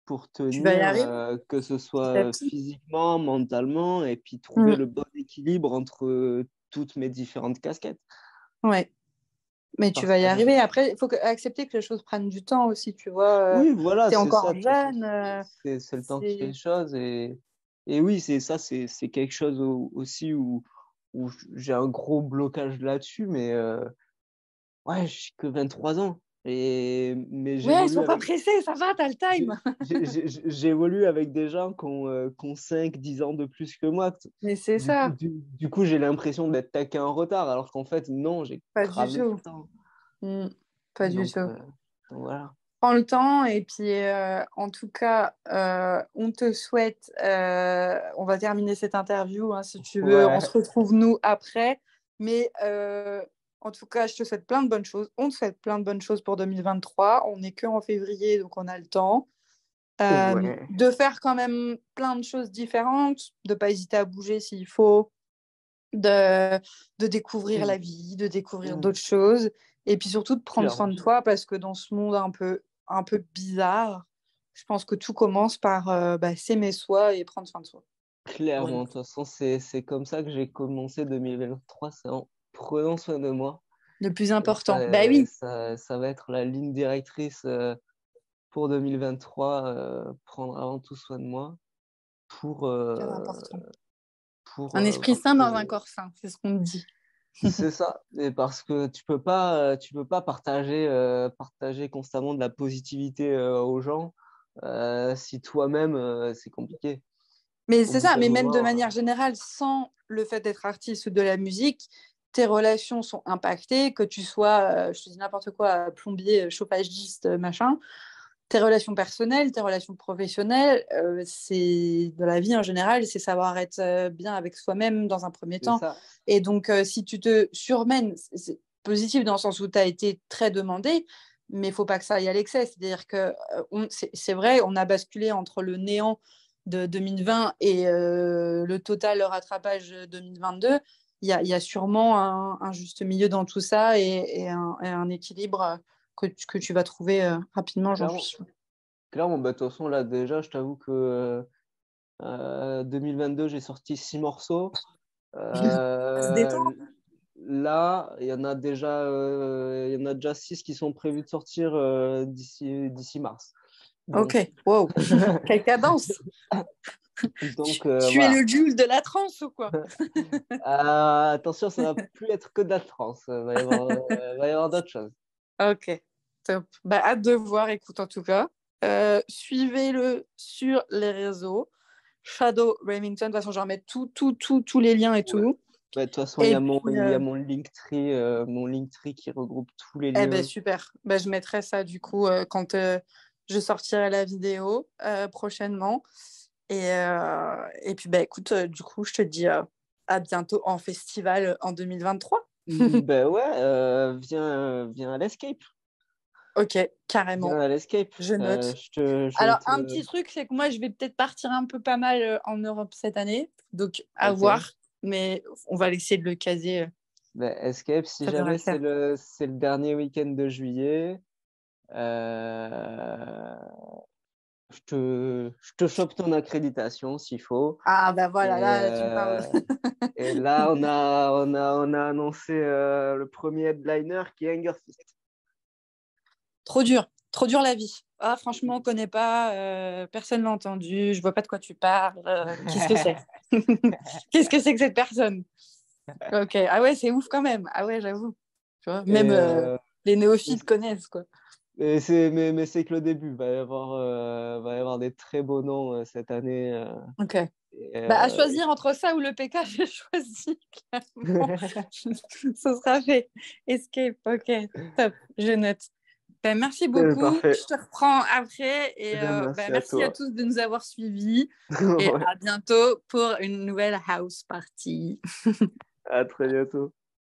pour Tu vas y tenir, arriver que ce petit à soit petit. physiquement, mentalement, et puis trouver Mm. le bon équilibre entre toutes mes différentes casquettes. Ouais. Mais tu Parce vas y que arriver. Après, il faut accepter que les choses prennent du temps aussi, tu vois. oui, voilà, Tu es c'est ça. encore De toute façon, jeune. c'est le temps qui fait les C'est... choses. Et oui, c'est ça, c'est quelque chose aussi où j'ai un gros blocage là-dessus. Mais ouais, j'ai que 23 ans. Mais Ouais, ils sont pas pressés, ça va, t'as le time. j'évolue avec des gens qui ont 5 10 ans de plus que moi. Mais c'est ça. Du coup, j'ai l'impression d'être taqué en retard, alors qu'en fait, non, j'ai Pas du grave le tout. temps. Mm. Pas du Donc, tout. voilà. Prends le temps et puis en tout cas, on te souhaite, on va terminer cette interview hein, si tu veux, on se Ouais, retrouve nous après, mais en tout cas, je te souhaite plein de bonnes choses, on te souhaite plein de bonnes choses pour 2023, on n'est que en février donc on a le temps ouais. de faire quand même plein de choses différentes, de pas hésiter à bouger s'il faut, de, de découvrir la vie, de découvrir d'autres choses, et puis surtout de prendre soin Clairement. de toi, parce que dans ce monde un peu bizarre, je pense que tout commence par s'aimer soi et prendre soin de soi. Clairement, de toute façon, c'est comme ça que j'ai commencé 2023, c'est en prenant soin de moi. Le plus Et important. Bah oui, ça va être la ligne directrice pour 2023, prendre avant tout soin de moi pour, très important. pour Un esprit parce sain dans que un corps sain, c'est ce qu'on me dit. c'est ça. Et parce que tu peux pas partager constamment de la positivité aux gens si toi-même c'est compliqué. Mais Au c'est bout ça, d'un mais même de moment, manière générale, sans le fait d'être artiste ou de la musique, tes relations sont impactées, que tu sois, je te dis n'importe quoi, plombier, chauffagiste, machin. Tes relations personnelles, tes relations professionnelles, c'est dans la vie en général, c'est savoir être bien avec soi-même dans un premier c'est temps. ça. Et donc, si tu te surmènes, c'est positif dans le sens où tu as été très demandé, mais il faut pas que ça aille à l'excès. C'est-à-dire que c'est vrai, on a basculé entre le néant de 2020 et le total rattrapage 2022. Il y a sûrement un juste milieu dans tout ça et un équilibre que tu vas trouver rapidement, j'en suis Clairement, sûre. clairement, bah, de toute façon, là, déjà, je t'avoue que 2022, j'ai sorti 6 morceaux. Ça se détend. Là, il y en a déjà 6 qui sont prévus de sortir d'ici mars. Donc, Ok, wow, quelle cadence. donc Tu es voilà. le Jules de la trance ou quoi? Attention, ça va plus être que de la trance. Va y avoir d'autres choses. Ok, top. Bah, hâte de voir, écoute, en tout cas. Suivez-le sur les réseaux. Shadow Remington, de toute façon, j'en mets tous les liens et Ouais. tout. Ouais, de toute façon, Et puis, il y a mon Linktree qui regroupe tous les eh ben, liens. super. Ben, je mettrai ça, du coup, quand je sortirai la vidéo prochainement. Et puis, bah, écoute, du coup, je te dis à bientôt en festival en 2023. Ben ouais, viens à l'Escape. Ok, Viens carrément. à l'Escape. Je note. Je Alors, te. un petit truc, c'est que moi, je vais peut-être partir un peu pas mal en Europe cette année. Donc, à Ok. voir. Mais on va essayer de le caser. Ben, Escape, si Ça devrait jamais le faire. c'est le dernier week-end de juillet, euh, je te chope ton accréditation s'il faut. Ah, bah voilà, Et, là, tu me parles. et là, on a annoncé le premier headliner qui est Hungerfist. Trop dur la vie. Ah, franchement, on connaît pas, personne l'a entendu, je vois pas de quoi tu parles. Qu'est-ce que c'est? Qu'est-ce que c'est que cette personne? Ok, ah ouais, c'est ouf quand même. Ah ouais, j'avoue. Tu vois, Et, même les néophytes connaissent, quoi. mais c'est que le début. Va y avoir des très beaux noms cette année. Ok. Et, Bah, à choisir entre ça ou le PK, j'ai choisi, clairement. Ce sera fait. Escape, ok, top, je note. Ben, merci beaucoup. Parfait. Je te reprends après. Eh Et bien, merci à merci à toi. tous de nous avoir suivis. Et Ouais, à bientôt pour une nouvelle house party. à très bientôt.